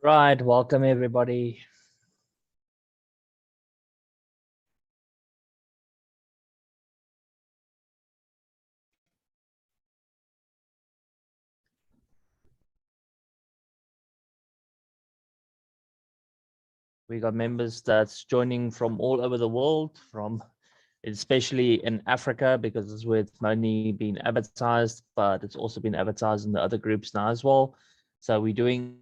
Right, welcome everybody. We got members that's joining from all over the world, from especially in Africa, because it's where it's mainly been advertised, but it's also been advertised in the other groups now as well. So we're doing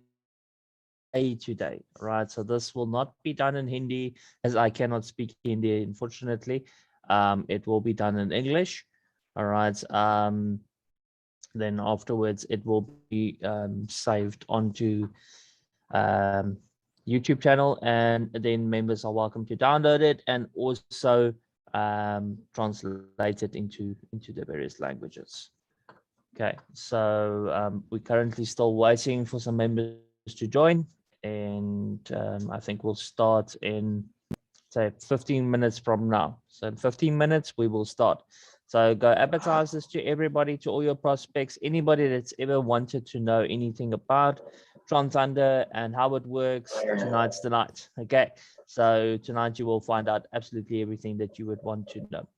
a today, right? So this will not be done in Hindi, as I cannot speak Hindi, unfortunately. It will be done in English. All right. Then afterwards, it will be saved onto um, YouTube channel, and then members are welcome to download it and also translate it into the various languages. Okay, so we're currently still waiting for some members to join, and I think we'll start in say 15 minutes from now. So in 15 minutes we will start. So go advertise this to everybody, to all your prospects, anybody that's ever wanted to know anything about TRON Thunder and how it works. Tonight's the night. Okay, so tonight you will find out absolutely everything that you would want to know.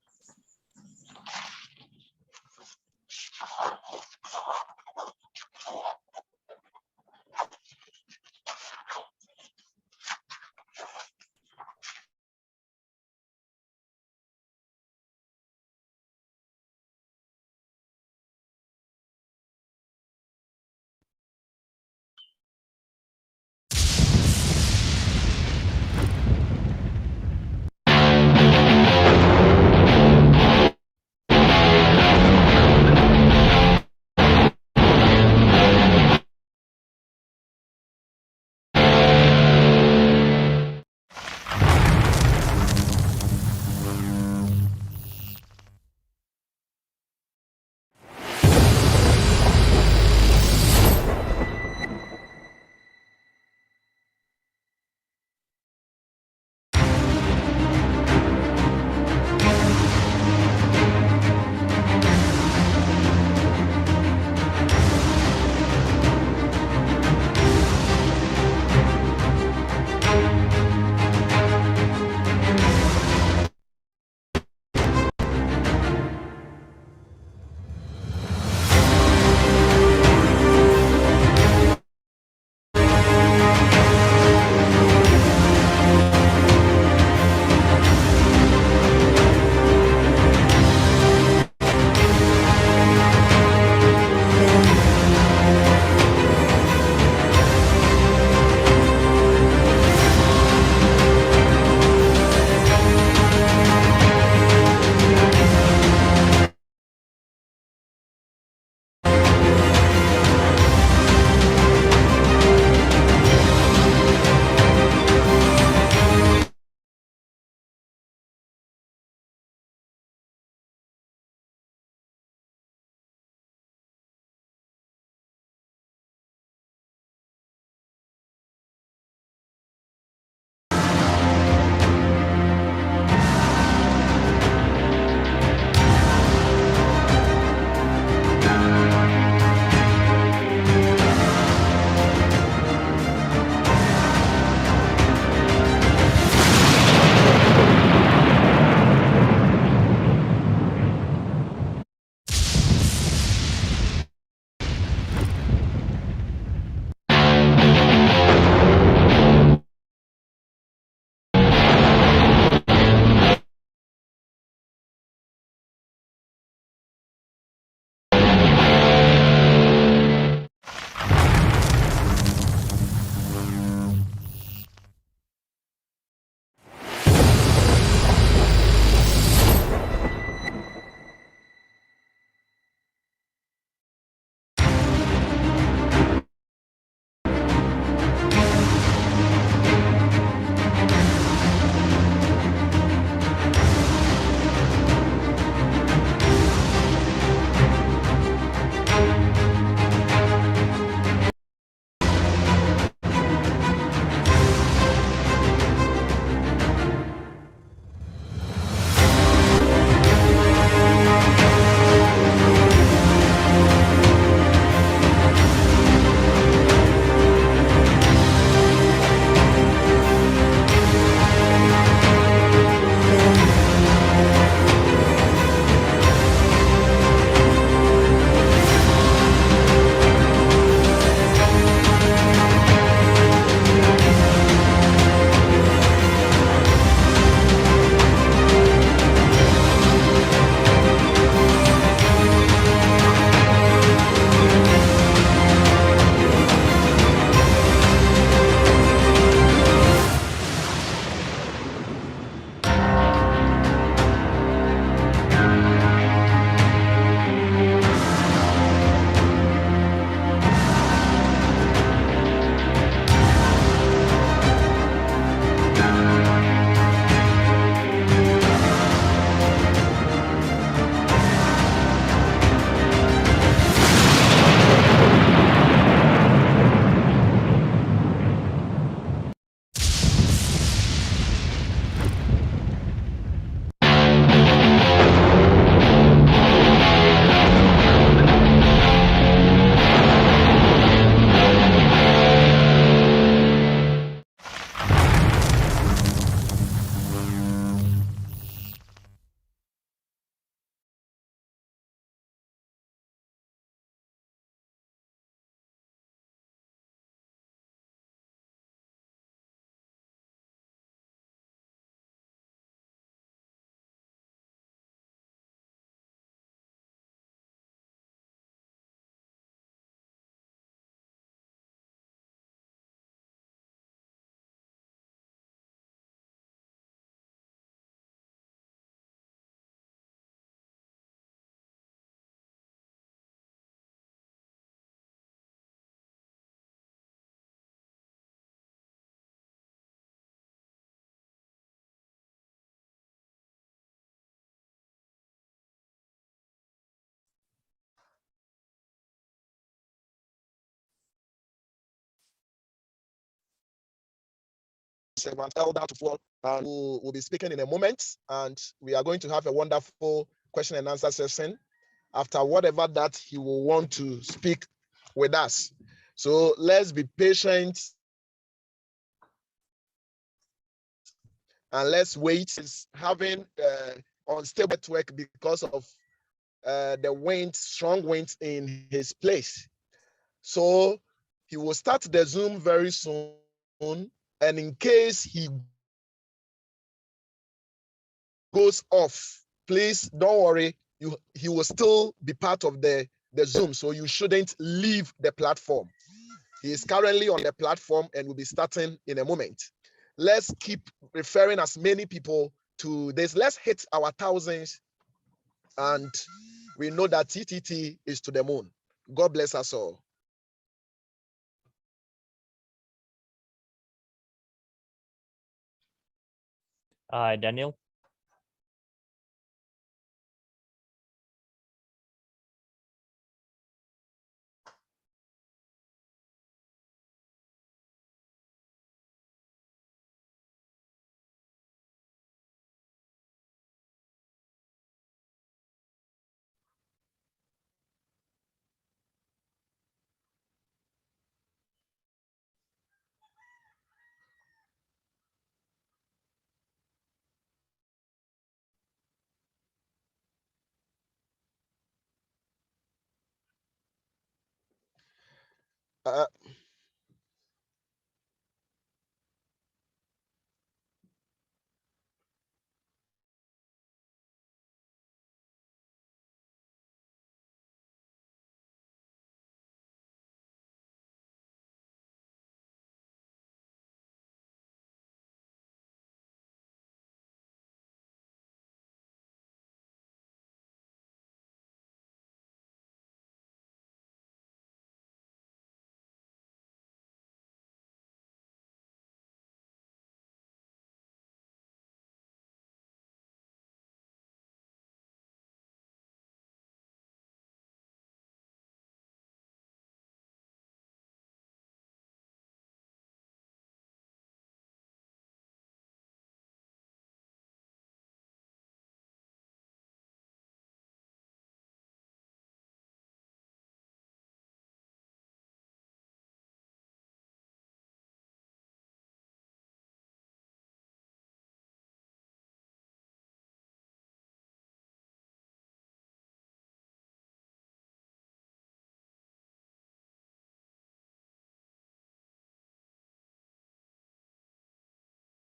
servant elder to fall, and who will be speaking in a moment. And we are going to have a wonderful question and answer session after whatever that he will want to speak with us. So let's be patient and let's wait. He's having unstable network because of the wind, strong winds in his place. So he will start the Zoom very soon. And in case he goes off, please don't worry. He will still be part of the Zoom. So you shouldn't leave the platform. He is currently on the platform and will be starting in a moment. Let's keep referring as many people to this. Let's hit our thousands. And we know that TTT is to the moon. God bless us all. Hi, Daniel. Uh,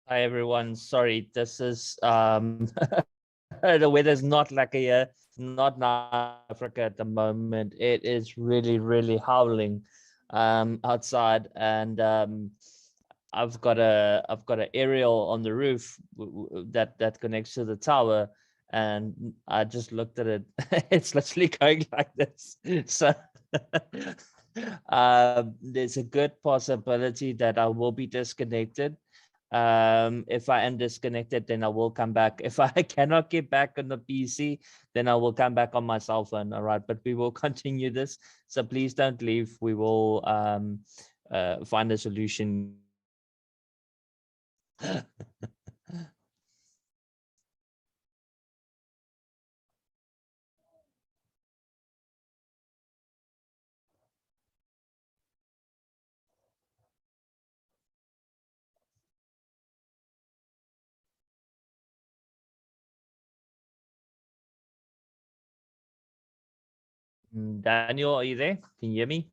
Hi, everyone. Sorry, this is the weather's not like not now in Africa at the moment. It is really, really howling outside, and I've got an aerial on the roof that connects to the tower, and I just looked at it. It's literally going like this. So there's a good possibility that I will be disconnected. If I am disconnected, then I will come back. If I cannot get back on the PC, then I will come back on my cell phone. All right, but we will continue this, so please don't leave. We will find a solution. Daniel, are you there? Can you hear me?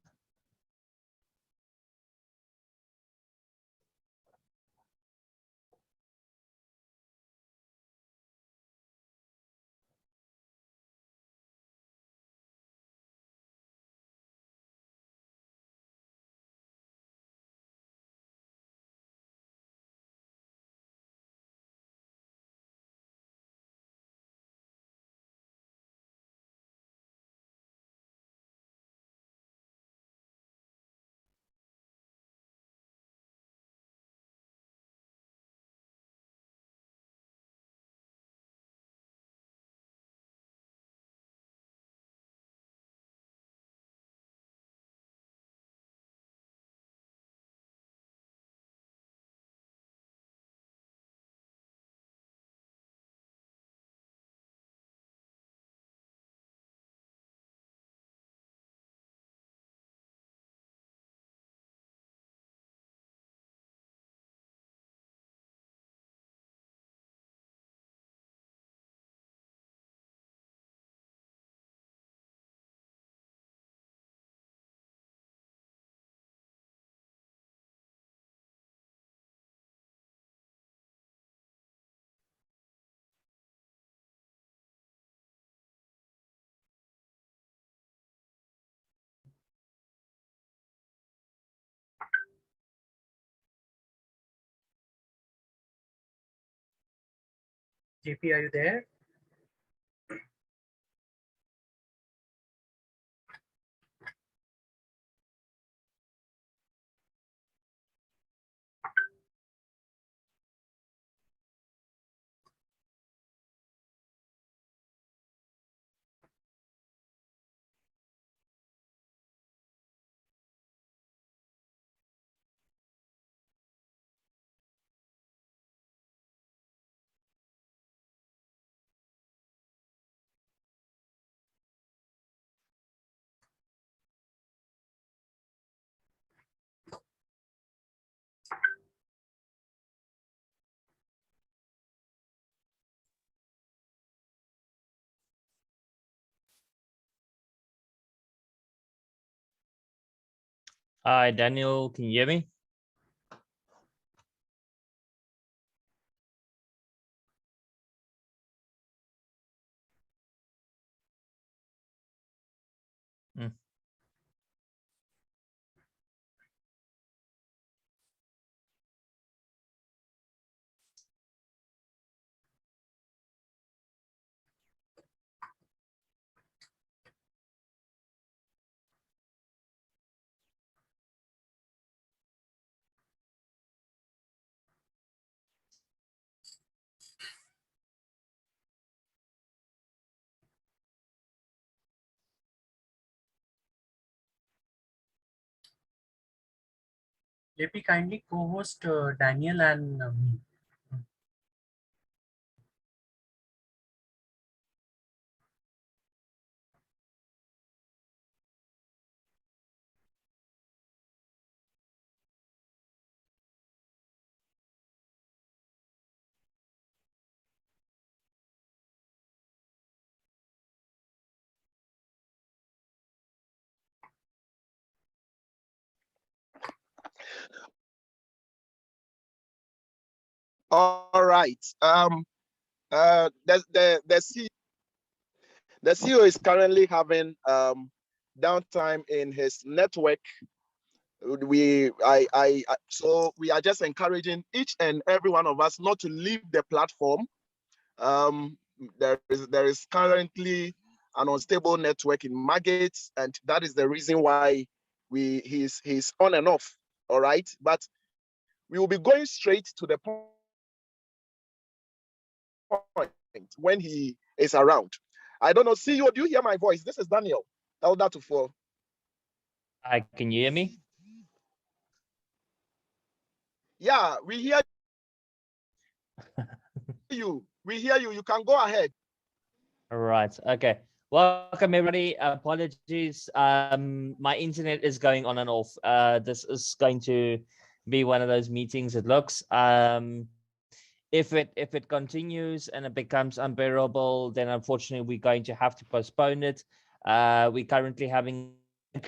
JP, are you there? Hi, Daniel. Can you hear me? Mm. JP, kindly co-host Daniel and me. All right. The CEO is currently having downtime in his network. So we are just encouraging each and every one of us not to leave the platform. There is currently an unstable network in Margate, and that is the reason why he's on and off. All right, but we will be going straight to the point when he is around. I don't know. See you. Do you hear my voice? This is Daniel, Elder to four. Hi, can you hear me? Yeah, we hear you. We hear you. You can go ahead. All right. Okay. Welcome, everybody. Apologies. My internet is going on and off. This is going to be one of those meetings. It looks. If it continues and it becomes unbearable, then unfortunately we're going to have to postpone it. We're currently having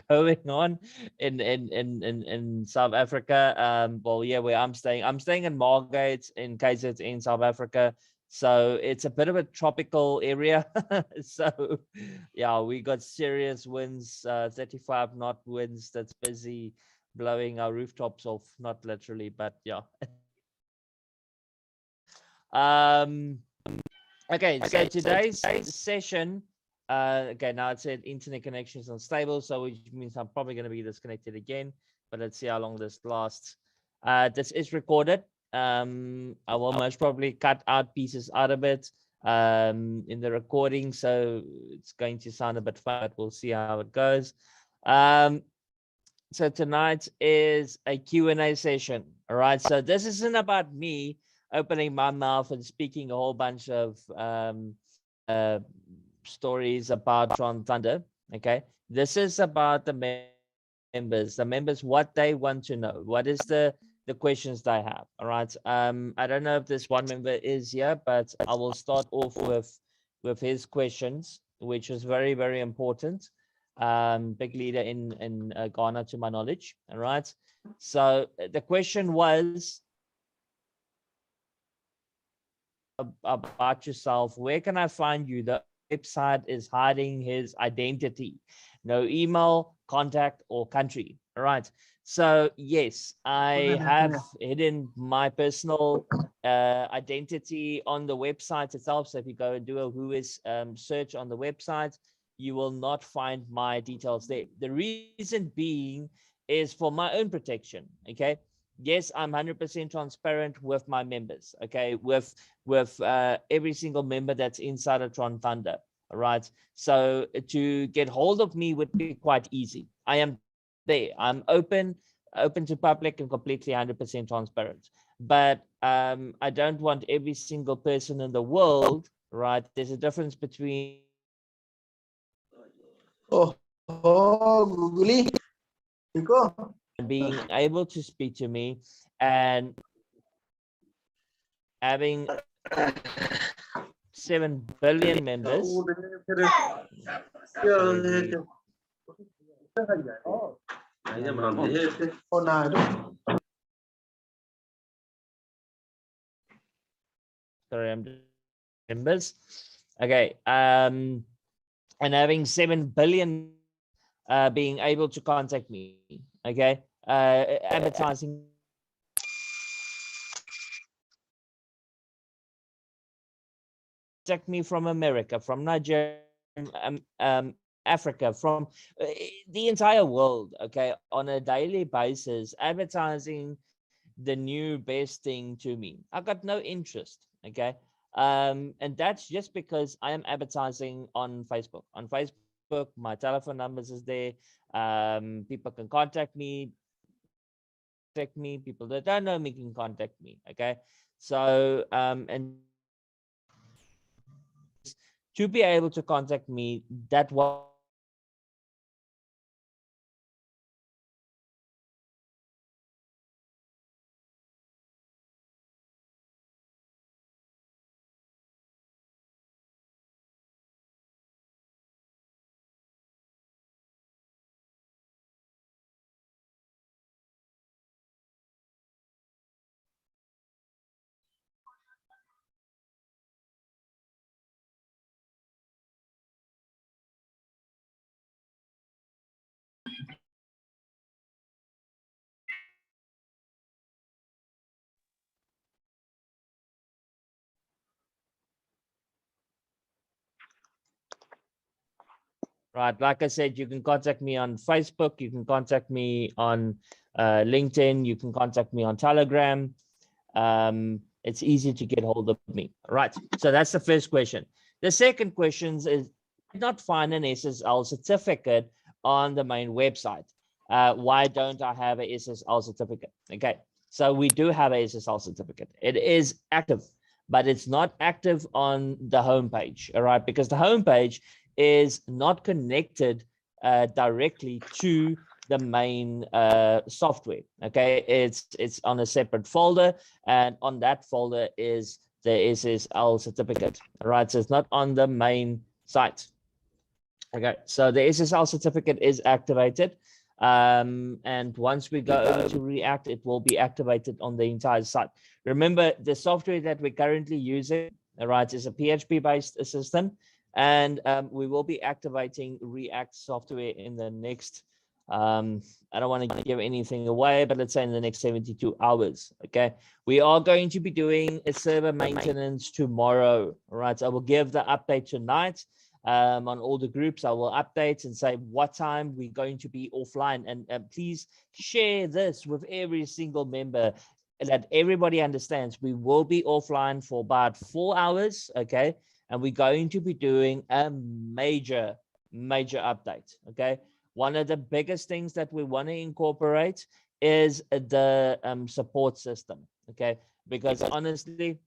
going on in South Africa. Well, yeah, where I'm staying. I'm staying in Margate in KZN in South Africa. So it's a bit of a tropical area. So yeah, we got serious winds, 35 knot winds that's busy blowing our rooftops off, not literally, but yeah. Okay, so today's session, okay, now it said internet connection is unstable, so which means I'm probably going to be disconnected again, but let's see how long this lasts. This is recorded. I will most probably cut out pieces out of it in the recording, so it's going to sound a bit fun, but we'll see how it goes. So tonight is a Q&A session, all right? So this isn't about me opening my mouth and speaking a whole bunch of stories about TRON Thunder, okay? This is about the members, what they want to know. What is the questions they have, all right? I don't know if this one member is here, but I will start off with his questions, which is very, very important. Big leader in Ghana, to my knowledge, all right? So the question was about yourself. Where can I find you? The website is hiding his identity. No email, contact, or country. All right. So yes, I have hidden my personal identity on the website itself. So if you go and do a who is search on the website, you will not find my details there. The reason being is for my own protection. Okay. Yes, I'm 100% transparent with my members. Okay, with every single member that's inside of Tron Thunder. All right. So to get hold of me would be quite easy. I am there. I'm open to public and completely 100% transparent. But I don't want every single person in the world, right? There's a difference between Oh, Google. Iko. being able to speak to me and having 7 billion members. Oh, nah, itu. Sorry, I'm just members. Okay. And having 7 billion being able to contact me. Okay. Advertising contact me from America, from Nigeria, Africa, from the entire world, okay, on a daily basis, advertising the new best thing to me. I got no interest, okay? And that's just because I am advertising on Facebook. On Facebook, my telephone numbers is there. People can contact me. People that don't know me can contact me, okay? So, and to be able to contact me, that was right. Like I said, you can contact me on Facebook. You can contact me on LinkedIn. You can contact me on Telegram. It's easy to get hold of me. Right. So that's the first question. The second question is, did not find an SSL certificate on the main website. Why don't I have a SSL certificate? Okay. So we do have a SSL certificate. It is active, but it's not active on the homepage. All right. Because the homepage is not connected directly to the main software. Okay, it's on a separate folder, and on that folder is the SSL certificate. All right, so it's not on the main site. Okay, so the SSL certificate is activated, and once we go over to React, it will be activated on the entire site. Remember, the software that we're currently using, all right, is a PHP-based system, and we will be activating React software in the next, I don't want to give anything away, but let's say in the next 72 hours, okay? We are going to be doing a server maintenance tomorrow, all right? So I will give the update tonight on all the groups. I will update and say what time we're going to be offline, and please share this with every single member that everybody understands. We will be offline for about 4 hours, okay? And we're going to be doing a major update, okay? One of the biggest things that we want to incorporate is the support system, okay? Because honestly,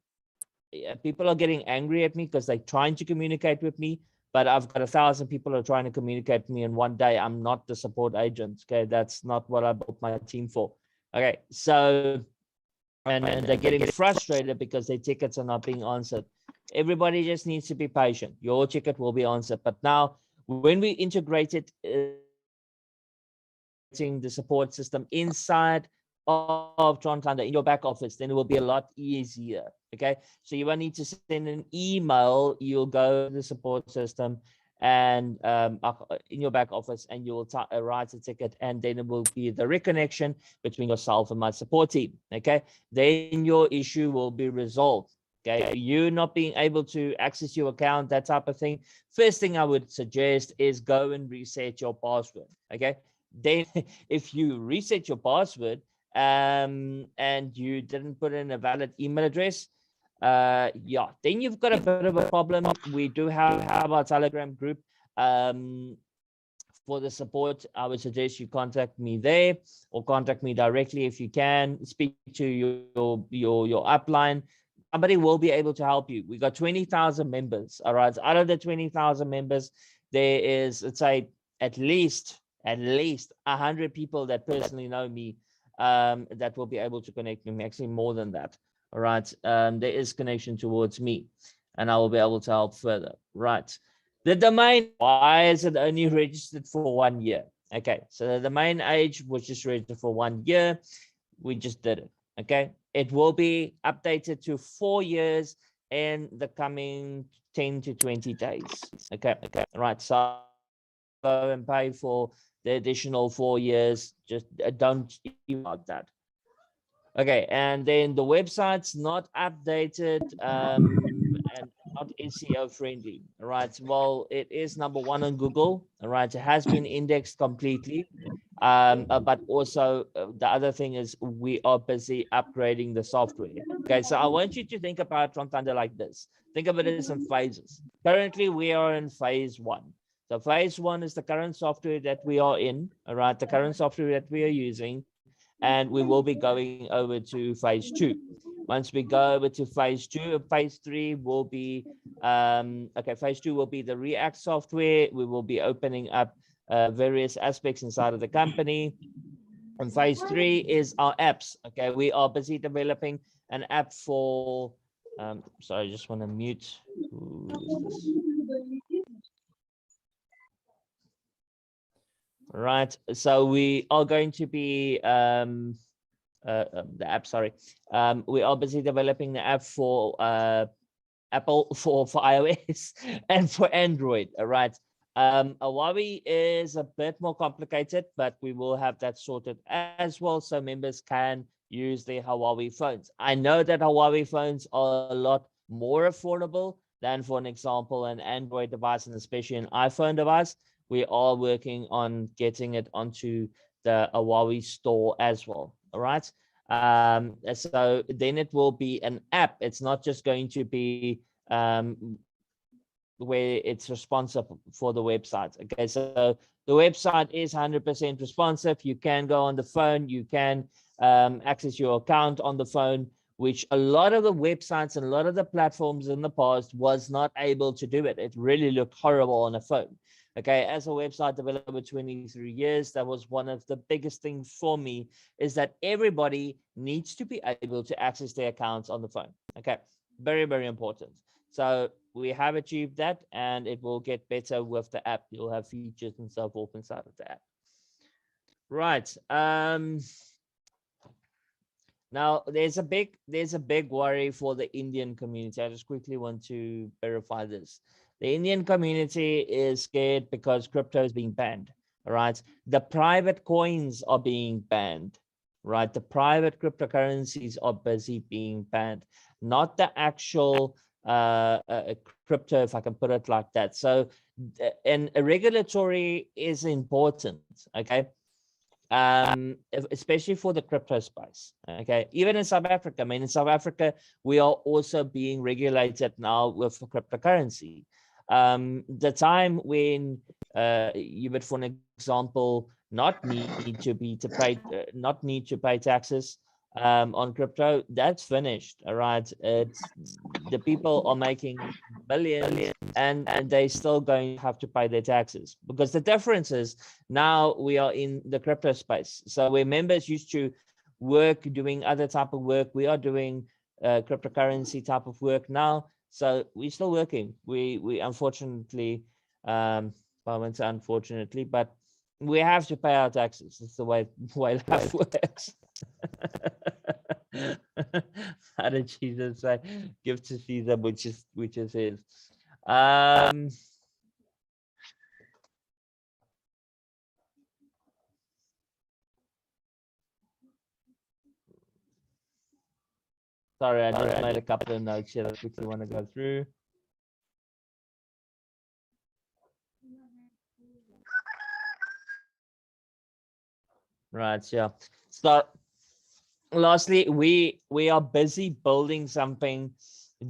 people are getting angry at me because they're trying to communicate with me, but I've got 1,000 people who are trying to communicate with me in one day. I'm not the support agent, okay? That's not what I built my team for, okay? So, and they're getting frustrated because their tickets are not being answered. Everybody just needs to be patient. Your ticket will be answered. But now, when we integrate it, the support system inside of Tron Thunder in your back office, then it will be a lot easier. Okay, so you won't need to send an email. You'll go to the support system and in your back office, and you will write a ticket, and then it will be the reconnection between yourself and my support team. Okay, then your issue will be resolved. Okay, you not being able to access your account, that type of thing. First thing I would suggest is go and reset your password. Okay, then if you reset your password and you didn't put in a valid email address, yeah, then you've got a bit of a problem. We do have our Telegram group. For the support, I would suggest you contact me there, or contact me directly if you can. Speak to your upline. Somebody will be able to help you. We got 20,000 members. All right. Out of the 20,000 members, there is, let's say, at least 100 people that personally know me, that will be able to connect me. Actually, more than that. All right. There is connection towards me, and I will be able to help further. Right. The domain, why is it only registered for 1 year? Okay, so the domain age was just registered for 1 year. We just did it. Okay, it will be updated to 4 years in the coming 10 to 20 days. Okay, right. So go and pay for the additional 4 years. Just don't even about that. Okay, and then the website's not updated and not SEO friendly. All right. Well, it is #1 on Google. All right. It has been indexed completely. But also the other thing is we are busy upgrading the software. Okay, so I want you to think about TRON THUNDER like this. Think of it as in phases. Currently, we are in phase 1. So phase 1 is the current software that we are in. All right, the current software that we are using, and we will be going over to phase 2. Once we go over to phase 2, phase 3 will be okay. Phase 2 will be the React software. We will be opening up various aspects inside of the company. And phase 3 is our apps. Okay, we are busy developing an app for. Sorry, I just want to mute. Who is this? Right. So we are going to be the app. Sorry, we are busy developing the app for Apple for iOS and for Android. All right. Huawei is a bit more complicated, but we will have that sorted as well, so members can use their Huawei phones. I know that Huawei phones are a lot more affordable than, for an example, an Android device, and especially an iPhone device. We are working on getting it onto the Huawei store as well. All right. So then it will be an app. It's not just going to be where it's responsive for the website. Okay, so the website is 100% responsive. You can go on the phone. You can access your account on the phone, which a lot of the websites and a lot of the platforms in the past was not able to do it. It really looked horrible on a phone. Okay, as a website developer for 23 years, that was one of the biggest things for me, is that everybody needs to be able to access their accounts on the phone. Okay, very, very important. So we have achieved that, and it will get better with the app. You'll have features and so forth inside of the app. Right. Now there's a big worry for the Indian community. I just quickly want to verify this. The Indian community is scared because crypto is being banned. All right. The private coins are being banned. Right. The private cryptocurrencies are busy being banned, not the actual crypto, if I can put it like that. So, and regulatory is important. Okay. Especially for the crypto space. Okay, even in South Africa. I mean, in South Africa, we are also being regulated now with cryptocurrency. The time when you would, for an example, not need to pay taxes on crypto, that's finished. All right, it's the people are making billions, and they still going to have to pay their taxes, because the difference is now we are in the crypto space. So where members used to work doing other type of work, we are doing cryptocurrency type of work now. So we're still working. We unfortunately, I won't say unfortunately, but we have to pay our taxes. It's the way life works. How did Jesus say, "Give to Caesar which is his"? Sorry, I just made a couple of notes here that I quickly want to go through. Right, yeah. So lastly, we are busy building something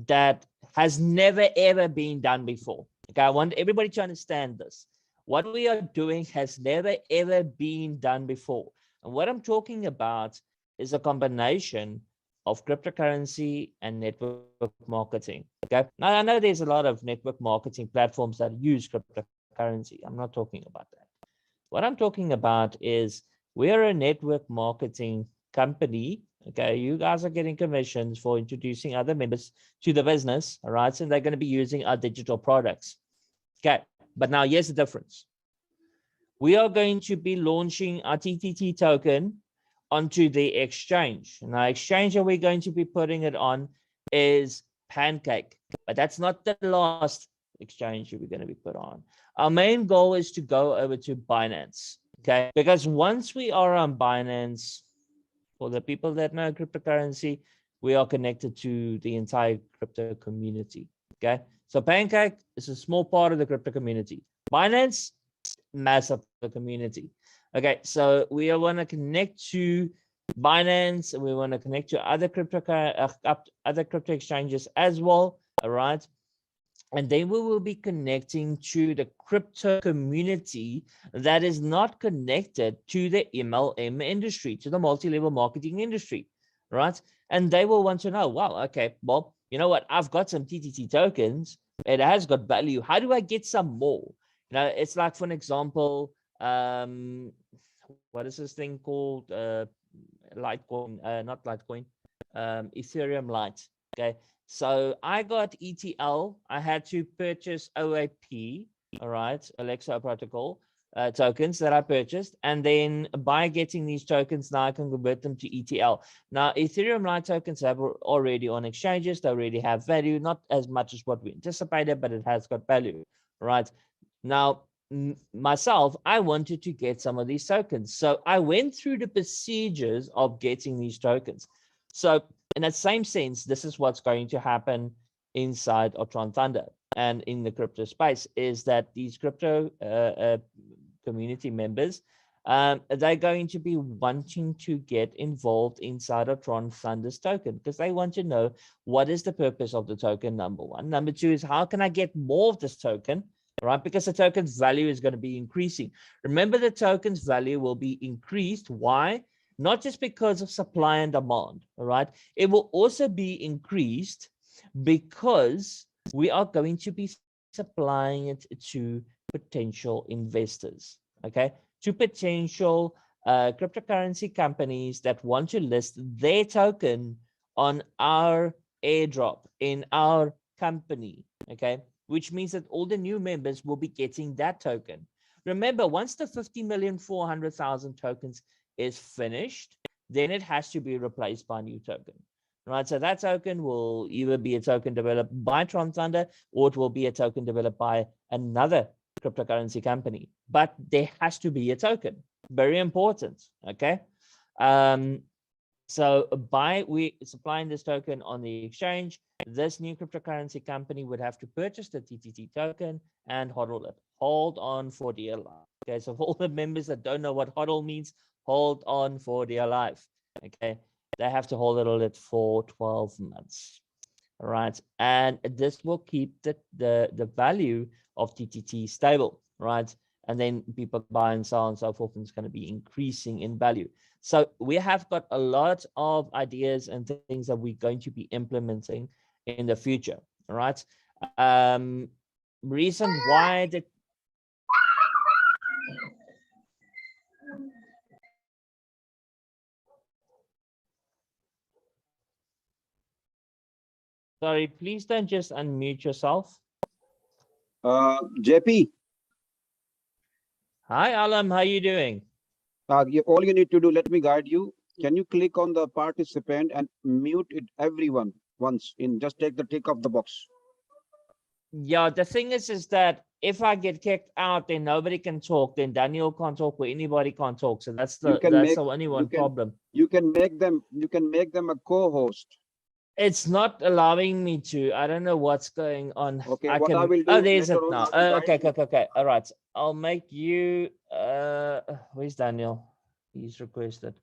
that has never ever been done before. Okay, I want everybody to understand this. What we are doing has never ever been done before. And what I'm talking about is a combination of cryptocurrency and network marketing. Okay. Now I know there's a lot of network marketing platforms that use cryptocurrency. I'm not talking about that. What I'm talking about is we're a network marketing company. Okay, you guys are getting commissions for introducing other members to the business. All right, and they're going to be using our digital products. Okay, but now here's the difference. We are going to be launching our TTT token onto the exchange. Now, exchange that we're going to be putting it on is Pancake, but that's not the last exchange we're going to be put on. Our main goal is to go over to Binance, okay? Because once we are on Binance, for the people that know cryptocurrency, we are connected to the entire crypto community, okay? So Pancake is a small part of the crypto community. Binance, mass of the community. Okay, so we want to connect to Binance, and we want to connect to other crypto exchanges as well. All right, and then we will be connecting to the crypto community that is not connected to the MLM industry, to the multi-level marketing industry, right? And they will want to know, wow, okay, Bob, you know what? I've got some TTT tokens. It has got value. How do I get some more? You know, it's like, for an example, what is this thing called? Litecoin, not Litecoin, Ethereum Lite. Okay, so I got ETL. I had to purchase OAP, all right, Alexa Protocol tokens that I purchased, and then by getting these tokens, now I can convert them to ETL. Now, Ethereum Lite tokens have already on exchanges. They already have value, not as much as what we anticipated, but it has got value, right? Now, myself, I wanted to get some of these tokens. So I went through the procedures of getting these tokens. So in that same sense, this is what's going to happen inside of TRON Thunder and in the crypto space, is that these crypto community members, they're going to be wanting to get involved inside of TRON Thunder's token because they want to know what is the purpose of the token, number one. Number two is how can I get more of this token? Right, because the token's value is going to be increasing. Remember, the token's value will be increased. Why? Not just because of supply and demand, all right? It will also be increased because we are going to be supplying it to potential investors, okay? To potential cryptocurrency companies that want to list their token on our airdrop in our company, okay? Which means that all the new members will be getting that token. Remember, once the 50,400,000 tokens is finished, then it has to be replaced by a new token, right? So that token will either be a token developed by TRON Thunder, or it will be a token developed by another cryptocurrency company. But there has to be a token. Very important, okay? So by we supplying this token on the exchange, this new cryptocurrency company would have to purchase the TTT token and hodl it. Hold on for dear life. Okay, so for all the members that don't know what hodl means, hold on for dear life. Okay, they have to hold it for 12 months. All right, and this will keep the value of TTT stable, right? And then people buy and so on and so forth, and it's going to be increasing in value. So we have got a lot of ideas and things that we're going to be implementing in the future. All right. Reason why the sorry, please don't just unmute yourself. JP, Hi Alam, how you doing? all you need to do, let me guide you. Can you click on the participant and mute it everyone once in, just take the tick off the box. Yeah, the thing is that if I get kicked out, then nobody can talk. Then Daniel can't talk, or anybody can't talk. So that's the only one problem. You can make them a co-host. It's not allowing me to. I don't know what's going on. Okay, I what I can. will do Oh, there's it later on, now. I will Okay, guide you. okay, okay. All right. I'll make you. Where's Daniel? He's requested.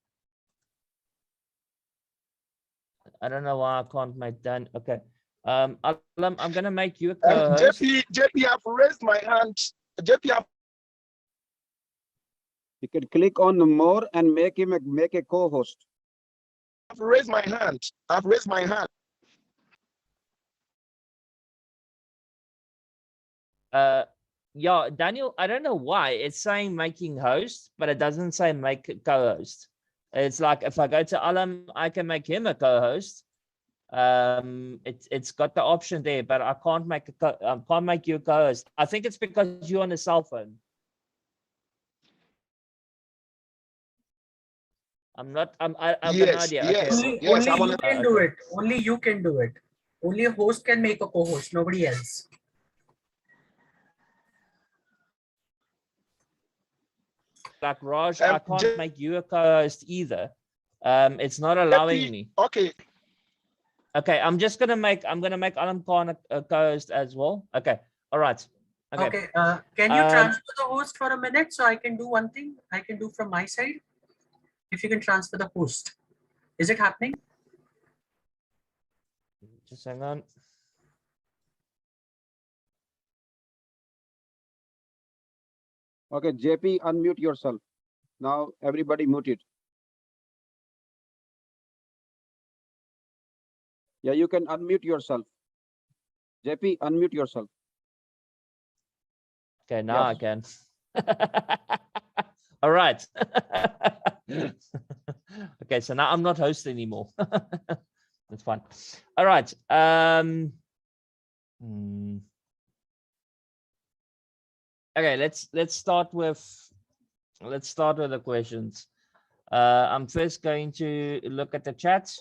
I don't know why I can't make Dan. Okay. I'm gonna make you a co-host. JP, I've raised my hand. JP, I've You can click on more and make him make a co-host. raised my hand. I've raised my hand. Yeah, Daniel. I don't know why it's saying making host, but it doesn't say make co-host. It's like if I go to Alam, I can make him a co-host. It's got the option there, but I can't make can't make you a co-host. I think it's because you're on a cell phone. I'm not. I've got no Yes, idea. yes, Okay. yes. Only I'm on you a, can do Okay. it. Only you can do it. Only a host can make a co-host, nobody else. Like Raj, I can't J- make you a co-host either. It's not allowing JP, me. okay. Okay, I'm gonna make Alam Khan a co-host as well. Okay. All right. Okay. Okay. Can you transfer the host for a minute so I can do one thing I can do from my side? If you can transfer the host. Is it happening? Just hang on. Okay, JP, unmute yourself. Now everybody muted. Yeah, you can unmute yourself. JP, unmute yourself. Okay, now Yes. I can. All right. Okay, so now I'm not host anymore. That's fine. All right. Okay, let's start with the questions. I'm first going to look at the chat.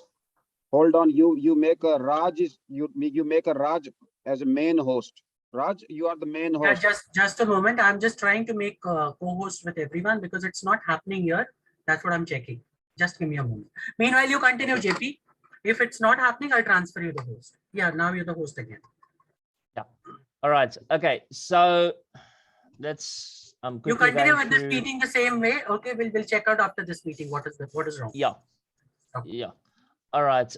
Hold on. You make a Raj you make a Raj as a main host. Raj, you are the main Yeah, host. just a moment. I'm just trying to make co-host with everyone because it's not happening here. That's what I'm checking. Just give me a moment. Meanwhile, you continue, Okay. JP. If it's not happening, I'll transfer you the host. Yeah, now you're the host again. Yeah. All right. Okay. So let's You quickly continue going with this through. meeting the same way. Okay, we'll check out after this meeting what is wrong. Yeah. Okay. Yeah. All right.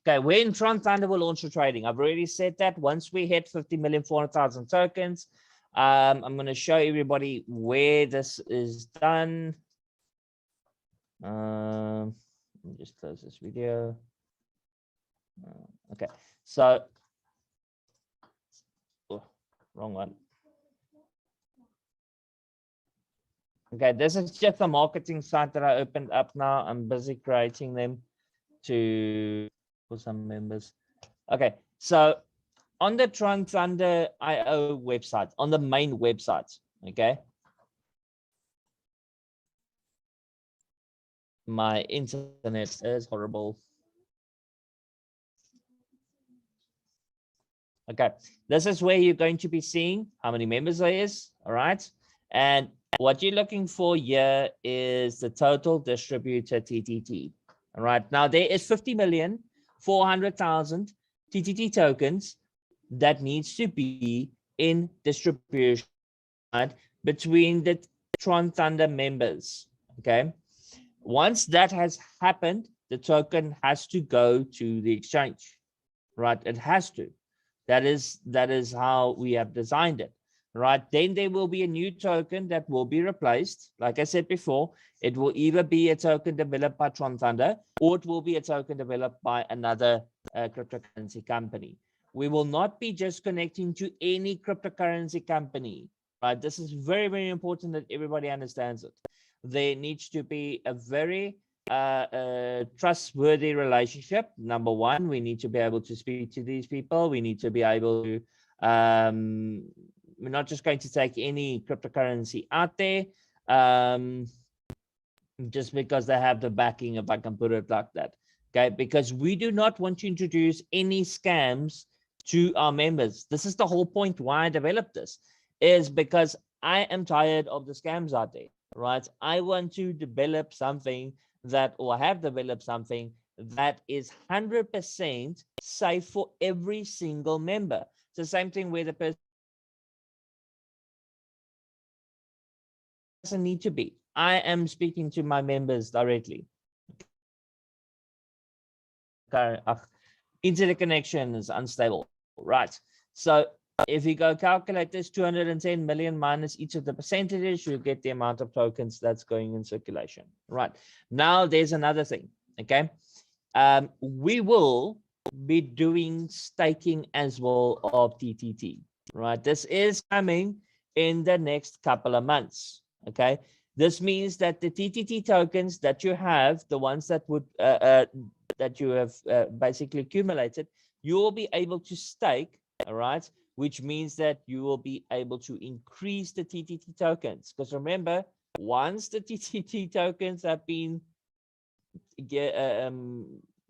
Okay, when TRON Thunder will launch for trading, I've already said that once we hit 50,400,000 tokens, I'm going to show everybody where this is done. Let me just close this video. Okay, so wrong one. Okay, this is just the marketing site that I opened up now. I'm busy creating them for some members. Okay, so on the TRON Thunder IO website, on the main website, okay. My internet is horrible. Okay, this is where you're going to be seeing how many members there is, all right? And what you're looking for here is the total distributed TTT, all right? Now, there is 50,400,000 TTT tokens that needs to be in distribution, right, between the TRON Thunder members, okay? Once that has happened, the token has to go to the exchange, right? It has to. That is how we have designed it, right? Then there will be a new token that will be replaced. Like I said before, it will either be a token developed by TRON Thunder or it will be a token developed by another cryptocurrency company. We will not be just connecting to any cryptocurrency company, right? This is very, very important that everybody understands it. There needs to be a very trustworthy relationship. Number one, we need to be able to speak to these people. We need to be able to, we're not just going to take any cryptocurrency out there just because they have the backing, if I can put it like that. Okay, because we do not want to introduce any scams to our members. This is the whole point why I developed this, is because I am tired of the scams out there, right? I want to develop something that, or have developed something that is 100% safe for every single member. It's the same thing where the person doesn't need to be. I am speaking to my members directly. Internet connection is unstable, right? So if you go calculate this 210 million minus each of the percentages, you get the amount of tokens that's going in circulation, right? Now there's another thing, okay? We will be doing staking as well of TTT, right? This is coming in the next couple of months, okay? This means that the TTT tokens that you have, the ones that would that you have basically accumulated, you will be able to stake, all right? Which means that you will be able to increase the TTT tokens. Because remember, once the TTT tokens have been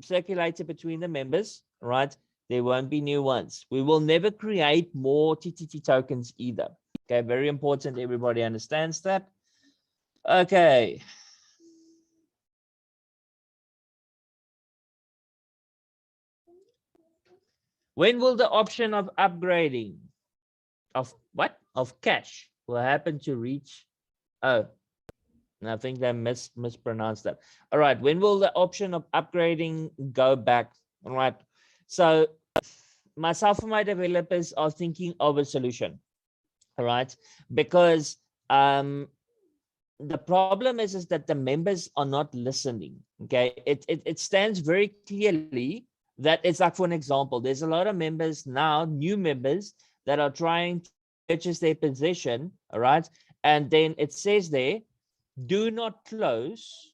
circulated between the members, right, there won't be new ones. We will never create more TTT tokens either. Okay, very important. Everybody understands that. Okay. When will the option of upgrading of what? Of cash will happen to reach? Oh, I think they mispronounced that. All right. When will the option of upgrading go back? All right. So myself and my developers are thinking of a solution. All right. Because the problem is that the members are not listening. Okay. It stands very clearly that it's like, for an example, there's a lot of members now, new members, that are trying to purchase their position. All right. And then it says there, do not close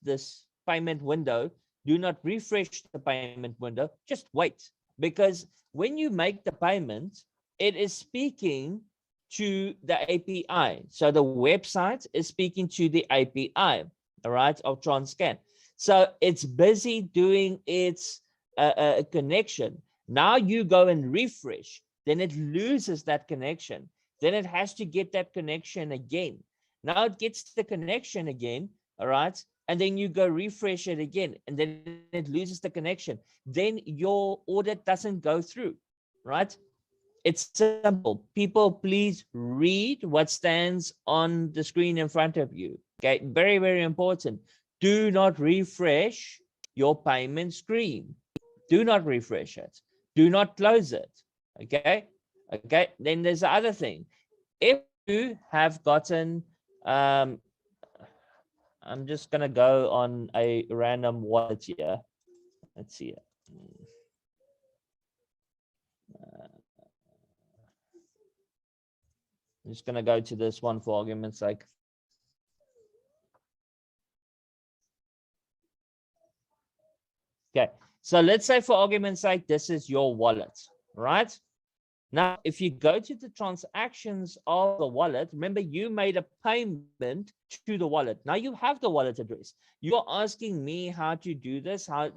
this payment window. Do not refresh the payment window. Just wait. Because when you make the payment, it is speaking to the API. So the website is speaking to the API, all right, of TronScan. So it's busy doing its connection. Now you go and refresh, then it loses that connection. Then it has to get that connection again. Now it gets the connection again, all right? And then you go refresh it again, and then it loses the connection. Then your audit doesn't go through, right? It's simple. People, please read what stands on the screen in front of you. Okay, very, very important. Do not refresh your payment screen. Do not refresh it. Do not close it. Okay, okay. Then there's the other thing. If you have gotten, I'm just gonna go on a random wallet here. Let's see it. I'm just going to go to this one for argument's sake. Okay, so let's say for argument's sake, this is your wallet, right? Now, if you go to the transactions of the wallet, remember you made a payment to the wallet. Now you have the wallet address. You're asking me how to do this. How?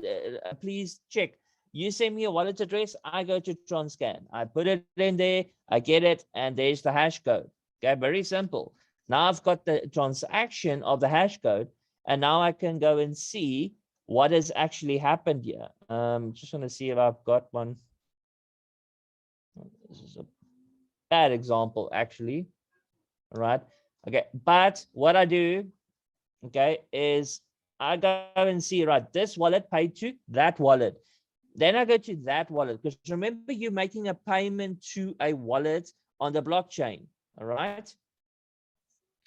Please check. You send me a wallet address, I go to TronScan. I put it in there, I get it, and there's the hash code. Okay, very simple. Now I've got the transaction of the hash code, and now I can go and see what has actually happened here. Just want to see if I've got one. This is a bad example, actually. All right. Okay, but what I do, okay, is I go and see, right, this wallet paid to that wallet. Then I go to that wallet, because remember, you're making a payment to a wallet on the blockchain, all right?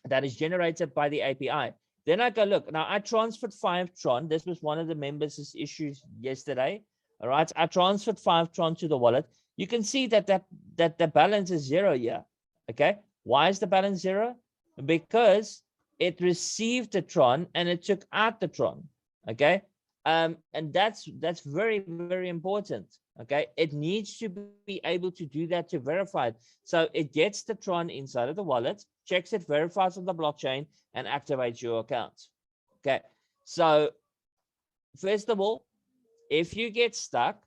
That is generated by the API. Then I go, look, now I transferred 5 Tron. This was one of the members' issues yesterday, all right? I transferred 5 Tron to the wallet. You can see that the balance is 0 here, okay? Why is the balance 0? Because it received the Tron and it took out the Tron, okay? And that's very, very important. Okay, it needs to be able to do that to verify it. So it gets the Tron inside of the wallet, checks it, verifies on the blockchain, and activates your account. Okay, so first of all, if you get stuck,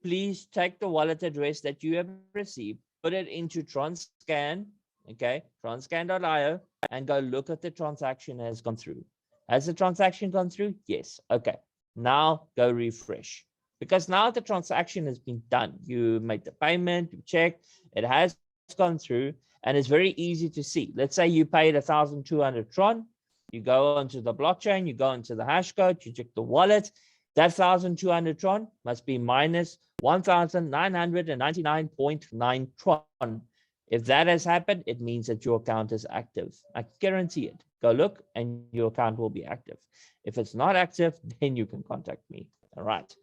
please take the wallet address that you have received, put it into TronScan, okay, tronscan.io, and go look at the transaction has gone through. Has the transaction gone through? Yes. Okay. Now go refresh. Because now the transaction has been done. You made the payment, you checked, it has gone through, and it's very easy to see. Let's say you paid 1,200 Tron. You go onto the blockchain, you go into the hash code, you check the wallet. That 1,200 Tron must be minus 1,999.9 Tron. If that has happened, it means that your account is active. I guarantee it. Go look and your account will be active. If it's not active, then you can contact me. All right.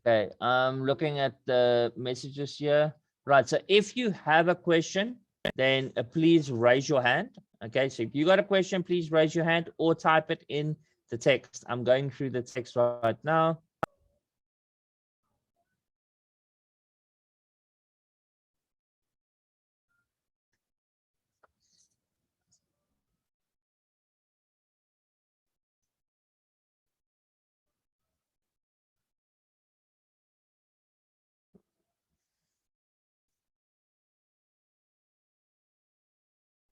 Okay, I'm looking at the messages here. Right, so if you have a question, then please raise your hand. Okay, so if you got a question, please raise your hand or type it in the text. I'm going through the text right now.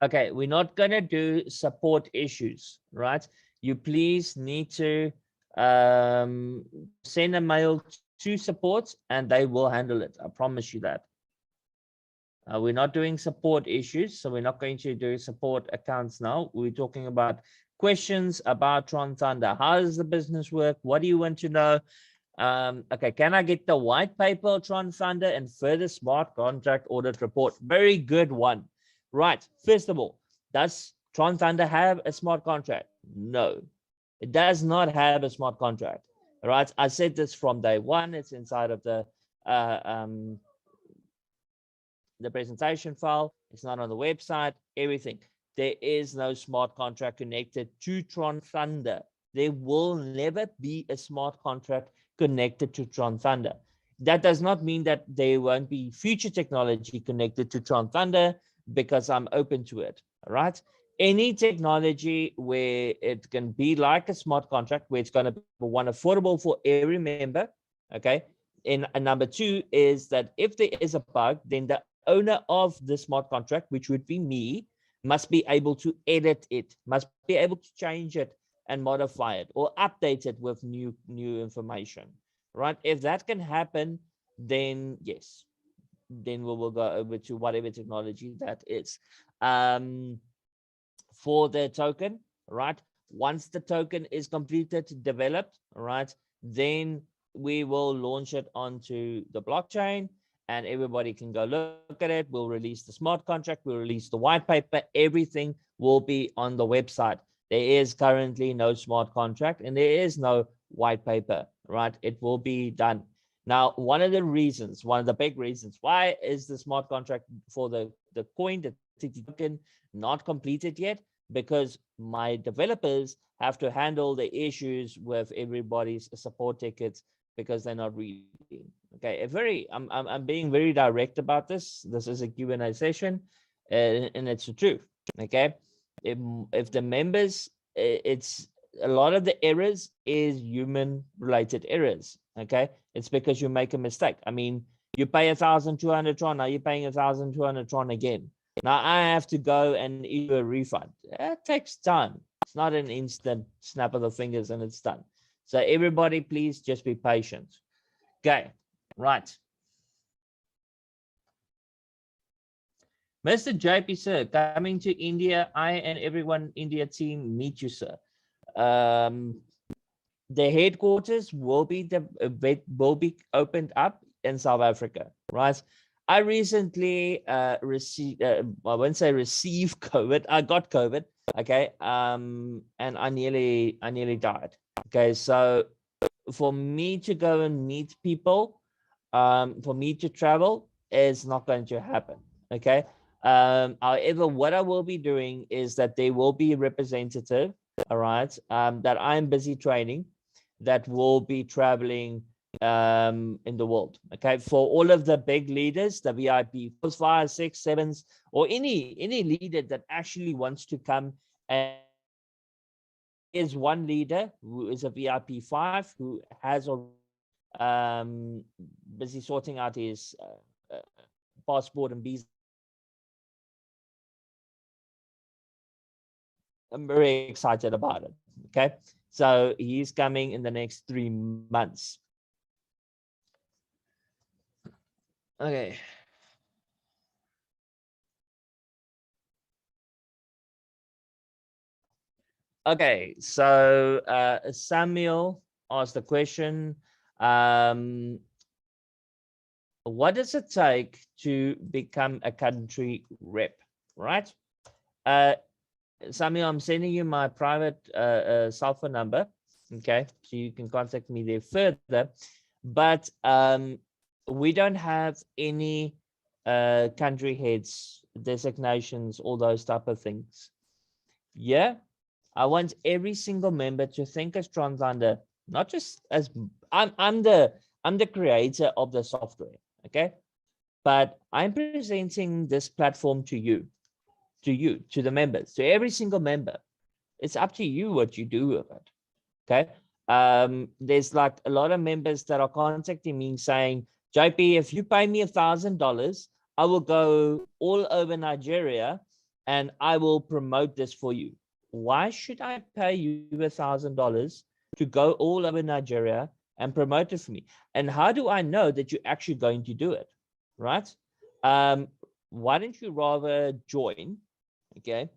Okay, we're not going to do support issues, right? You please need to send a mail to support and they will handle it. I promise you that. We're not doing support issues, so we're not going to do support accounts now. We're talking about questions about Tron Thunder. How does the business work? What do you want to know? Okay, can I get the white paper Tron Thunder and further smart contract audit report? Very good one. Right, first of all, does Tron Thunder have a smart contract? No, it does not have a smart contract. All right, I said this from day one. It's inside of the presentation file. It's not on the website, everything. There is no smart contract connected to Tron Thunder. There will never be a smart contract connected to Tron Thunder. That does not mean that there won't be future technology connected to Tron Thunder, because I'm open to it. All right. Any technology where it can be like a smart contract, where it's going to be one affordable for every member. Okay. And number two is that if there is a bug, then the owner of the smart contract, which would be me, must be able to edit it, must be able to change it and modify it or update it with new information, right? If that can happen, then yes, then we will go over to whatever technology that is. For the token, right? Once the token is completed, developed, right, then we will launch it onto the blockchain and everybody can go look at it. We'll release the smart contract, we'll release the white paper, everything will be on the website. There is currently no smart contract and there is no white paper, right? It will be done. Now, one of the big reasons why is the smart contract for the coin, the TT token, not completed yet, because my developers have to handle the issues with everybody's support tickets because they're not reading. Okay, I'm being very direct about this. This is a Q&A session, and it's the truth. Okay, if the members, it's a lot of the errors is human related errors. Okay, it's because you make a mistake. I mean, you pay 1,200 Tron, now you're paying 1,200 Tron again. Now I have to go and issue a refund. That takes time. It's not an instant snap of the fingers and it's done. So everybody, please just be patient. Okay, right. Mr. JP, sir, coming to India, I and everyone India team meet you, sir. The headquarters will be opened up in South Africa, right? I recently received, I won't say receive COVID. I got COVID, okay, and I nearly died. Okay, so for me to go and meet people, for me to travel is not going to happen. Okay. However, what I will be doing is that there will be a representative, all right, that I'm busy training, that will be traveling in the world. Okay, for all of the big leaders, the VIP 4s, 5s, 6s, 7s, or any leader that actually wants to come, and is one leader who is a VIP 5 who has busy sorting out his passport and visa. I'm very excited about it. Okay, so he's coming in the next 3 months. Okay. Okay, so Samuel asked the question, what does it take to become a country rep, right? Samuel, I'm sending you my private cell phone number, okay? So you can contact me there further. But we don't have any country heads, designations, all those type of things. Yeah, I want every single member to think as TRON Thunder, not just as I'm the creator of the software, okay? But I'm presenting this platform to you, to the members, to every single member. It's up to you what you do with it, okay? There's like a lot of members that are contacting me saying, JP, if you pay me $1,000, I will go all over Nigeria and I will promote this for you. Why should I pay you $1,000 to go all over Nigeria and promote it for me? And how do I know that you're actually going to do it, right? Why don't you rather join, okay?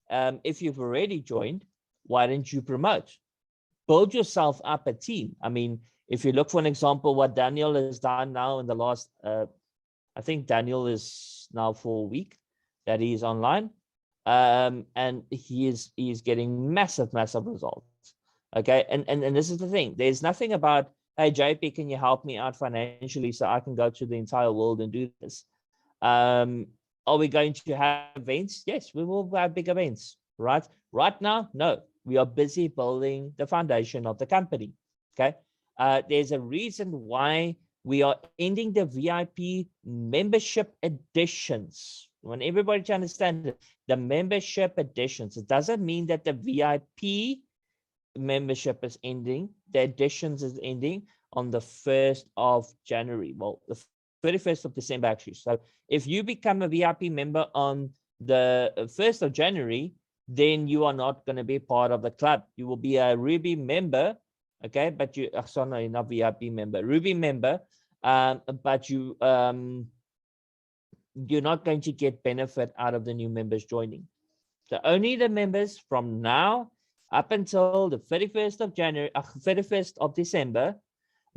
If you've already joined, why don't you promote? Build yourself up a team. I mean, if you look for an example, what Daniel has done now in the last, I think Daniel is now for a week that he's online. And he is getting massive results. Okay, and this is the thing. There's nothing about, hey JP, can you help me out financially so I can go to the entire world and do this? Are we going to have events? Yes, we will have big events, right? Right now, no. We are busy building the foundation of the company. Okay, there's a reason why we are ending the VIP membership editions. I want everybody to understand it. The membership editions. It doesn't mean that the VIP membership is ending. The editions is ending on the 1st of January. Well, the 31st of December, actually. So if you become a VIP member on the 1st of January, then you are not going to be part of the club. You will be a Ruby member, okay? But you, sorry, not VIP member, Ruby member, but you, you're not going to get benefit out of the new members joining. So only the members from now up until the 31st of January, 31st of December,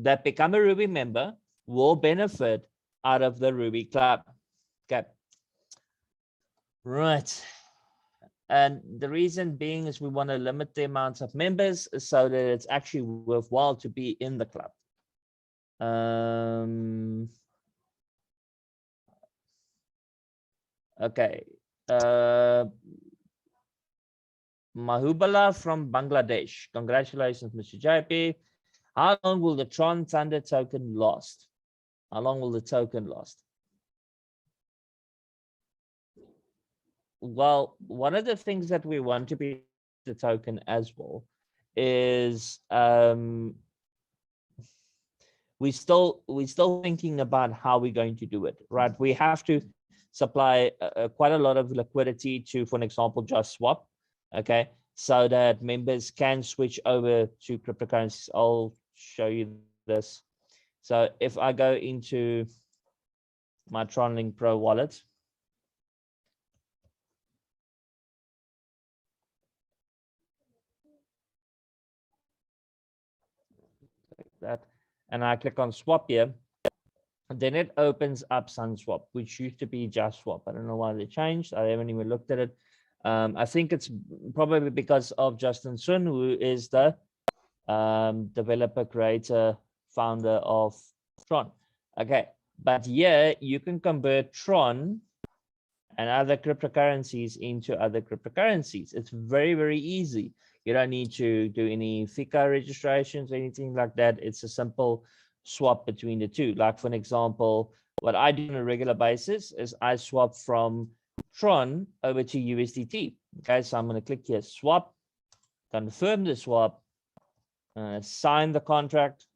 that become a Ruby member will benefit out of the Ruby club. Okay. Right. And the reason being is we want to limit the amount of members so that it's actually worthwhile to be in the club. Okay. Mahubala from Bangladesh. Congratulations, Mr. JP. How long will the TRON Thunder token last? How long will the token last? Well, one of the things that we want to be the token as well is we're still thinking about how we're going to do it, right? We have to supply quite a lot of liquidity to, for an example, Just Swap, okay, so that members can switch over to cryptocurrencies. I'll show you this. So if I go into my TronLink Pro wallet, like that, and I click on swap here, and then it opens up SunSwap, which used to be Just Swap. I don't know why they changed. I haven't even looked at it. I think it's probably because of Justin Sun, who is the developer, creator, founder of Tron. Okay, but here you can convert Tron and other cryptocurrencies into other cryptocurrencies. It's very easy. You don't need to do any FICA registrations or anything like that. It's a simple swap between the two. Like for an example, what I do on a regular basis is I swap from Tron over to USDT. Okay, so I'm going to click here, swap, confirm the swap, sign the contract,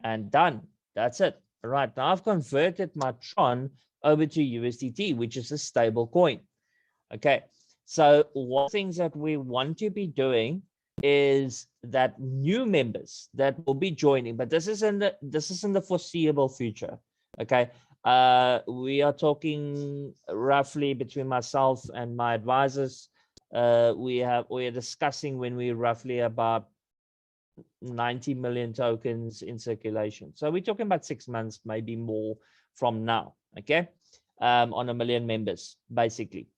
and done. That's it. All right, now I've converted my Tron over to USDT, which is a stable coin. Okay, so one things that we want to be doing is that new members that will be joining, but this is in the foreseeable future. Okay, we are talking roughly between myself and my advisors. We are discussing when we're roughly about 90 million tokens in circulation. So we're talking about 6 months, maybe more from now. Okay, on 1 million members, basically.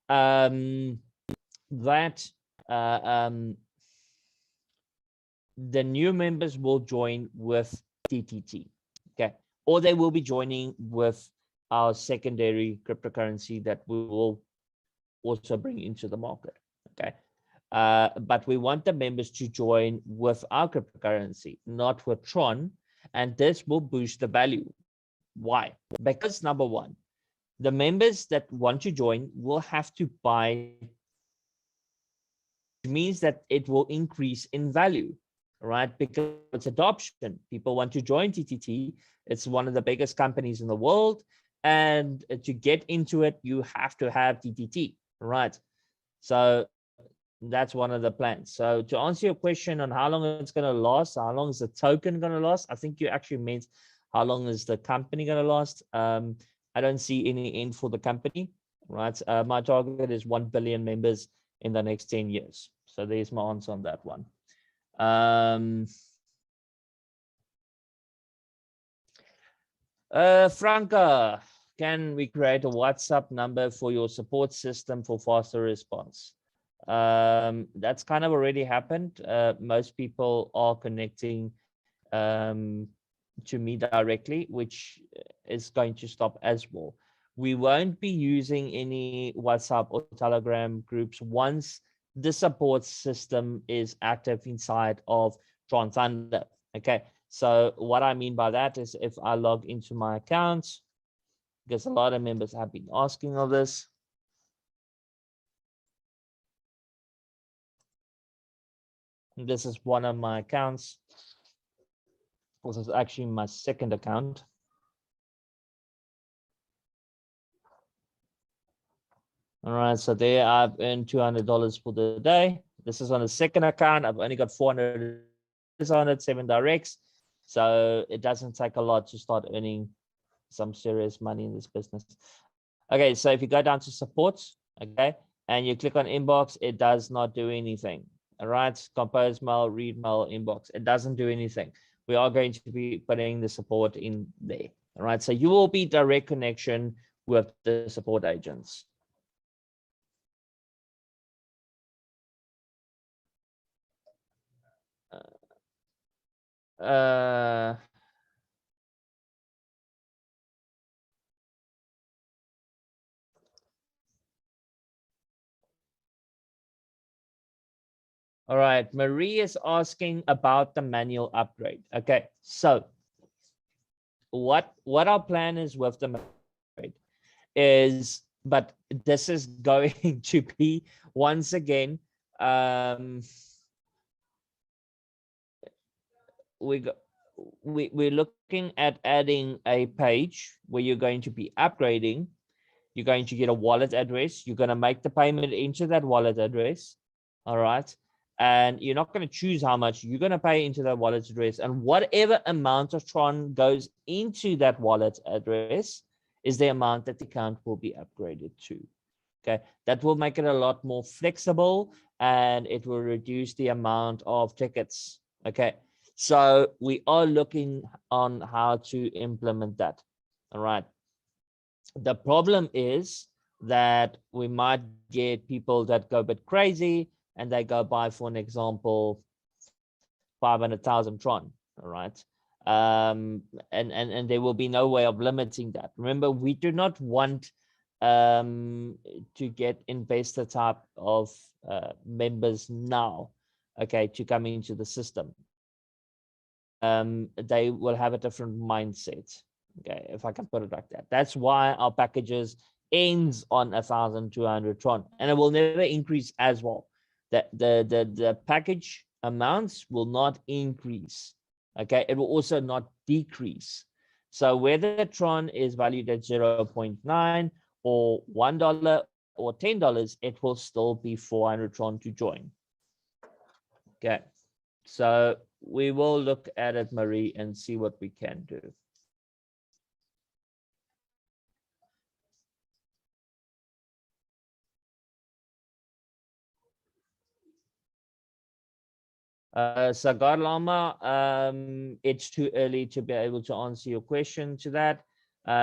The new members will join with TTT, okay, or they will be joining with our secondary cryptocurrency that we will also bring into the market. Okay, but we want the members to join with our cryptocurrency, not with Tron, and this will boost the value. Why? Because number one, the members that want to join will have to buy, which means that it will increase in value, right? Because it's adoption. People want to join TTT. It's one of the biggest companies in the world. And to get into it, you have to have TTT, right? So that's one of the plans. So to answer your question on how long it's going to last, how long is the token going to last? I think you actually meant how long is the company going to last? I don't see any end for the company, right? My target is 1 billion members in the next 10 years. So there's my answer on that one. Franca, can we create a WhatsApp number for your support system for faster response? That's kind of already happened. Most people are connecting to me directly, which is going to stop as well. We won't be using any WhatsApp or Telegram groups once the support system is active inside of TRON Thunder. Okay, so what I mean by that is if I log into my accounts, because a lot of members have been asking of this. This is one of my accounts. This is actually my second account. All right, so there I've earned $200 for the day. This is on the second account. I've only got 400 on it, 7 directs. So it doesn't take a lot to start earning some serious money in this business. Okay, so if you go down to support, okay, and you click on inbox, it does not do anything. All right, compose mail, read mail, inbox. It doesn't do anything. We are going to be putting the support in there. All right, so you will be direct connection with the support agents. All right, Marie is asking about the manual upgrade. Okay, so what our plan is with the upgrade is, but this is going to be once again, we're looking at adding a page where you're going to be upgrading. You're going to get a wallet address. You're going to make the payment into that wallet address. All right. And you're not going to choose how much you're going to pay into that wallet address. And whatever amount of Tron goes into that wallet address is the amount that the account will be upgraded to. Okay. That will make it a lot more flexible and it will reduce the amount of tickets. Okay. So we are looking on how to implement that. All right. The problem is that we might get people that go a bit crazy and they go buy, for an example, 500,000 Tron, all right? And there will be no way of limiting that. Remember, we do not want to get investor type of members now, okay, to come into the system. they will have a different mindset. Okay, if I can put it like that. That's why our packages ends on 1,200 Tron, and it will never increase as well. The package amounts will not increase. Okay, it will also not decrease. So whether Tron is valued at 0.9 or $1 or $10, it will still be 400 Tron to join. Okay, so we will look at it, Marie, and see what we can do. Sagar Lama, it's too early to be able to answer your question to that.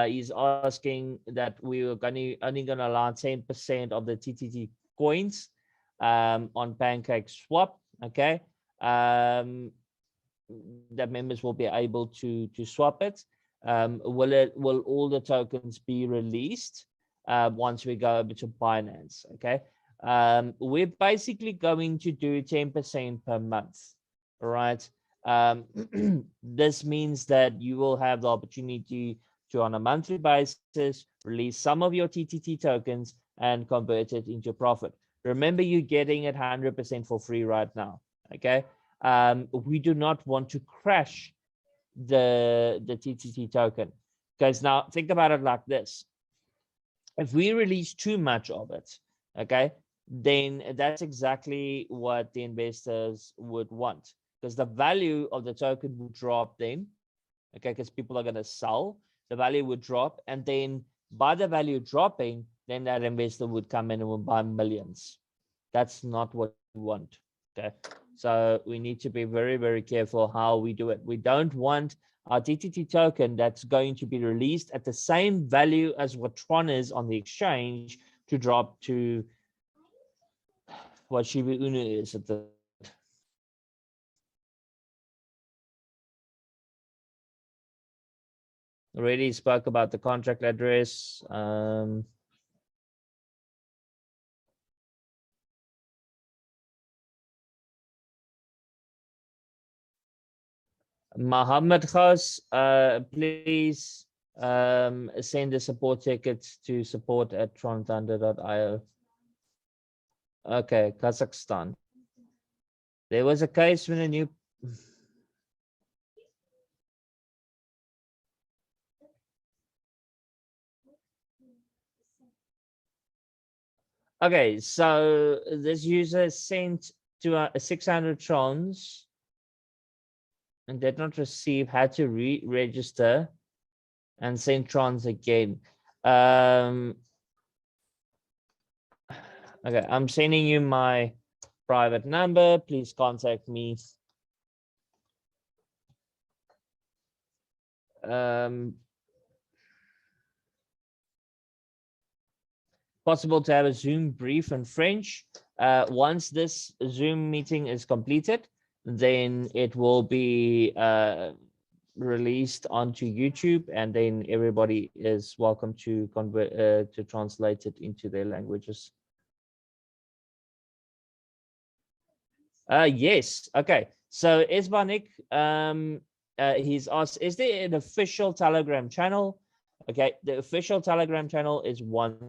He's asking that we were only going to allow 10% of the TTT coins on Pancake Swap. Okay, that members will be able to swap it. Will all the tokens be released once we go over to Binance? Okay. We're basically going to do 10% per month. All right. This means that you will have the opportunity to, on a monthly basis, release some of your TTT tokens and convert it into profit. Remember, you're getting it 100% for free right now. Okay. We do not want to crash the TTT token, because now think about it like this. If we release too much of it, okay, then that's exactly what the investors would want, because the value of the token would drop then, okay, because people are going to sell, the value would drop, and then by the value dropping, then that investor would come in and would buy millions. That's not what we want. Okay, so we need to be very, very careful how we do it. We don't want our TTT token that's going to be released at the same value as what Tron is on the exchange to drop to what Shiba Inu is at the. Already spoke about the contract address. Mohammed Khas, please send the support tickets to support@tronthunder.io. Okay, Kazakhstan. There was a case when a new. Okay, so this user sent to 600 trons and did not receive, had to re-register and send trons again. Okay, I'm sending you my private number. Please contact me. Possible to have a Zoom brief in French. Once this Zoom meeting is completed, then it will be released onto YouTube, and then everybody is welcome to convert to translate it into their languages. Yes. Okay. So Esbanik, he's asked, is there an official Telegram channel? Okay, the official Telegram channel is once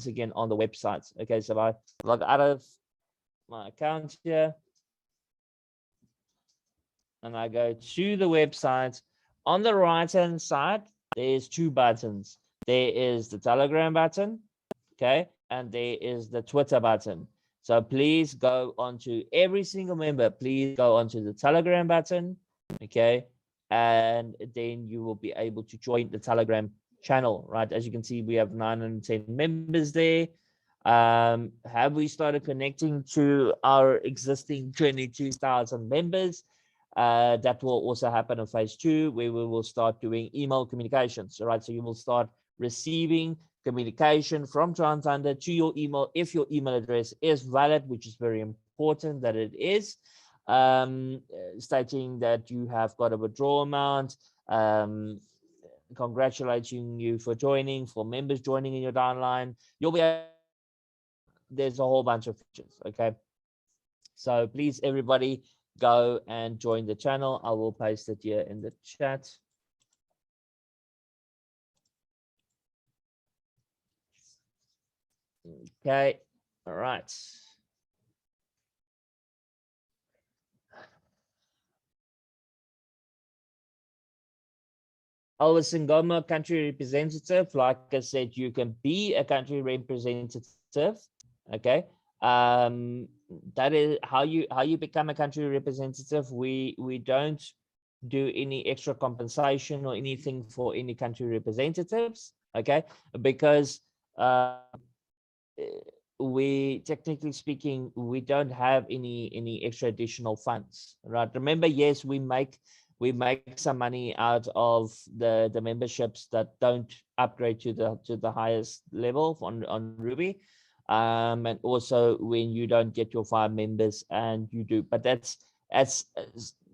again on the website. Okay, so I log out of my account here and I go to the website. On the right hand side, there's two buttons. There is the Telegram button, okay, and there is the Twitter button. So please go onto every single member, please go onto the Telegram button, okay, and then you will be able to join the Telegram channel, right? As you can see, we have 910 members there. Have we started connecting to our existing 22,000 members? That will also happen in phase 2, where we will start doing email communications. All right, so you will start receiving communication from TRON Thunder to your email if your email address is valid, which is very important that it is, stating that you have got a withdrawal amount, congratulating you for joining, for members joining in your downline. You'll be able, there's a whole bunch of features. Okay, so please everybody go and join the channel. I will paste it here in the chat. Okay, all right. Always Singoma, country representative. Like I said, you can be a country representative. Okay. That is how you become a country representative. We don't do any extra compensation or anything for any country representatives. Okay, because we, technically speaking, we don't have any extra additional funds, right? Remember, yes, we make some money out of the memberships that don't upgrade to the highest level on Ruby, and also when you don't get your 5 members and you do, but that's a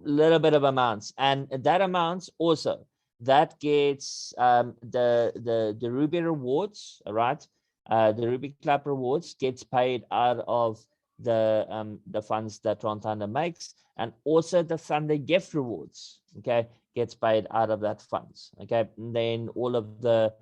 little bit of amounts, and that amounts also that gets the Ruby rewards, all right? The Ruby Club rewards gets paid out of the funds that TRON Thunder makes, and also the Thunder gift rewards, okay, gets paid out of that funds. Okay, and then all of the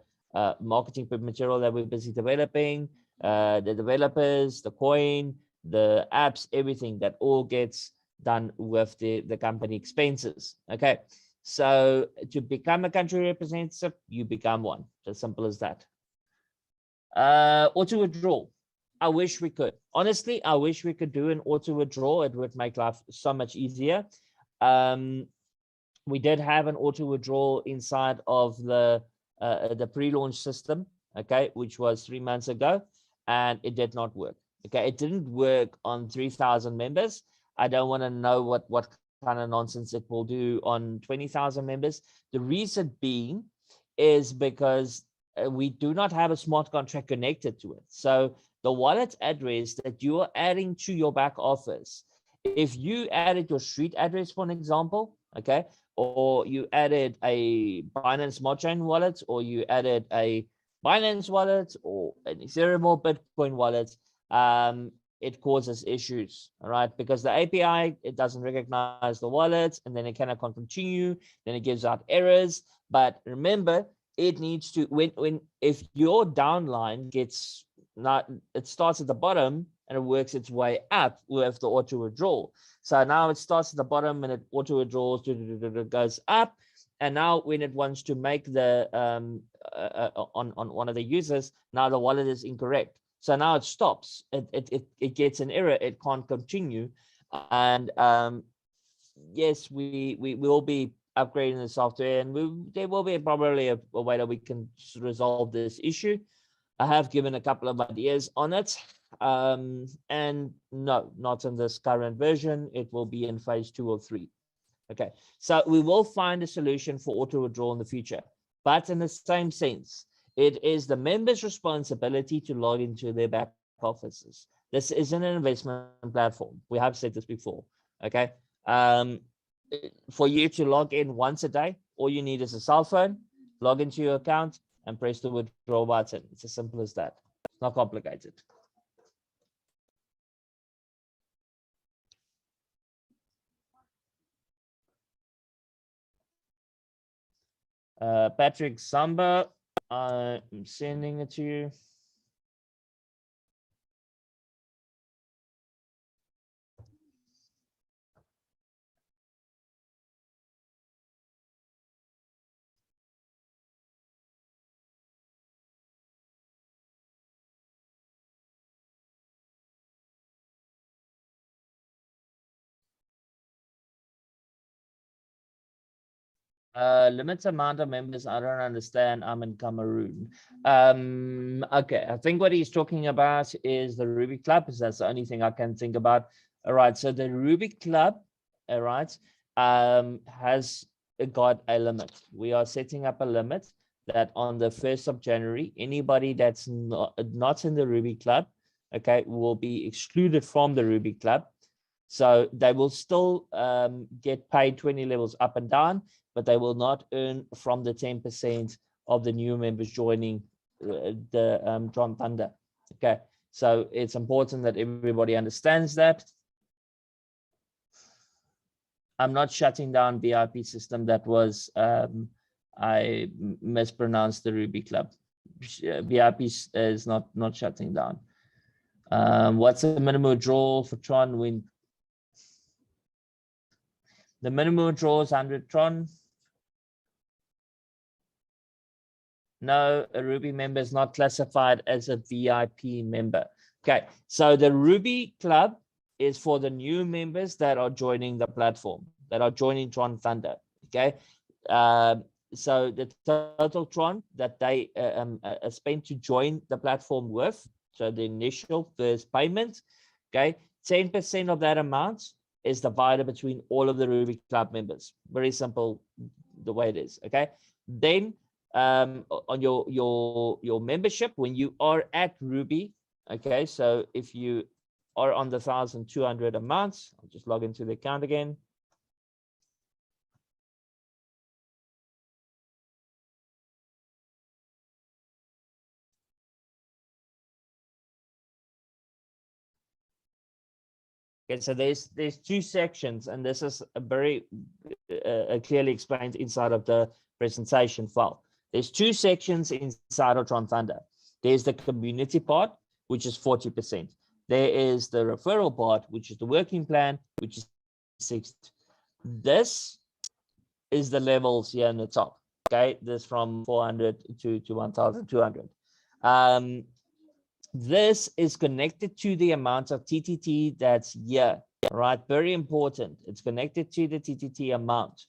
marketing material that we're busy developing, the developers, the coin, the apps, everything, that all gets done with the company expenses. Okay, so to become a country representative, you become one. As simple as that. Auto withdrawal. I wish we could. Honestly, I wish we could do an auto withdrawal. It would make life so much easier. We did have an auto withdrawal inside of the pre-launch system, okay, which was 3 months ago, and it did not work. Okay, it didn't work on 3,000 members. I don't want to know what kind of nonsense it will do on 20,000 members. The reason being is because we do not have a smart contract connected to it. So the wallet address that you are adding to your back office, if you added your street address, for an example, okay, or you added a Binance Smart Chain wallet, or you added a Binance wallet, or an Ethereum or Bitcoin wallet, it causes issues, all right? Because the API, it doesn't recognize the wallet, and then it cannot continue, then it gives out errors. But remember, it needs to, if your downline gets not, it starts at the bottom and it works its way up with the auto withdrawal. So now it starts at the bottom and it auto withdraws, goes up, and now when it wants to make the on one of the users, now the wallet is incorrect. So now it stops. It gets an error. It can't continue. And yes, we will be upgrading the software, and there will be probably a way that we can resolve this issue. I have given a couple of ideas on it, and no, not in this current version. It will be in phase 2 or 3. Okay, so we will find a solution for auto withdrawal in the future, but in the same sense, it is the member's responsibility to log into their back offices. This isn't an investment platform. We have said this before. Okay, for you to log in once a day, all you need is a cell phone, log into your account, and press the withdraw button. It's as simple as that. It's not complicated. Patrick Samba, I'm sending it to you. Limited amount of members. I don't understand. I'm in Cameroon. Okay, I think what he's talking about is the Ruby Club, because that's the only thing I can think about. All right, so the Ruby Club, all right, has got a limit. We are setting up a limit that on the 1st of January, anybody that's not in the Ruby Club, okay, will be excluded from the Ruby Club. So they will still get paid 20 levels up and down, but they will not earn from the 10% of the new members joining the TRON Thunder. Okay, so it's important that everybody understands that. I'm not shutting down VIP system. That was I mispronounced the Ruby Club. VIP is not shutting down. What's the minimum withdrawal for Tron? When the minimum withdrawal is 100 Tron. No, a Ruby member is not classified as a VIP member. Okay, so the Ruby Club is for the new members that are joining the platform, that are joining Tron Thunder. Okay, so the total Tron that they spent to join the platform with, so the initial first payment, okay, 10% of that amount is divided between all of the Ruby Club members. Very simple, the way it is. Okay, then on your membership, when you are at Ruby, okay, so if you are on the 1,200 amount, I'll just log into the account again. Okay, so there's two sections, and this is a very clearly explained inside of the presentation file. There's two sections inside of Tron Thunder. There's the community part, which is 40%. There is the referral part, which is the working plan, which is 60%. This is the levels here in the top. Okay, this from 400 to 1,200. This is connected to the amount of TTT that's here, right? Very important. It's connected to the TTT amount.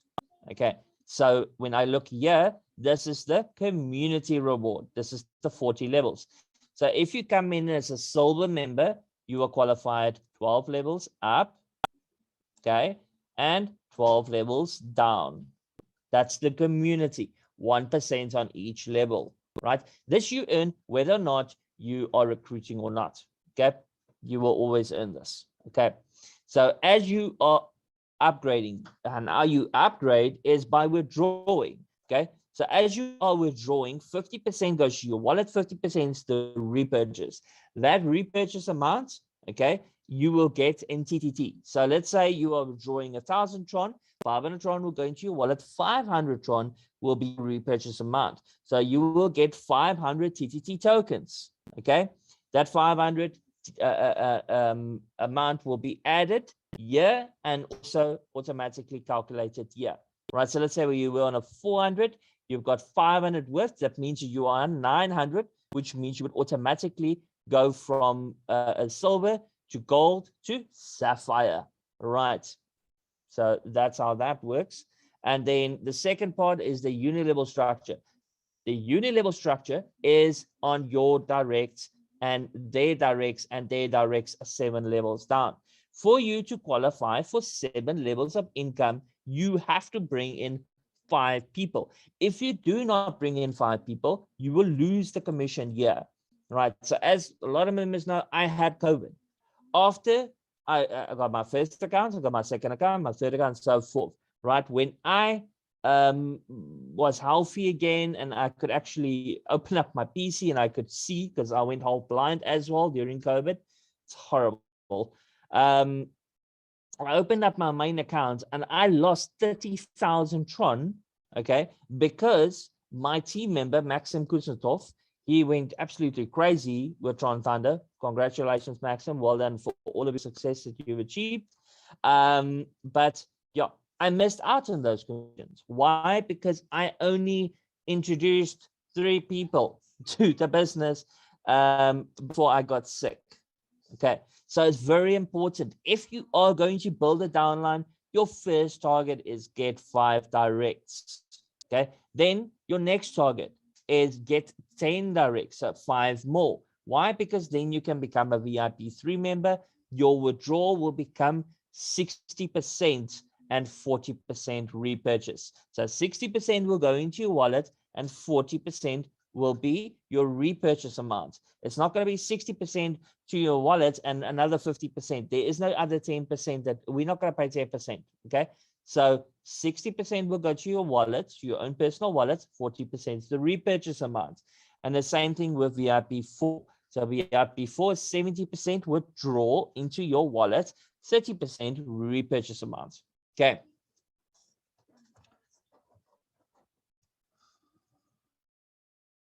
Okay, so when I look here, this is the community reward. This is the 40 levels. So if you come in as a silver member, you are qualified 12 levels up, okay, and 12 levels down. That's the community, 1% on each level, right? This you earn whether or not you are recruiting or not. Okay, you will always earn this. Okay, so as you are upgrading, and how you upgrade is by withdrawing. Okay, so as you are withdrawing, 50% goes to your wallet, 50% is the repurchase. That repurchase amount, okay, you will get in TTT. So let's say you are withdrawing 1,000 Tron, 500 Tron will go into your wallet, 500 Tron will be repurchase amount. So you will get 500 TTT tokens. Okay, that 500 amount will be added here and also automatically calculated here, right? So let's say you were on a 400, you've got 500 worth. That means you are on 900, which means you would automatically go from a silver to gold to sapphire, right? So that's how that works. And then the second part is the uni-level structure. The uni-level structure is on your directs and their directs, and their directs are 7 levels down. For you to qualify for 7 levels of income, you have to bring in 5 people. If you do not bring in 5 people, you will lose the commission here, right? So as a lot of members know, I had COVID. After I got my first account, I got my second account, my third account, and so forth, right? When I was healthy again and I could actually open up my PC and I could see, because I went half blind as well during COVID. It's horrible. I opened up my main account and I lost 30,000 Tron, okay, because my team member, Maxim Kuznetsov, he went absolutely crazy with Tron Thunder. Congratulations, Maxim. Well done for all of your success that you've achieved. But yeah, I missed out on those commissions. Why? Because I only introduced 3 people to the business before I got sick. Okay, so it's very important. If you are going to build a downline, your first target is get 5 directs. Okay, then your next target is get 10 directs, so 5 more. Why? Because then you can become a VIP 3 member. Your withdrawal will become 60% and 40% repurchase. So 60% will go into your wallet and 40% will be your repurchase amount. It's not going to be 60% to your wallet and another 50%. There is no other 10% that we're not going to pay 10%. Okay. So 60% will go to your wallet, to your own personal wallet, 40% is the repurchase amount. And the same thing with VIP4. So VIP4 is 70% withdraw into your wallet, 30% repurchase amount. Okay,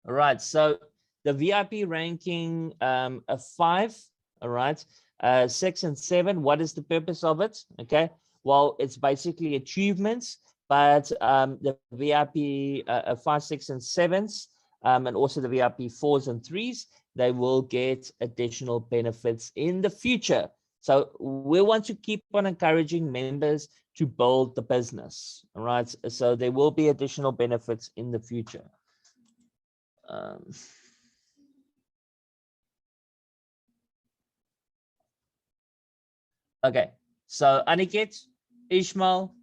All right, so the VIP ranking a 5, all right, 6 and 7. What is the purpose of it? Okay, well, it's basically achievements, but the VIP 5, 6, and 7s, and also the VIP 4s and 3s, they will get additional benefits in the future. So we want to keep on encouraging members to build the business, all right? So there will be additional benefits in the future. Okay, so Aniket, Ishmael,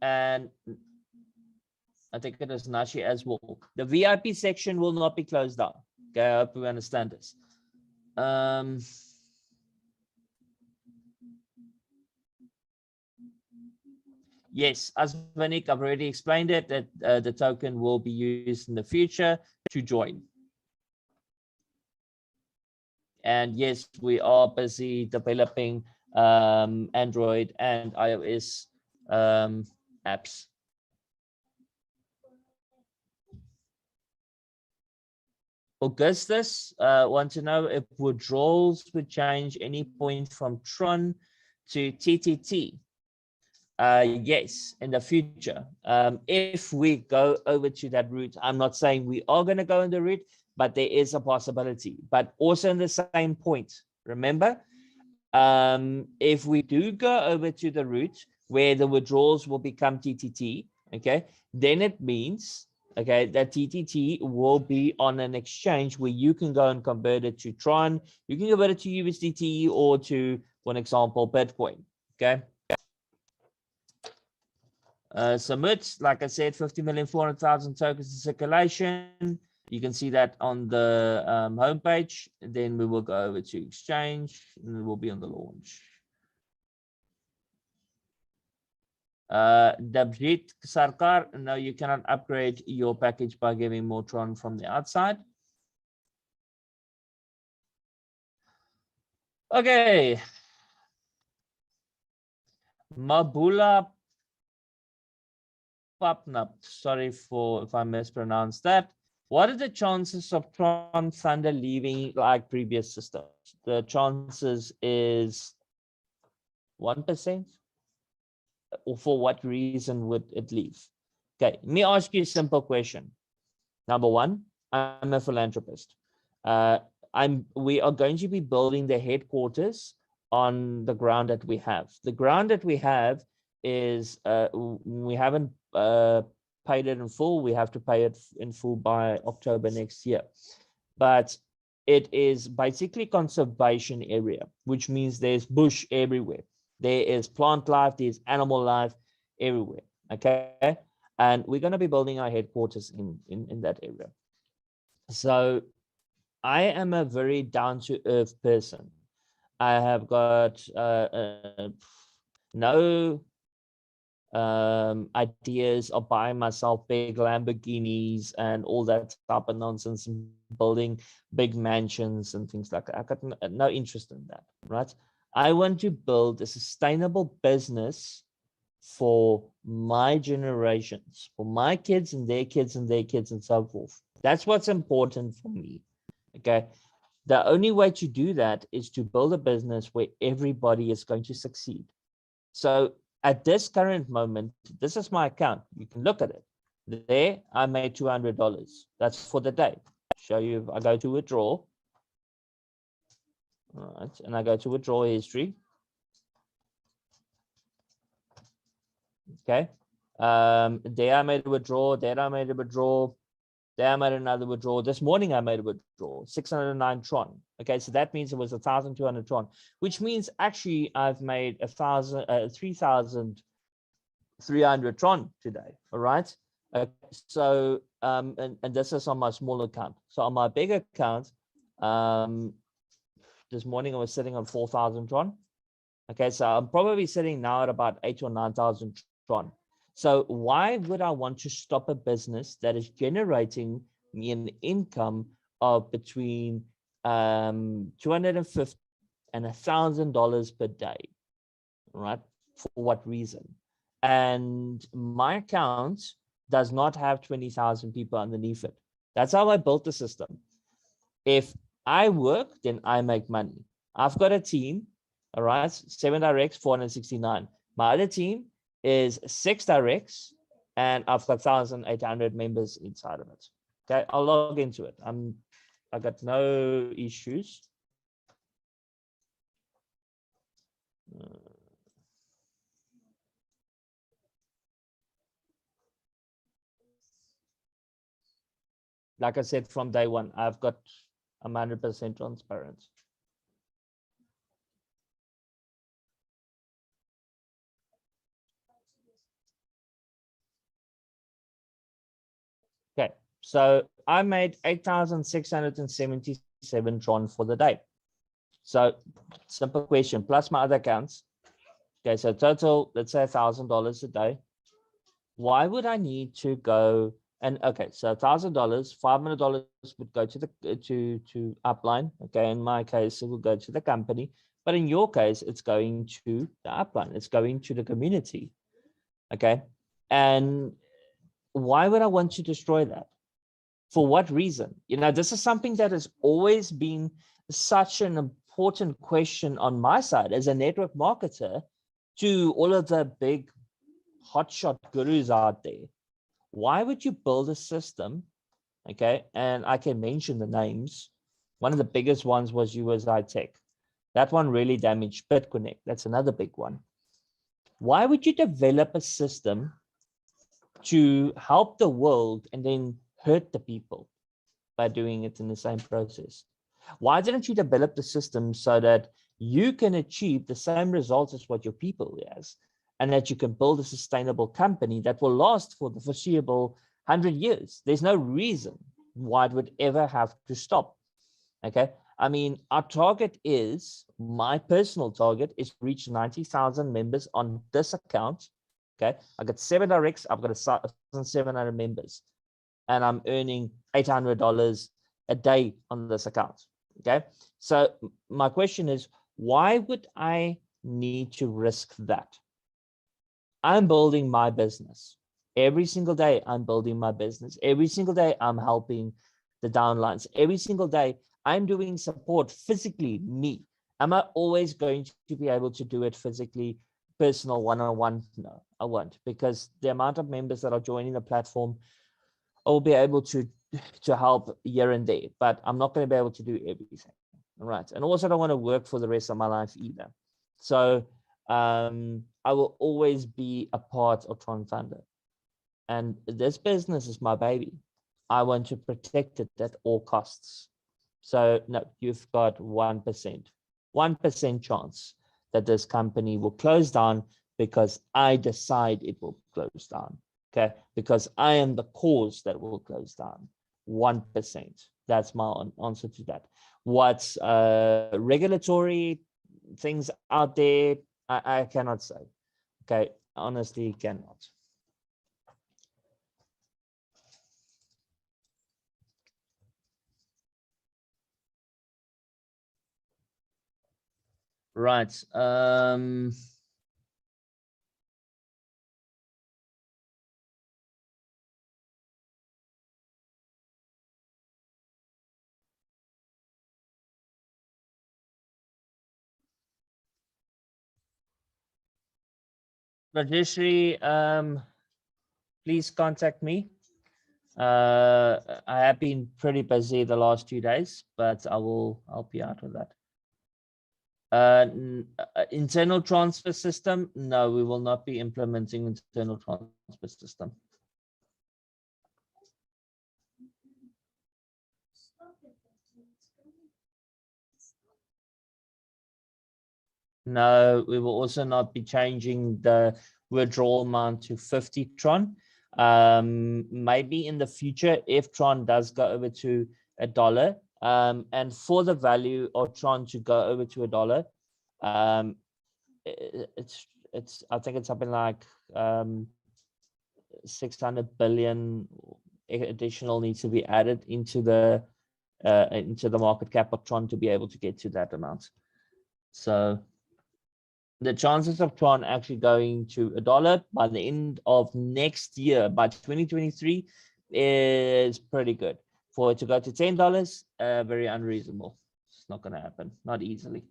and I think it is Nashi as well. The VIP section will not be closed down. Okay, I hope we understand this. Yes, as Vanik, I've already explained it, that the token will be used in the future to join. And yes, we are busy developing Android and iOS apps. Augustus wants to know if withdrawals would change any point from TRON to TTT. Yes, in the future. If we go over to that route, I'm not saying we are going to go on the route, but there is a possibility. But also in the same point, remember, if we do go over to the route where the withdrawals will become TTT, okay, then it means, okay, that TTT will be on an exchange where you can go and convert it to Tron, you can convert it to USDT or to, for example, Bitcoin, okay. Submit, like I said, 50,400,000 tokens in circulation. You can see that on the homepage. Then we will go over to exchange and it will be on the launch. Dabjit Sarkar, no, you cannot upgrade your package by giving more Tron from the outside. Okay. Mabula Papnap, sorry for if I mispronounced that. What are the chances of TRON Thunder leaving like previous systems? The chances is 1%. Or for what reason would it leave? Okay, let me ask you a simple question. Number one, I'm a philanthropist. We are going to be building the headquarters on the ground that we have. The ground that we have is we haven't paid it in full. We have to pay it in full by October next year. But it is basically conservation area, which means there's bush everywhere. There is plant life, there's animal life everywhere. Okay. And we're going to be building our headquarters in that area. So I am a very down-to-earth person. I have got no ideas of buying myself big Lamborghinis and all that type of nonsense, and building big mansions and things like that. I got no interest in that, right? I want to build a sustainable business for my generations, for my kids and their kids and their kids and so forth. That's what's important for me. Okay. The only way to do that is to build a business where everybody is going to succeed. So at this current moment, this is my account. You can look at it. There, I made $200. That's for the day. Show you if I go to withdraw. All right, and I go to withdraw history. Okay. There I made a withdrawal. There I made a withdrawal. There I made another withdrawal. This morning I made a withdrawal, 609 Tron. Okay, so that means it was 1,200 Tron, which means actually I've made 3,300 Tron today. All right. So and this is on my small account. So on my big account, this morning I was sitting on 4,000 Tron. Okay, so I'm probably sitting now at about 8,000 or 9,000 Tron. So why would I want to stop a business that is generating me an income of between $250 and $1,000 per day, right? For what reason? And my account does not have 20,000 people underneath it. That's how I built the system. If I work, then I make money. I've got a team, all right, 7 directs, 469. My other team is 6 directs, and I've got 1,800 members inside of it. Okay, I'll log into it. I got no issues. Like I said, from day one, I'm 100% transparent. Okay, so I made 8,677 Tron for the day. So simple question, plus my other accounts. Okay, so total, let's say $1,000 a day. Why would I need to go and okay, so $1,000, $500 would go to the to upline. Okay, in my case, it will go to the company, but in your case, it's going to the upline. It's going to the community. Okay, and why would I want to destroy that? For what reason? You know, this is something that has always been such an important question on my side as a network marketer to all of the big hotshot gurus out there. Why would you build a system? Okay, and I can mention the names. One of the biggest ones was USI Tech. That one really damaged BitConnect. That's another big one. Why would you develop a system to help the world and then hurt the people by doing it in the same process? Why didn't you develop the system so that you can achieve the same results as what your people has, and that you can build a sustainable company that will last for the foreseeable 100 years? There's no reason why it would ever have to stop. Okay, I mean, our target is, my personal target is to reach 90,000 members on this account. Okay, I got 7 directs, I've got 1,700 members, and I'm earning $800 a day on this account. Okay, so my question is, why would I need to risk that? I'm building my business. Every single day, I'm building my business. Every single day, I'm helping the downlines. Every single day, I'm doing support physically, me. Am I always going to be able to do it physically, personal one-on-one? No, I won't, because the amount of members that are joining the platform, I will be able to help here and there, but I'm not going to be able to do everything. Right. And also, I don't want to work for the rest of my life either. So I will always be a part of Tron Thunder. And this business is my baby. I want to protect it at all costs. So no, you've got 1% chance that this company will close down because I decide it will close down. Okay, because I am the cause that will close down. 1%. That's my answer to that. What's regulatory things out there, I cannot say. Okay, honestly, cannot. Right. Rajeshri, please contact me. I have been pretty busy the last 2 days, but I will help you out with that. Internal transfer system? No, we will not be implementing internal transfer system. No, we will also not be changing the withdrawal amount to 50 Tron. Maybe in the future, if Tron does go over to $1, and for the value of Tron to go over to $1, it's I think it's something like 600 billion additional needs to be added into the market cap of Tron to be able to get to that amount. So the chances of Tron actually going to $1 by the end of next year, by 2023, is pretty good. For it to go to $10, very unreasonable. It's not going to happen, not easily.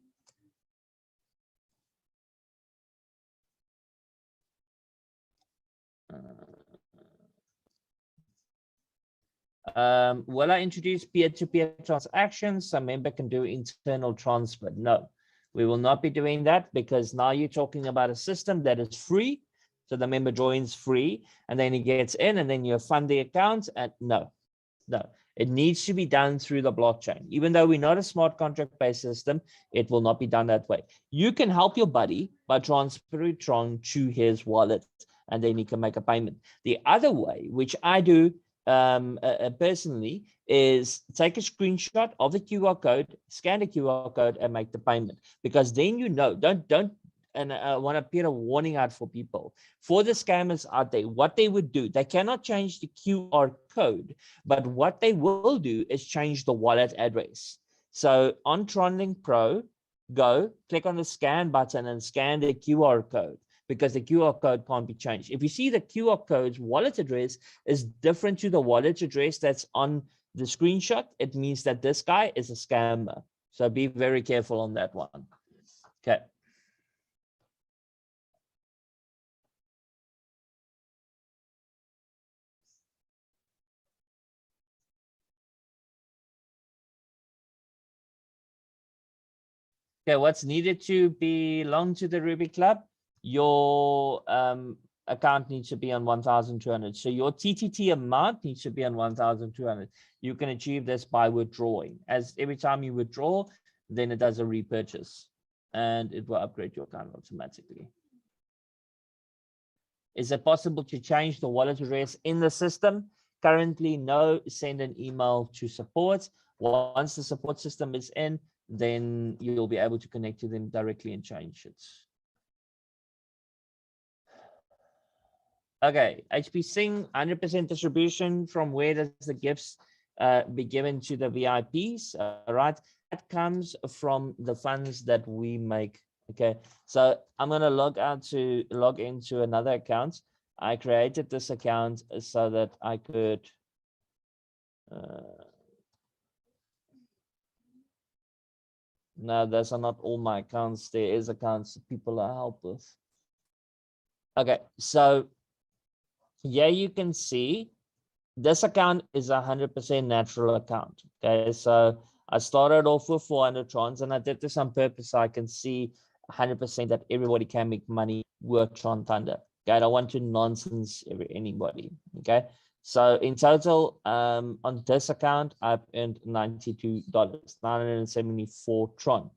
Will I introduce peer-to-peer transactions so member can do internal transfer? No, we will not be doing that, because now you're talking about a system that is free. So the member joins free and then he gets in and then you fund the account. And no, it needs to be done through the blockchain. Even though we're not a smart contract-based system, it will not be done that way. You can help your buddy by transferring Tron to his wallet, and then he can make a payment. The other way, which I do personally, is take a screenshot of the QR code, scan the QR code, and make the payment. Because then you know, don't. And I want to put a warning out for people, for the scammers out there. What they would do, they cannot change the QR code, but what they will do is change the wallet address. So on TronLink Pro, go click on the scan button and scan the QR code, because the QR code can't be changed. If you see the QR code's wallet address is different to the wallet address that's on the screenshot, it means that this guy is a scammer. So be very careful on that one. Okay. Okay, what's needed to belong to the Ruby Club? Your account needs to be on 1,200. So your TTT amount needs to be on 1,200. You can achieve this by withdrawing. As every time you withdraw, then it does a repurchase and it will upgrade your account automatically. Is it possible to change the wallet address in the system? Currently, no. Send an email to support. Once the support system is in, then you'll be able to connect to them directly and change it. Okay, HP Sing, 100% distribution. From where does the gifts be given to the VIPs? All right, that comes from the funds that we make. Okay, so I'm going to log into another account. I created this account so that I could no, those are not all my accounts. There is accounts that people I help with. Okay, so here you can see this account is 100% natural account. Okay, so I started off with 400 trons, and I did this on purpose so I can see 100% that everybody can make money with Tron Thunder. Okay, I don't want to nonsense anybody. Okay, so in total, on this account, I've earned $92, 974 Tron.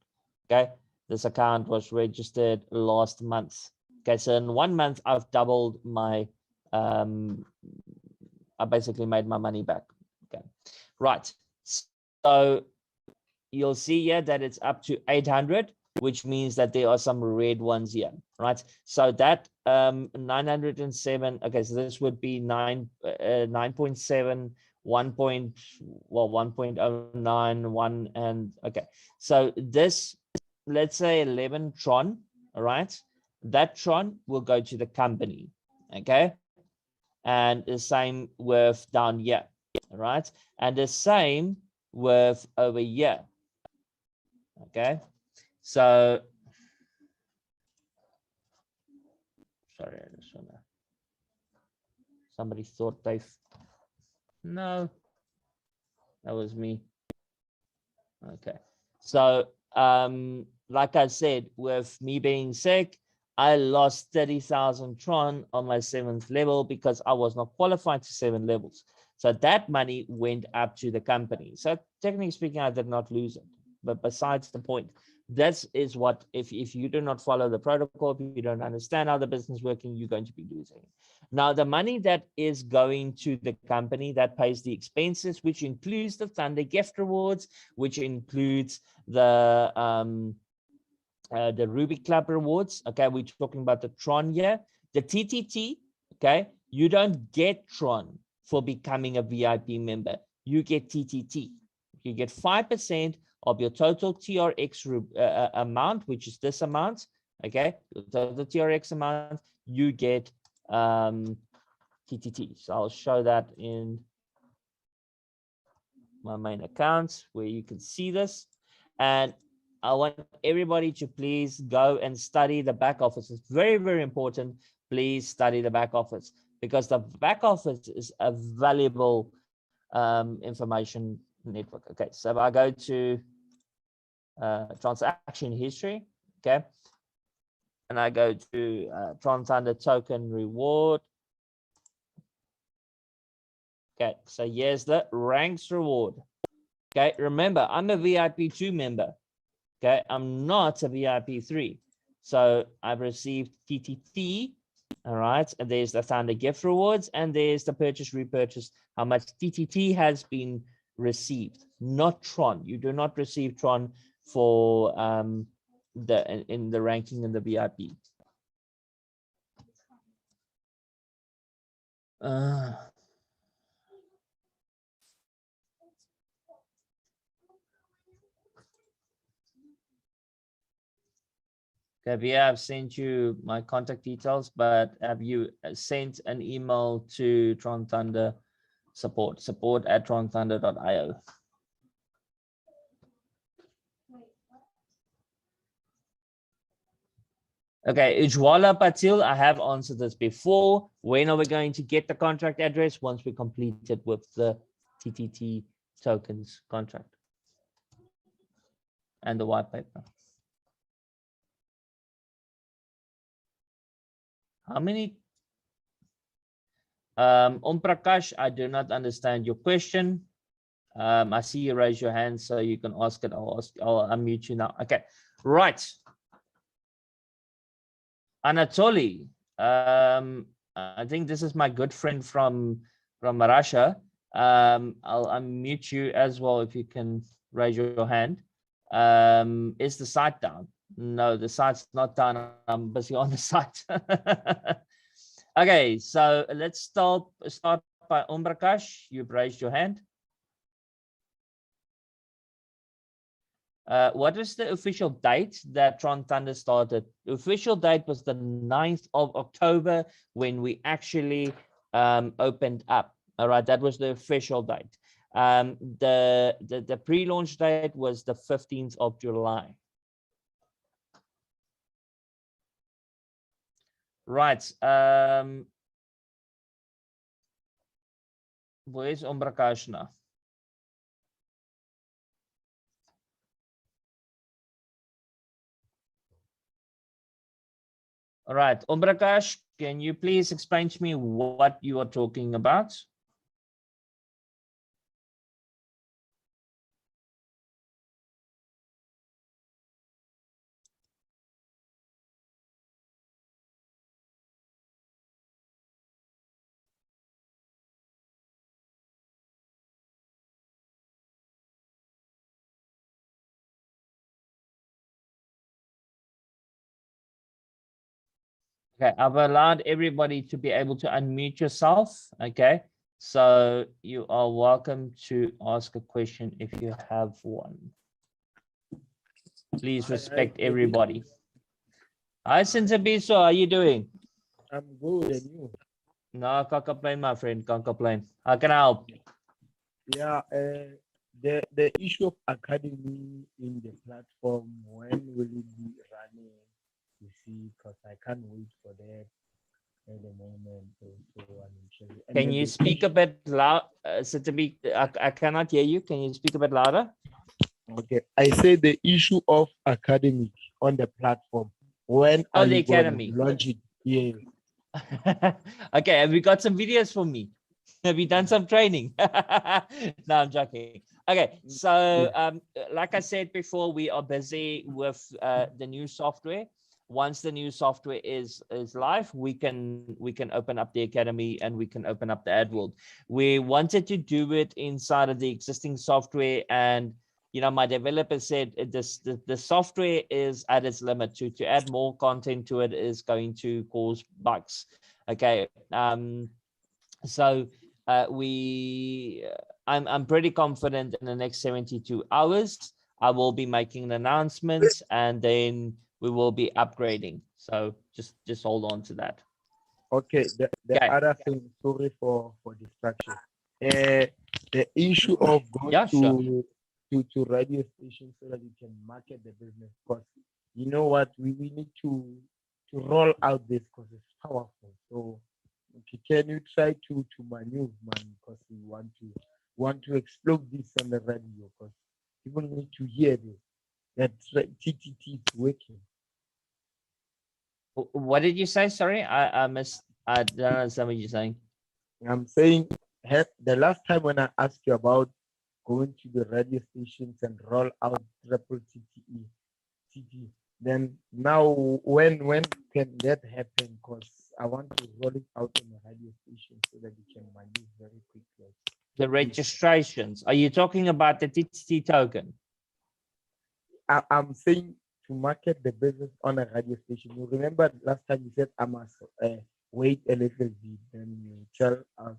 Okay, this account was registered last month. Okay, so in 1 month, I've doubled my, I basically made my money back. Okay, right. So you'll see here that it's up to 800, which means that there are some red ones here, right? So that 907, okay, so this would be 9.7, 1.09, 1, and okay. So this, let's say 11 Tron, all right? That Tron will go to the company, okay? And the same with down here, all right? And the same with over here, okay? So, sorry, I just wanna, somebody thought they've, no, that was me. Okay, so like I said, with me being sick, I lost 30,000 Tron on my 7th level because I was not qualified to 7 levels. So that money went up to the company. So technically speaking, I did not lose it. But besides the point, that is what, if you do not follow the protocol, if you don't understand how the business is working, you're going to be losing. Now, the money that is going to the company that pays the expenses, which includes the Thunder gift rewards, which includes the Ruby Club rewards. Okay, we're talking about the Tron here. The TTT, okay, you don't get Tron for becoming a VIP member. You get TTT. You get 5% of your total TRX amount, which is this amount, okay? The TRX amount, you get TTT. So I'll show that in my main account where you can see this. And I want everybody to please go and study the back office. It's very, very important. Please study the back office because the back office is a valuable information network. Okay, so if I go to transaction history, okay, and I go to TRON Thunder token reward. Okay, so here's the ranks reward. Okay, remember, I'm a VIP 2 member. Okay, I'm not a VIP 3. So I've received TTT. All right, and there's the Thunder gift rewards, and there's the purchase repurchase, how much TTT has been received, not Tron. You do not receive Tron for in the ranking in the VIP. Okay, I've sent you my contact details, but have you sent an email to Tron Thunder support at tronthunder.io? Okay, Ujwala Patil, I have answered this before. When are we going to get the contract address? Once we complete it with the TTT tokens contract and the white paper. How many? Prakash, I do not understand your question. I see you raise your hand, so you can ask it. I'll unmute you now. Okay, right. Anatoly, I think this is my good friend from Russia. I'll unmute you as well if you can raise your hand. Is the site down? No, the site's not down. I'm busy on the site. Okay, so let's start by Prakash. You've raised your hand. What was the official date that Tron Thunder started? The official date was the 9th of October when we actually opened up. All right, that was the official date. The pre-launch date was the 15th of July. Right. Where's Prakash now? All right, Prakash, can you please explain to me what you are talking about? Okay, I've allowed everybody to be able to unmute yourself. Okay, so you are welcome to ask a question if you have one. Please respect everybody. Hi, Sintabiso, how are you doing? I'm good, and you? No, can't complain, my friend. Can't complain. How can I help? Yeah, the issue of academy in the platform, when will it be running? You see, because I can't wait for that at the moment. So I'm interested. And Can then you the speak a bit loud? I cannot hear you. Can you speak a bit louder? Okay, I say the issue of academic on the platform. When Oh, are the you going academy. to launch it? Yeah. Okay, have you got some videos for me? Have you done some training? No, I'm joking. Okay, so like I said before, we are busy with the new software. Once the new software is live, we can open up the academy and we can open up the ad world. We wanted to do it inside of the existing software, and you know, my developer said the software is at its limit. To add more content to it is going to cause bugs. Okay, so I'm pretty confident in the next 72 hours I will be making an announcement, and then we will be upgrading. So just hold on to that. Okay, the Okay. other thing, sorry for distraction. The issue of going Yeah, sure. to radio stations so that you can market the business. Because you know what, we need to roll out this because it's powerful. So okay, can you try to maneuver, man? Because we want to explode this on the radio because people need to hear this. That TTT is working. What did you say? Sorry, I missed. I don't understand what you're saying. I'm saying the last time when I asked you about going to the radio stations and roll out triple TT, then now when can that happen? Because I want to roll it out on the radio station so that we can manage very quickly. The registrations. Are you talking about the TTT token? I'm saying to market the business on a radio station. You remember last time you said I must wait a little bit, then you tell us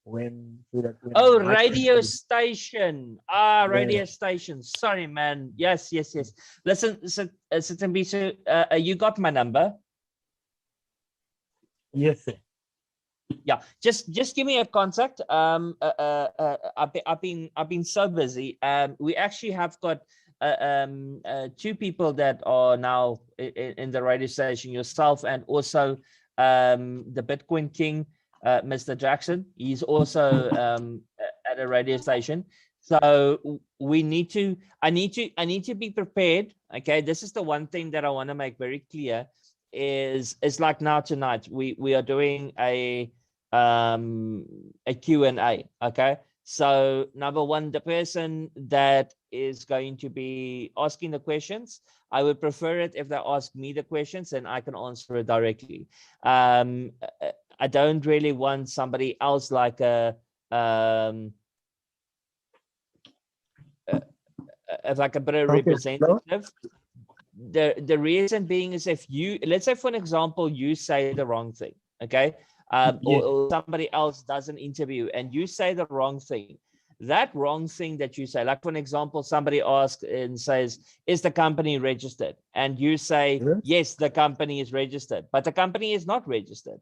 when so that when Oh, I market radio it- station. Ah, radio Yeah. station. Sorry, man. Yes. Listen, Sitembiso, you got my number. Yes, sir. Yeah, just give me a contact. I've been so busy. We actually have got two people that are now in the radio station, yourself and also the Bitcoin King, Mr. Jackson. He's also at a radio station. So we need to. I need to be prepared. Okay, this is the one thing that I want to make very clear. Is like now tonight we are doing a Q&A. Okay, so number one, the person that is going to be asking the questions, I would prefer it if they ask me the questions and I can answer it directly. I don't really want somebody else like a like a better representative. The reason being is if you, let's say for an example, you say the wrong thing, okay, or somebody else does an interview and you say the wrong thing, that wrong thing that you say, like for an example, somebody asks and says, is the company registered? And you say, yes, the company is registered, but the company is not registered.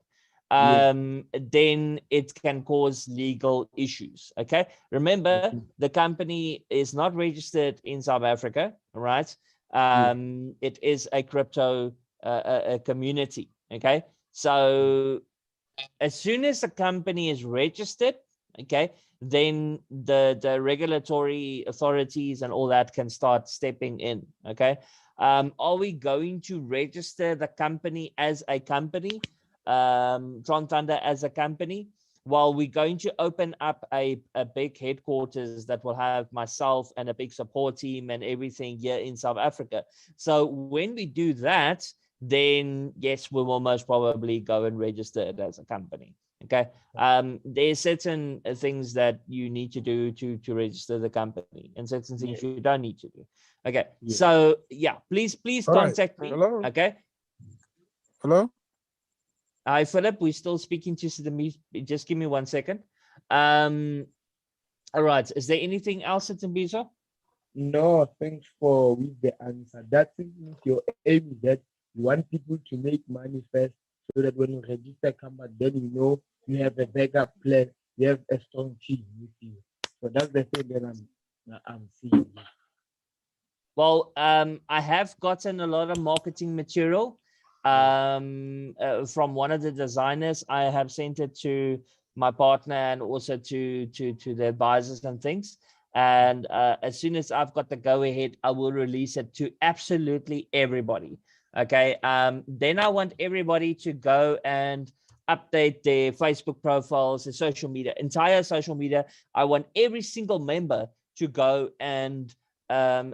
Then it can cause legal issues. Okay, remember the company is not registered in South Africa, right? It is a crypto a community. Okay, so as soon as the company is registered, okay, then the regulatory authorities and all that can start stepping in. Okay, are we going to register the company as a company? TRON Thunder as a company? Well, we're going to open up a big headquarters that will have myself and a big support team and everything here in South Africa. So when we do that, then yes, we will most probably go and register it as a company. Okay. There's certain things that you need to do to register the company and certain things you don't need to do. Okay. So yeah, please All right. contact me. Hello. Okay. Hello. Hi, Philip. We're still speaking to the. Just give me 1 second. All right. Is there anything else, Sitembiso? No, thanks for with the answer. That means your aim is that you want people to make money first, so that when you register company, then you know you have a backup plan, you have a strong team with you. So that's the thing that I'm seeing. Well, I have gotten a lot of marketing material from one of the designers. I have sent it to my partner and also to the advisors and things. And as soon as I've got the go ahead, I will release it to absolutely everybody. Okay. Then I want everybody to go and update their Facebook profiles, their social media, entire social media. I want every single member to go and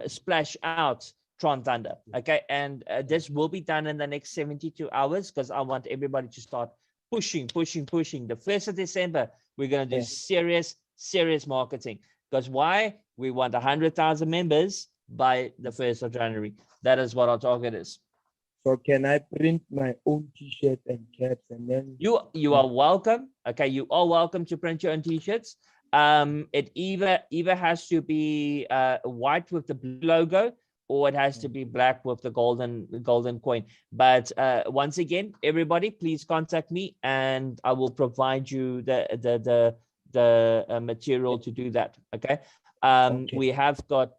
splash out TRON Thunder. Okay. And this will be done in the next 72 hours because I want everybody to start pushing. The 1st of December, we're going to do serious marketing. Because why? We want 100,000 members by the 1st of January. That is what our target is. So can I print my own T-shirt and caps and then you are welcome. Okay, you are welcome to print your own T-shirts. It either has to be white with the blue logo, or it has to be black with the golden coin. But once again, everybody, please contact me, and I will provide you the the material to do that. Okay. Okay. We have got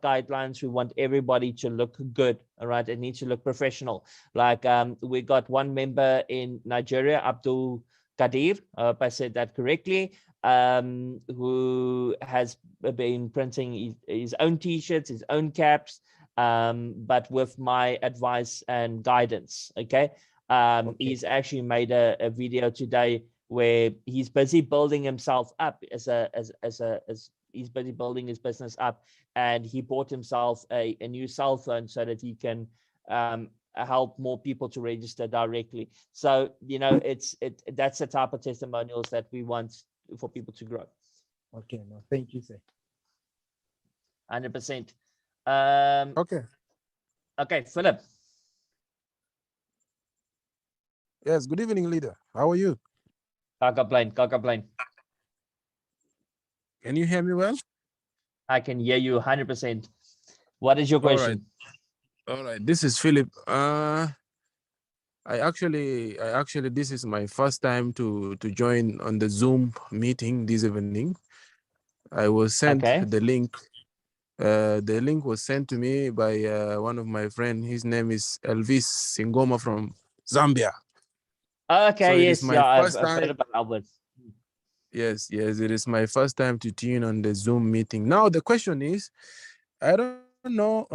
guidelines. We want everybody to look good. All right. It needs to look professional. Like we got one member in Nigeria, Abdul Kadir, I hope I said that correctly, who has been printing his own t-shirts, his own caps, but with my advice and guidance. Okay. He's actually made a video today where he's busy building himself up as he's busy building his business up, and he bought himself a new cell phone so that he can help more people to register directly. So, you know, that's the type of testimonials that we want for people to grow. Okay, no, thank you, sir. 100%. Okay. Okay, Philip. Yes. Good evening, leader. How are you? Can't complain. Can you hear me well? I can hear you 100%. What is your question? All right. This is Philip. I actually, this is my first time to join on the Zoom meeting this evening. I was sent the link. The link was sent to me by one of my friends. His name is Elvis Singoma from Zambia. Okay, So yes, yeah, I've heard about Albert. Yes, it is my first time to tune on the Zoom meeting. Now the question is, I don't know.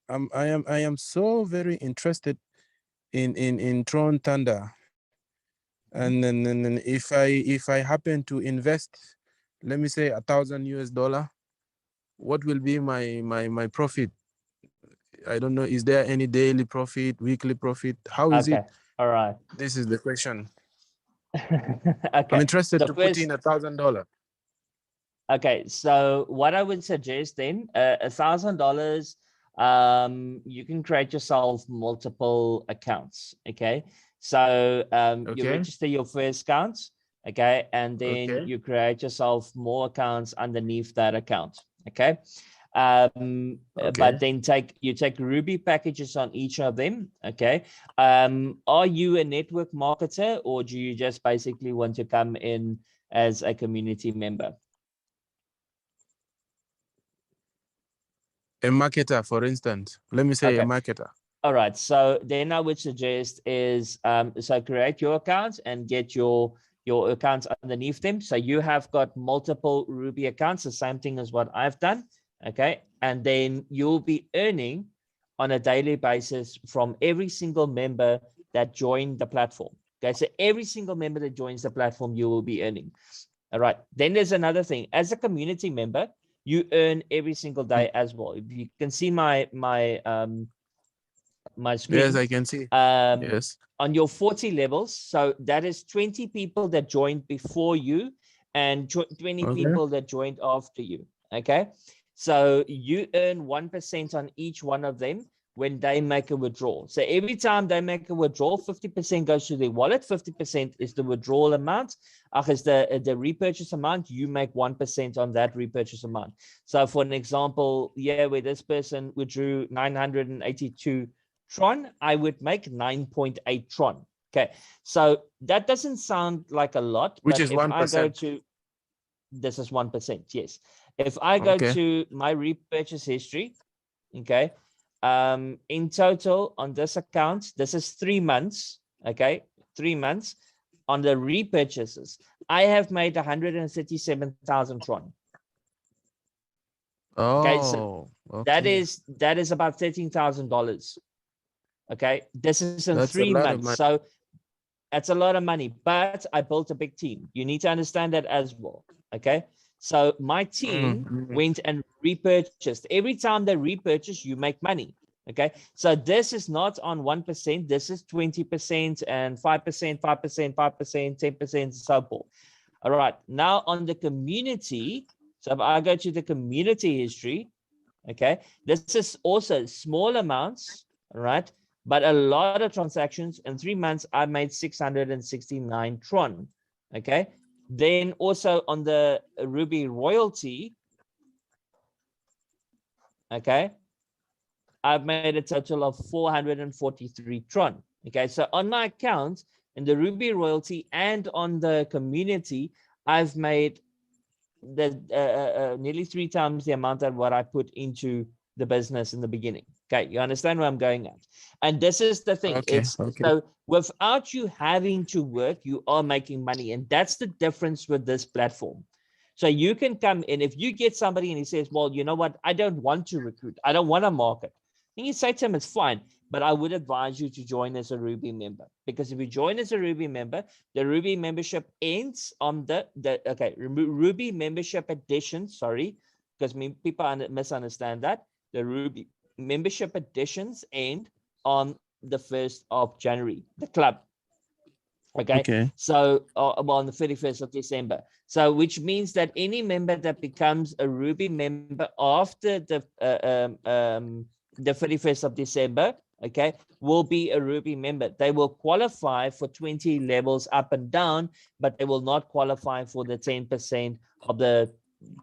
I am so very interested in TRON Thunder, and then if I happen to invest, let me say $1,000 US, what will be my profit? I don't know. Is there any daily profit, weekly profit? How is it? All right. This is the question. Okay. I'm interested So to put in $1,000. Okay, so what I would suggest then, $1,000, you can create yourself multiple accounts. Okay, so you register your first account. Okay, and then you create yourself more accounts underneath that account. Okay. But then you take Ruby packages on each of them. Okay. Are you a network marketer, or do you just basically want to come in as a community member? A marketer, for instance. Let me say a marketer. All right. So then I would suggest is so create your accounts and get your accounts underneath them. So you have got multiple Ruby accounts, the same thing as what I've done. Okay. And then you'll be earning on a daily basis from every single member that joined the platform. Okay. So every single member that joins the platform, you will be earning. All right. Then there's another thing. As a community member, you earn every single day as well. If you can see my screen. Yes, I can see. Yes. On your 40 levels. So that is 20 people that joined before you and 20 people that joined after you. Okay. So you earn 1% on each one of them when they make a withdrawal. So every time they make a withdrawal, 50% goes to their wallet, 50% is the withdrawal amount. Is the repurchase amount, you make 1% on that repurchase amount. So for an example, where this person withdrew 982 TRON, I would make 9.8 TRON. Okay, so that doesn't sound like a lot, which but is if 1%. I go to, this is 1%, yes. If I go to my repurchase history, okay, in total on this account, this is 3 months, okay, 3 months on the repurchases, I have made 137,000 TRON. That is about $13,000. Okay, this is in 3 months, so that's a lot of money, but I built a big team. You need to understand that as well. Okay, so my team went and repurchased. Every time they repurchase, you make money. Okay, so this is not on 1%, this is 20% and 5%, 5%, 5%, 10%, and so forth. All right, now on the community, so if I go to the community history, okay, this is also small amounts, all right, but a lot of transactions. In 3 months, I made 669 TRON. Okay. Then also on the Ruby royalty, okay, I've made a total of 443 TRON. Okay. So on my account in the Ruby royalty and on the community, I've made the nearly 3 times the amount of what I put into the business in the beginning. Okay, you understand where I'm going at? And this is the thing. Okay, It's okay. so without you having to work, you are making money, and that's the difference with this platform. So you can come in if you get somebody and he says, "Well, you know what? I don't want to recruit. I don't want to market." And you say to him, "It's fine, but I would advise you to join as a Ruby member, because if you join as a Ruby member, the Ruby membership ends on Ruby membership edition. Sorry, because people misunderstand that the Ruby membership editions end on the 1st of January. The club. Okay. So on the 31st of December. So which means that any member that becomes a Ruby member after the 31st of December, okay, will be a Ruby member. They will qualify for 20 levels up and down, but they will not qualify for the 10% of the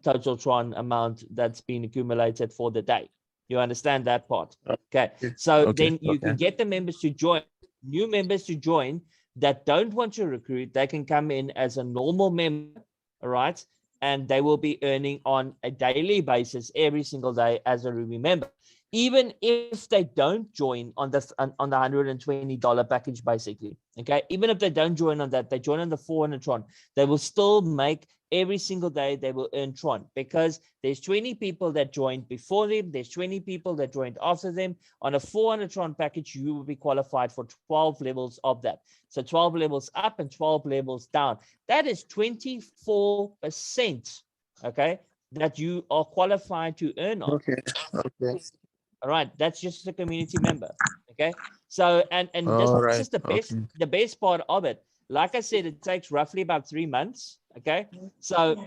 total Tron amount that's been accumulated for the day. You understand that part? Okay. So then you can get the members to join, new members to join that don't want to recruit. They can come in as a normal member, all right? And they will be earning on a daily basis every single day as a Ruby member. Even if they don't join on the $120 package, basically, okay? Even if they don't join on that, they join on the 400 Tron, they will still make every single day, they will earn Tron, because there's 20 people that joined before them, there's 20 people that joined after them. On a 400 Tron package, you will be qualified for 12 levels of that. So 12 levels up and 12 levels down. That is 24%, okay, that you are qualified to earn on. Okay. All right, that's just a community member. Okay. So and this All right. is the best part of it. Like I said, it takes roughly about 3 months. Okay. So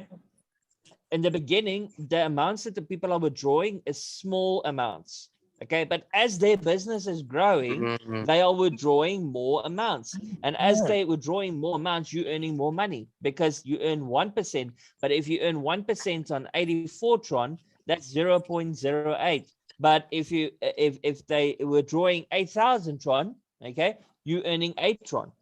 in the beginning, the amounts that the people are withdrawing is small amounts. Okay. But as their business is growing, they are withdrawing more amounts. And as they're withdrawing more amounts, you're earning more money, because you earn 1%. But if you earn 1% on 84 Tron, that's 0.08. But if they were drawing 8,000 Tron, okay, you're earning 8 Tron.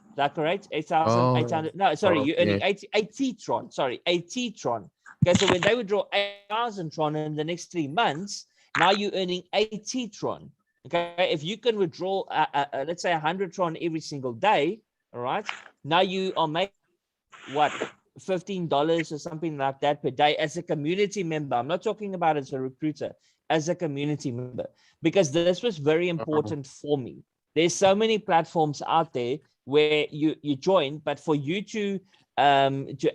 Is that correct? 8,800. No, sorry, you're earning 80 Tron. Sorry, 80 Tron. Okay, so when they would draw 8,000 Tron in the next 3 months, now you're earning 80 Tron. Okay, if you can withdraw, let's say 100 Tron every single day, all right, now you are making what? $15 or something like that per day as a community member. I'm not talking about as a recruiter, as a community member, because this was very important for me. There's so many platforms out there where you join, but for you to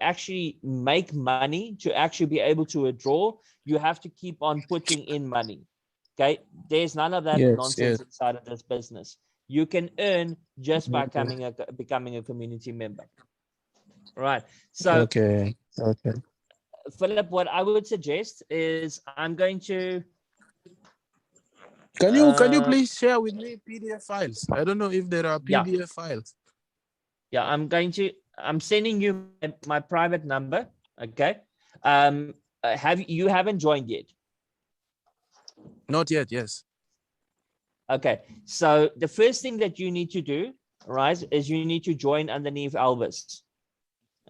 actually make money, to actually be able to withdraw, you have to keep on putting in money. Okay, there's none of that nonsense inside of this business. You can earn just by becoming a community member. Right. So Philip, what I would suggest is I'm going to Can you please share with me PDF files? I don't know if there are PDF files. Yeah, I'm sending you my private number. Okay. You haven't joined yet? Not yet, yes. Okay. So the first thing that you need to do, right, is you need to join underneath Elvis.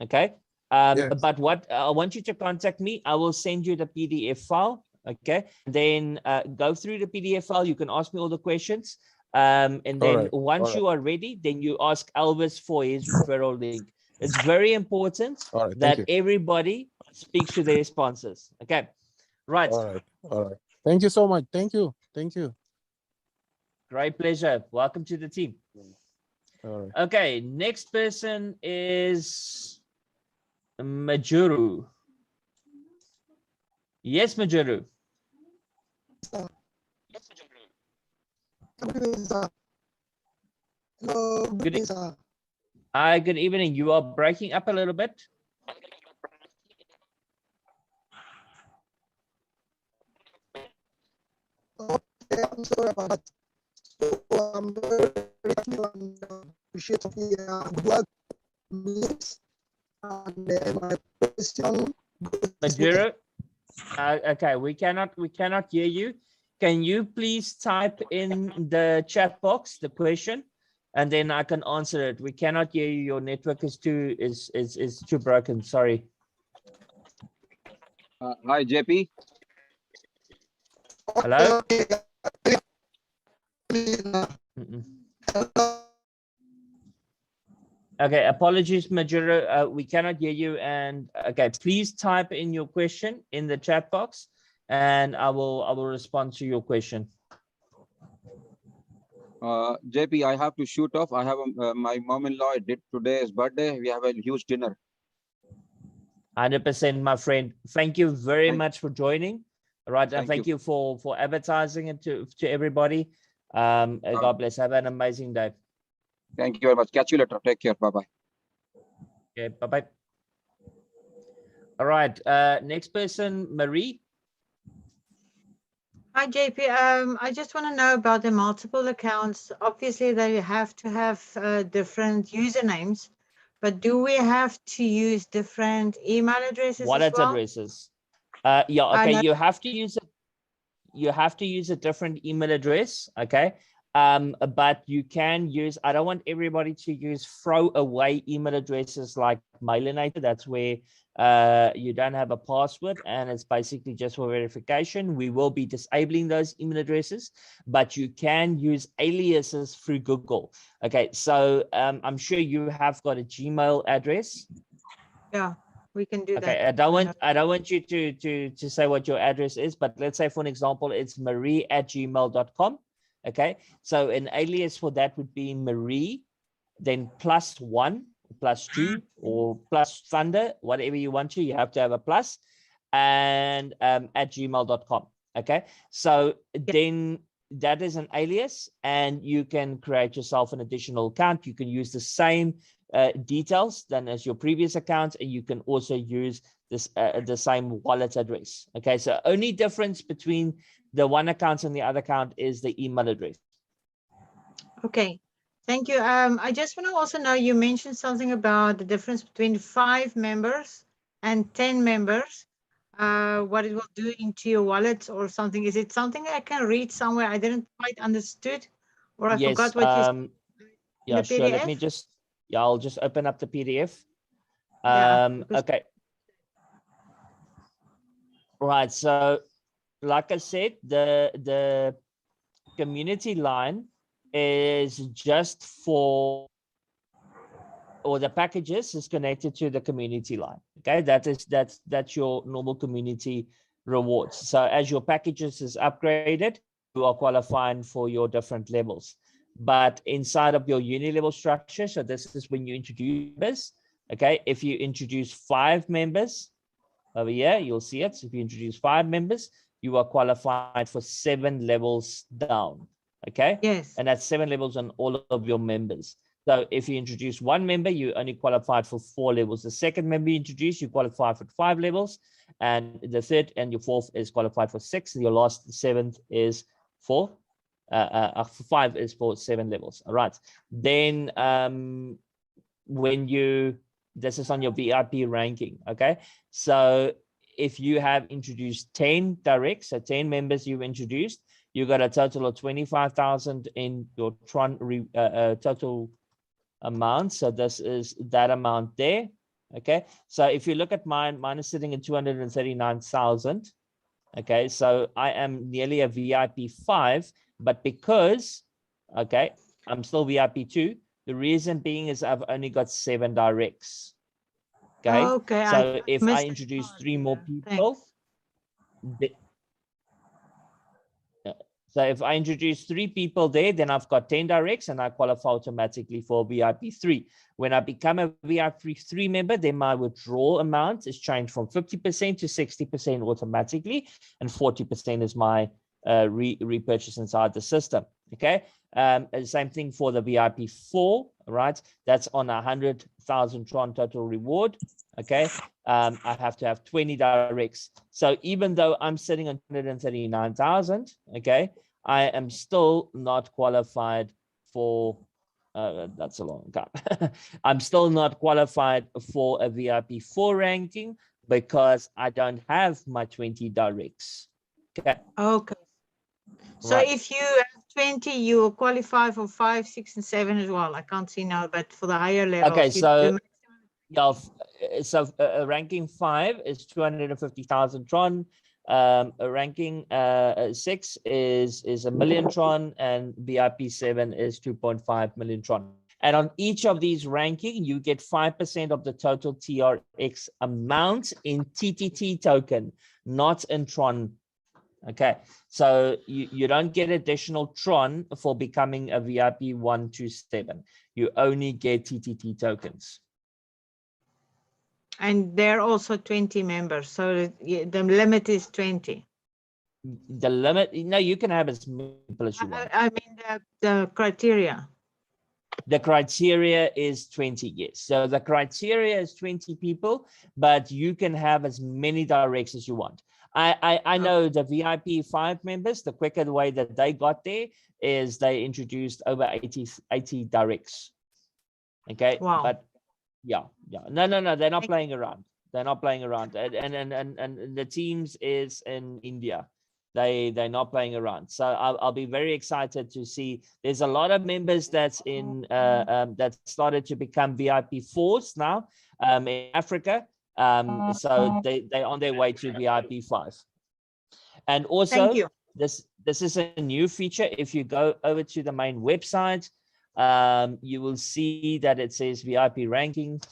Okay. But what I want you to contact me, I will send you the PDF file. Okay. Then go through the PDF file. You can ask me all the questions. And then once you are ready, then you ask Elvis for his referral link. It's very important that everybody speaks to their sponsors. Okay. Right. All right. Thank you so much. Thank you. Great pleasure. Welcome to the team. All right. Okay. Next person is Majuru. Yes, Majuru. Hello, good evening, sir. Hi, good evening. You are breaking up a little bit. Okay, I'm sorry about that. So I'm very happy and appreciate the good work. And my question. Majuru, okay, we cannot hear you. Can you please type in the chat box the question, and then I can answer it. We cannot hear you. Your network is too broken. Sorry. Hi, JP. Hello? Okay. Okay, apologies, Majuro. We cannot hear you. And okay, please type in your question in the chat box, and I will respond to your question. JP, I have to shoot off. I have my mom-in-law did today's birthday. We have a huge dinner. 100%, my friend. Thank you very much for joining. All right, and thank you for advertising it to everybody. God bless. Have an amazing day. Thank you very much. Catch you later. Take care. Bye-bye. Okay, bye-bye. All right, next person, Marie. Hi, JP. I just want to know about the multiple accounts. Obviously, they have to have different usernames, but do we have to use different email addresses Wallet as well? addresses. Yeah, okay, no. you have to use a different email address, okay? But you can use, I don't want everybody to use throwaway email addresses like Mailinator. That's where you don't have a password and it's basically just for verification. We will be disabling those email addresses, but you can use aliases through Google. Okay, so I'm sure you have got a Gmail address. Yeah, we can do Okay, that. I don't want you to say what your address is, but let's say for an example, it's marie@gmail.com. Okay, so an alias for that would be Marie, then +1, +2, or +thunder, whatever you want to. You have to have a plus, and @gmail.com. Okay, so then that is an alias, and you can create yourself an additional account. You can use the same details than as your previous account, and you can also use this the same wallet address. Okay, so only difference between the one account and the other account is the email address. Okay, thank you. I just want to also know, you mentioned something about the difference between 5 members and 10 members. What it will do into your wallet or something. Is it something I can read somewhere? I didn't quite understood, or I forgot what you said. Yeah, the sure. Let PDF? me just, I'll just open up the PDF. Yeah, Okay. Right. So, like I said, the community line is just for, or the packages is connected to the community line. Okay, that's your normal community rewards. So as your packages is upgraded, you are qualifying for your different levels. But inside of your uni level structure, so this is when you introduce members. Okay, if you introduce 5 members over here, you'll see it. So if you introduce 5 members, you are qualified for 7 levels down. Okay, yes, and that's 7 levels on all of your members. So if you introduce 1 member, you only qualified for 4 levels. The second member you introduce, you qualify for 5 levels, and the third and your fourth is qualified for 6. And your last 7th is for 5 is for 7 levels. All right. Then when you, this is on your VIP ranking. Okay, so if you have introduced 10 directs, so 10 members you've introduced, you got a total of 25,000 in your Tron total amount. So this is that amount there. Okay, so if you look at mine is sitting at 239,000. Okay, so I am nearly a VIP 5, but because, okay, I'm still VIP 2, the reason being is I've only got 7 directs. Okay, okay, so if I introduce 3 more people, so if I introduce 3 people there, then I've got 10 directs and I qualify automatically for VIP 3. When I become a VIP 3 member, then my withdrawal amount is changed from 50% to 60% automatically, and 40% is my repurchase inside the system. Okay, same thing for the VIP 4, right? That's on 100,000 Tron total reward. Okay, I have to have 20 directs. So even though I'm sitting on 139,000, okay, I am still not qualified for, that's a long time. I'm still not qualified for a VIP 4 ranking because I don't have my 20 directs. Okay. Okay. So Right. if you have 20, you will qualify for 5, 6, and 7 as well. I can't see now, but for the higher levels, Okay, you so do. yeah, so ranking 5 is 250,000 tron. A ranking 6 is 1,000,000 tron, and VIP 7 is 2.5 million tron. And on each of these ranking, you get 5% of the total TRX amount in TTT token, not in tron. Okay, so you don't get additional tron for becoming a VIP 127. You only get TTT tokens. And they're also 20 members. So the limit is 20. The limit, no, you can have as many people as you want. I mean the criteria. The criteria is 20, yes. So the criteria is 20 people, but you can have as many directs as you want. I know the VIP 5 members, the quicker the way that they got there is they introduced over 80 directs. Okay. Wow. But yeah. No, they're not playing around. They're not playing around. And the teams is in India. They're not playing around. So I'll be very excited to see. There's a lot of members that's in that started to become VIP 4s now in Africa. So they're on their way to VIP 5. And also, Thank you. this is a new feature. If you go over to the main website, you will see that it says VIP ranking.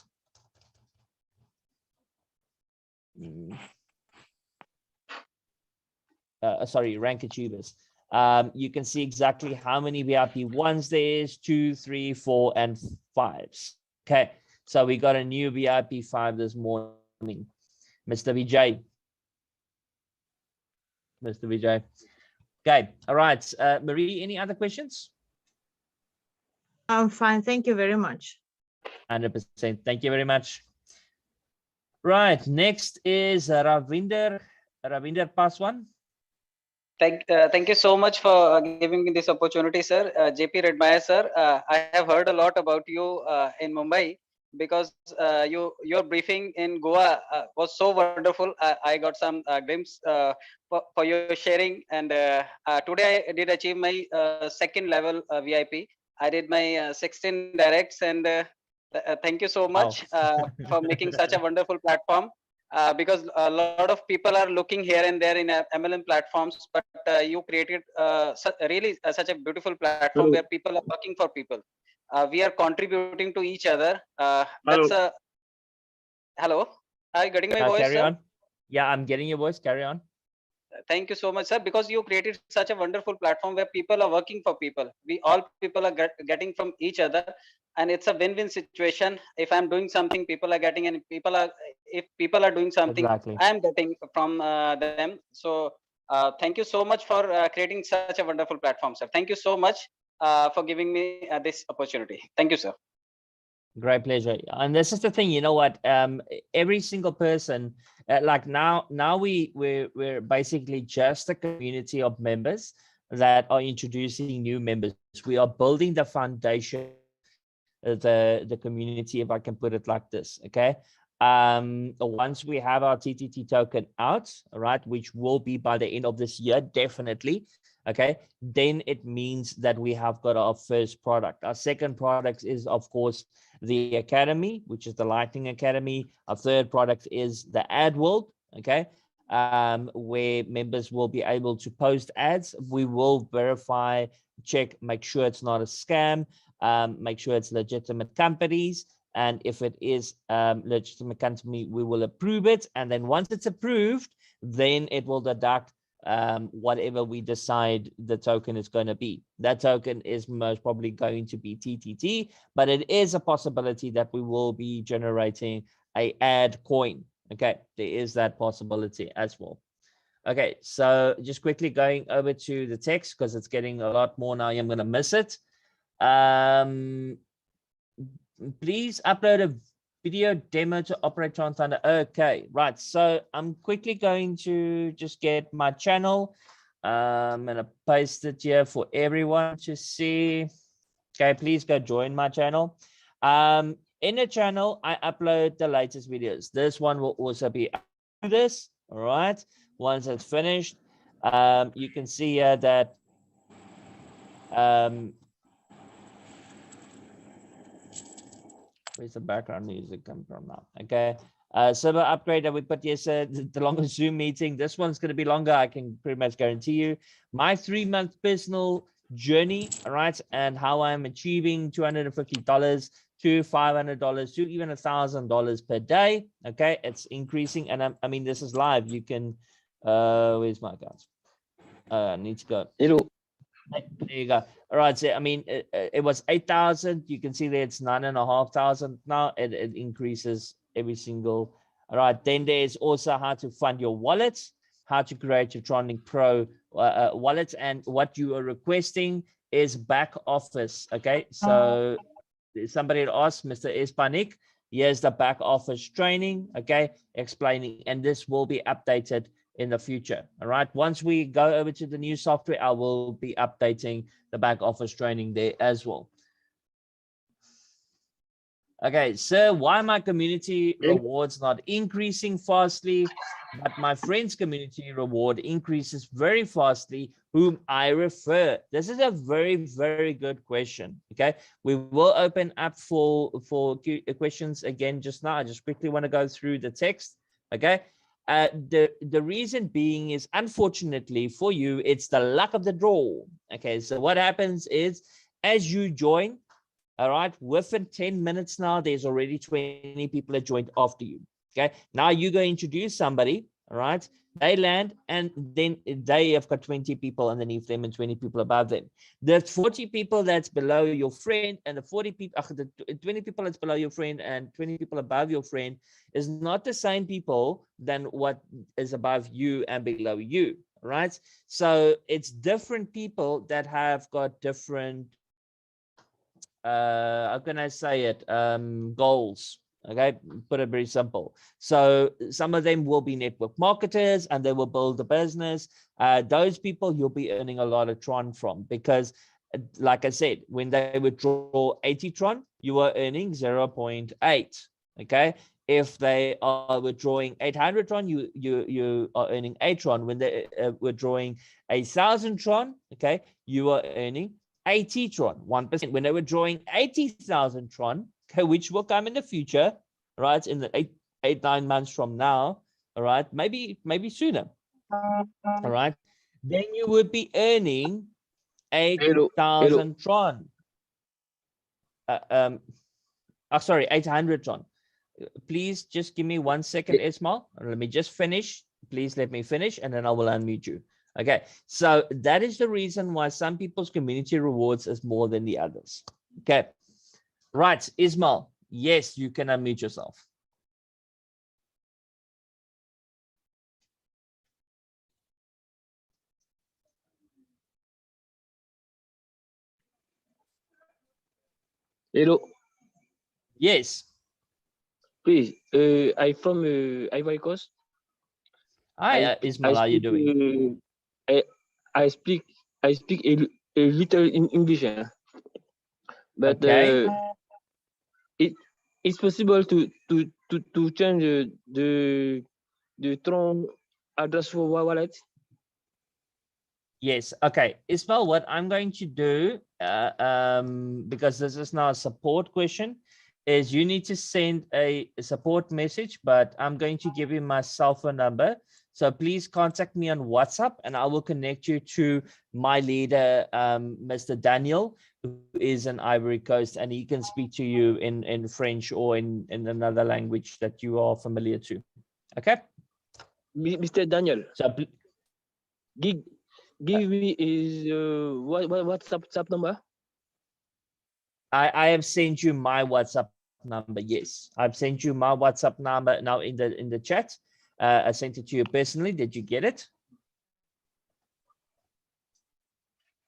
Sorry, rank achievers. You can see exactly how many VIP 1s there is, 2, 3, 4, and 5s. Okay, so we got a new VIP 5 this morning. Mr. Vijay. Mr. Vijay. Okay, all right. Marie, any other questions? I'm fine. Thank you very much. 100%. Thank you very much. Right, next is Ravinder Paswan. Thank you so much for giving me this opportunity, sir. JP Redmaya, sir. I have heard a lot about you in Mumbai because your briefing in Goa was so wonderful. I got some glimpse for your sharing, and today I did achieve my second level VIP. I did my 16 directs, and thank you so much for making such a wonderful platform. Because a lot of people are looking here and there in MLM platforms, but you created really such a beautiful platform where people are working for people. We are contributing to each other. That's a hello. Are you getting my voice, Carry sir? on. Yeah, I'm getting your voice. Carry on. Thank you so much, sir, because you created such a wonderful platform where people are working for people. We all people are getting from each other, and it's a win-win situation. If I'm doing something, people are getting, and if people are doing something, exactly. I am getting from them. So thank you so much for creating such a wonderful platform, sir. Thank you so much for giving me this opportunity. Thank you, sir. Great pleasure. And this is the thing, you know what? Every single person, like now we're basically just a community of members that are introducing new members. We are building the foundation of the community, if I can put it like this. Okay. Once we have our TTT token out, right, which will be by the end of this year, definitely. Okay, then it means that we have got our first product. Our second product is, of course, the Academy, which is the Lightning Academy. Our third product is the Ad World, okay, where members will be able to post ads. We will verify, check, make sure it's not a scam, make sure it's legitimate companies. And if it is legitimate company, we will approve it. And then once it's approved, then it will deduct whatever we decide the token is going to be. That token is most probably going to be TTT, but it is a possibility that we will be generating a ad coin. Okay, there is that possibility as well. Okay, so just quickly going over to the text because it's getting a lot more now. I'm going to miss it. Please upload a video demo to operate TRON Thunder. Okay, right. So I'm quickly going to just get my channel. I'm going to paste it here for everyone to see. Okay, please go join my channel. In the channel, I upload the latest videos. This one will also be this. All right. Once it's finished, you can see here that Where's the background music come from now? Okay. Server upgrade that we put yesterday, the longest Zoom meeting. This one's going to be longer. I can pretty much guarantee you. My 3-month personal journey, all right, and how I'm achieving $250 to $500 to even $1,000 per day. Okay, it's increasing, and I mean this is live. You can. Where's my guys? I need to go. Hello. There you go. All right. So I mean, it was 8,000. You can see that it's 9,500 now. It increases every single. All right. Then there's also how to fund your wallets, how to create your TRON Link Pro wallets, and what you are requesting is back office. Okay. So somebody asked Mr. Espanik. Here's the back office training. Okay, explaining, and this will be updated in the future. All right, once we go over to the new software, I will be updating the back office training there as well. Okay, sir, why my community rewards not increasing fastly, but my friend's community reward increases very fastly, whom I refer? This is a very, very good question. Okay, we will open up for questions again just now. I just quickly want to go through the text. Okay. The reason being is, unfortunately for you, it's the luck of the draw. Okay, so what happens is, as you join, all right, within 10 minutes now, there's already 20 people that joined after you. Okay, now you're going to introduce somebody, all right, they land, and then they have got 20 people underneath them and 20 people above them. The 40 people that's below your friend, and the 40 people, the 20 people that's below your friend and 20 people above your friend is not the same people than what is above you and below you, right? So it's different people that have got different, how can I say it, goals. Okay, put it very simple. So some of them will be network marketers and they will build a business. Those people you'll be earning a lot of TRON from, because like I said, when they withdraw 80 TRON, you are earning 0.8. Okay, if they are withdrawing 800 TRON, you are earning 8 TRON. When they withdrawing 1,000 TRON, okay, you are earning 80 TRON, 1%. When they were drawing 80,000 TRON, okay, which will come in the future, right, in the 9 months from now, all right, maybe sooner, all right, then you would be earning 8,000 TRON. Sorry, 800 TRON. Please just give me 1 second, Ismail. Let me just finish. Please let me finish, and then I will unmute you. Okay, so that is the reason why some people's community rewards is more than the others. Okay, right, Ismail, yes, you can unmute yourself. Hello. Yes. Please, I from Ivory Coast. Hi, Ismail, how are you doing? I speak a little in English, but okay. It's possible to change the TRON address for wallet. Yes. Okay, Ismail, what I'm going to do, because this is now a support question, is you need to send a support message, but I'm going to give you my cell phone number. So please contact me on WhatsApp and I will connect you to my leader, Mr. Daniel, who is in Ivory Coast, and he can speak to you in French or in another language that you are familiar to. Okay? Mr. Daniel. So give me his WhatsApp number. I have sent you my WhatsApp number. Yes, I've sent you my WhatsApp number now in the chat. I sent it to you personally. Did you get it?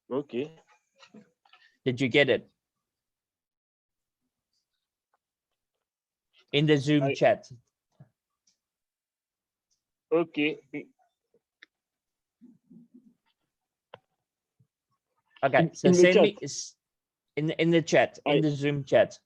Okay. Did you get it? In the Zoom chat. Okay. Okay, so send me in the chat, in the Zoom chat.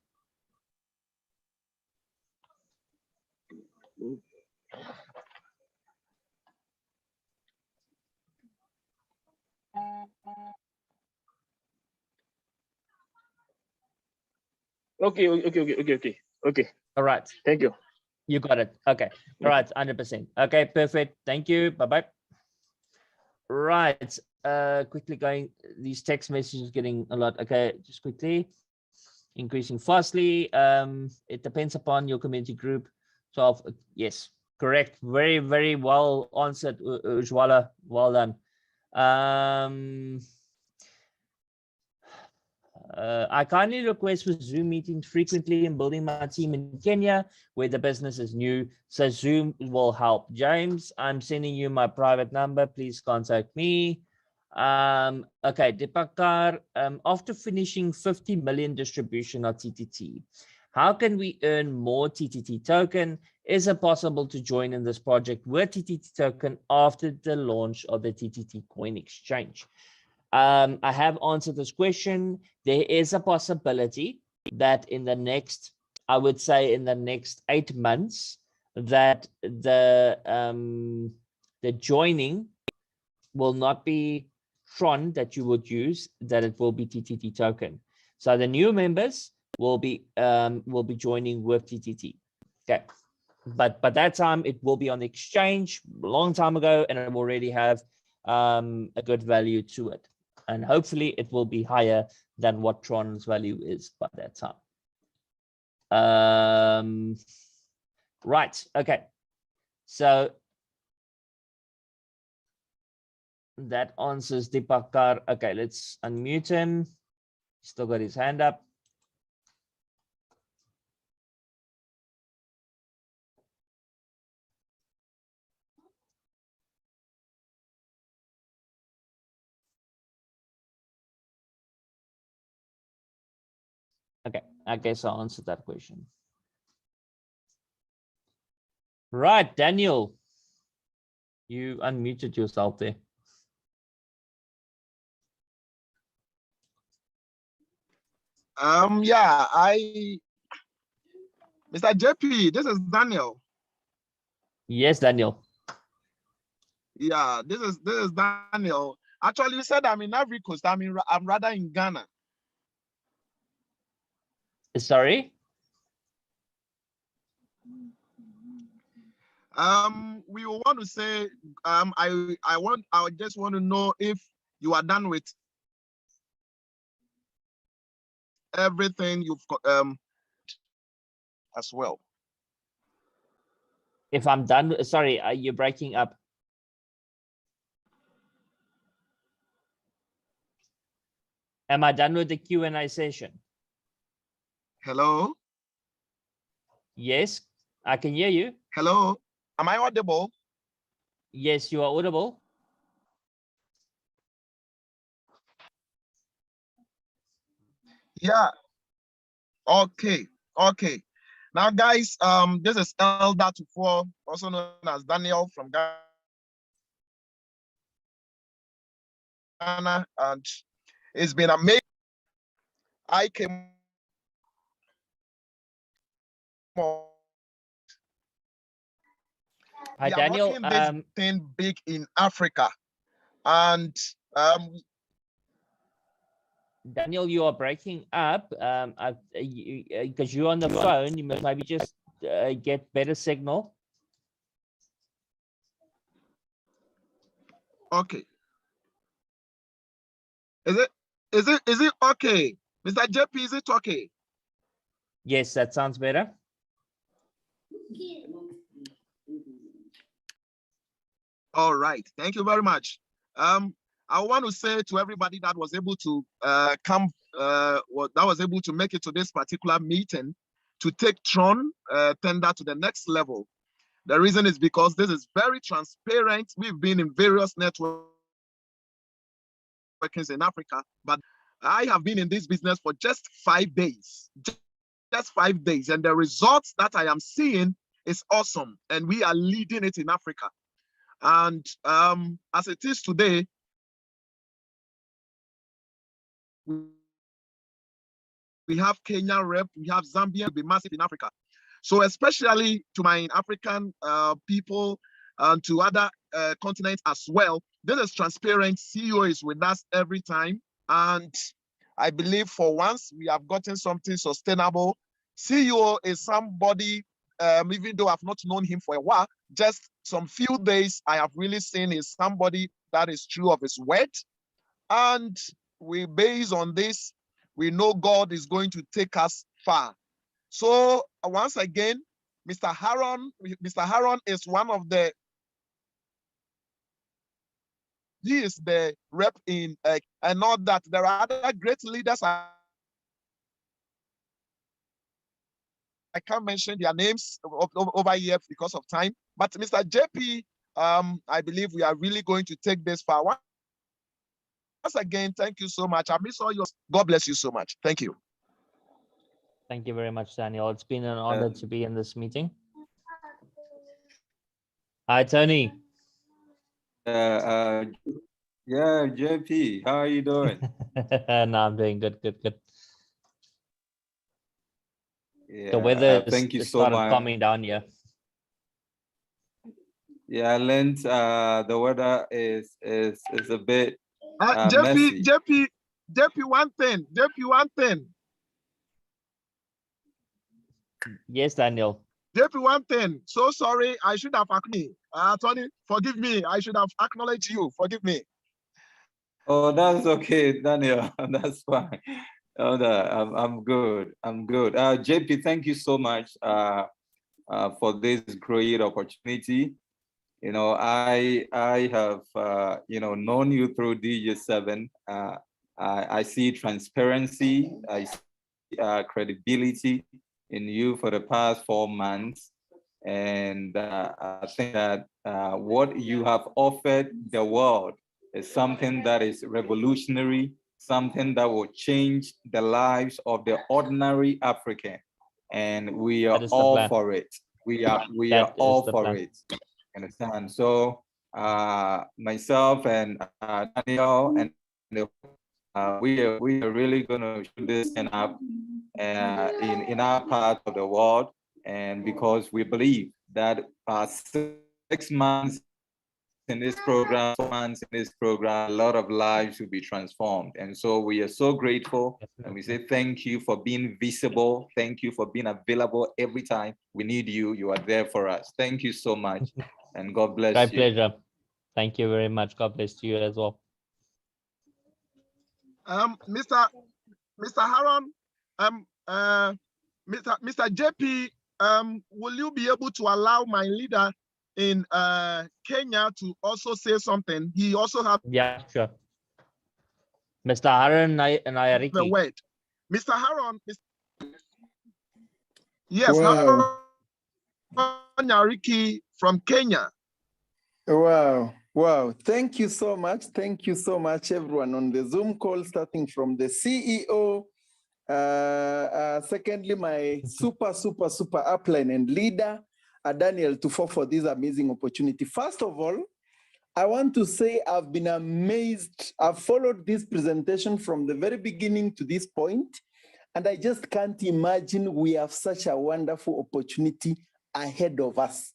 Okay. All right. Thank you. You got it. Okay. All right. 100%. Okay. Perfect. Thank you. Bye-bye. Right. Quickly going, these text messages getting a lot. Okay. Just quickly. Increasing fastly. It depends upon your community group. 12. Yes. Correct. Very, very well answered, Ujwala. Well done. I kindly request for Zoom meetings frequently in building my team in Kenya, where the business is new. So Zoom will help. James, I'm sending you my private number. Please contact me. Okay, Dipakar, after finishing 50 million distribution of TTT, how can we earn more TTT token? Is it possible to join in this project with TTT token after the launch of the TTT coin exchange? I have answered this question. There is a possibility that in the next, I would say in the next 8 months, that the joining will not be TRON that you would use, that it will be TTT token. So the new members will be joining with TTT. Okay. But by that time, it will be on the exchange a long time ago, and it will already have a good value to it. And hopefully it will be higher than what TRON's value is by that time. Right, okay. So that answers Dipakar. Okay, let's unmute him. Still got his hand up. Okay, I guess I'll answer that question. Right, Daniel, you unmuted yourself there. Yeah, Mr. JP, this is Daniel. Yes, Daniel. Yeah, this is Daniel. Actually, you said I'm in Ivory Coast. I'm rather in Ghana. Sorry? We want to say, I just want to know if you are done with everything you've got, as well. If I'm done, sorry, you're breaking up. Am I done with the Q&A session? Hello? Yes, I can hear you. Hello? Am I audible? Yes, you are audible. Yeah. Okay. Okay. Now, guys, this is Elder Tufo, also known as Daniel from Ghana, and it's been amazing. I came on. Hi, We are Daniel. working this thing big in Africa, and Daniel, you are breaking up. Because you're on the phone, you must maybe just get better signal. okay. Is it okay? Mr. JP, is it okay? Yes, that sounds better. All right, thank you very much. I want to say to everybody that was able to that was able to make it to this particular meeting to take TRON Thunder to the next level. The reason is because this is very transparent. We've been in various networks in Africa, but I have been in this business for just 5 days. Just 5 days, and the results that I am seeing is awesome, and we are leading it in Africa. And as it is today, we have Kenya rep, we have Zambia, will be massive in Africa. So especially to my African people and to other continents as well, this is transparent. CEO is with us every time. And I believe for once we have gotten something sustainable. CEO is somebody, even though I've not known him for a while, just some few days I have really seen is somebody that is true of his word. And we base on this, we know God is going to take us far. So once again, Mr. Haron is one of the, he is the rep in, and not that there are other great leaders. I can't mention their names over here because of time, but Mr. JP, I believe we are really going to take this far. Once again, thank you so much. I miss all yours. God bless you so much. Thank you. Thank you very much, Daniel. It's been an honor to be in this meeting. Hi, Tony. Yeah, JP, how are you doing? No, I'm doing good. Yeah, The weather thank you is so started much. calming down here. Yeah, I learned the weather is a bit messy. JP, one thing. Yes, Daniel. JP, one thing. So sorry, I should have acknowledged. Tony, forgive me. I should have acknowledged you. Forgive me. Oh, that's okay, Daniel. That's fine. Oh, no, I'm good. I'm good. JP, thank you so much for this great opportunity. You know, I have known you through DJ7. I see transparency. I see credibility in you for the past 4 months, and I think that what you have offered the world is something that is revolutionary, something that will change the lives of the ordinary African, and we are all for it. We are all for it. Understand? So myself and Daniel and we are really going to shoot this thing up in our part of the world, and because we believe that 6 months in this program, 4 months in this program, a lot of lives will be transformed. And so we are so grateful, and we say thank you for being visible. Thank you for being available every time we need you. You are there for us. Thank you so much, and God bless My you. pleasure. Thank you very much. God bless you as well. Mr. Haron, Mr. JP, will you be able to allow my leader in Kenya to also say something? He also has sure. Mr. Haron Nayariki. the word. Mr. Haron, yes, Wow. Haron Nayariki from Kenya. Wow. Thank you so much. Thank you so much, everyone on the Zoom call, starting from the CEO. Secondly, my super upline and leader, Daniel Tufo, for this amazing opportunity. First of all, I want to say I've been amazed. I've followed this presentation from the very beginning to this point, and I just can't imagine we have such a wonderful opportunity ahead of us.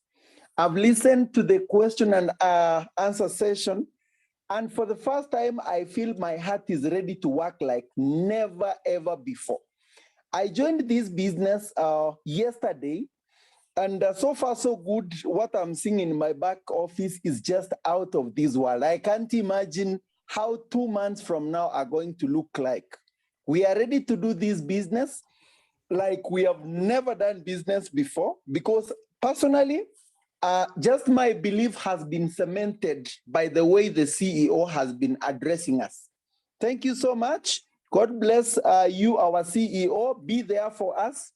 I've listened to the question and answer session, and for the first time, I feel my heart is ready to work like never, ever before. I joined this business yesterday, and so far, so good. What I'm seeing in my back office is just out of this world. I can't imagine how 2 months from now are going to look like. We are ready to do this business like we have never done business before, because personally, just my belief has been cemented by the way the CEO has been addressing us. Thank you so much. God bless you, our CEO. Be there for us.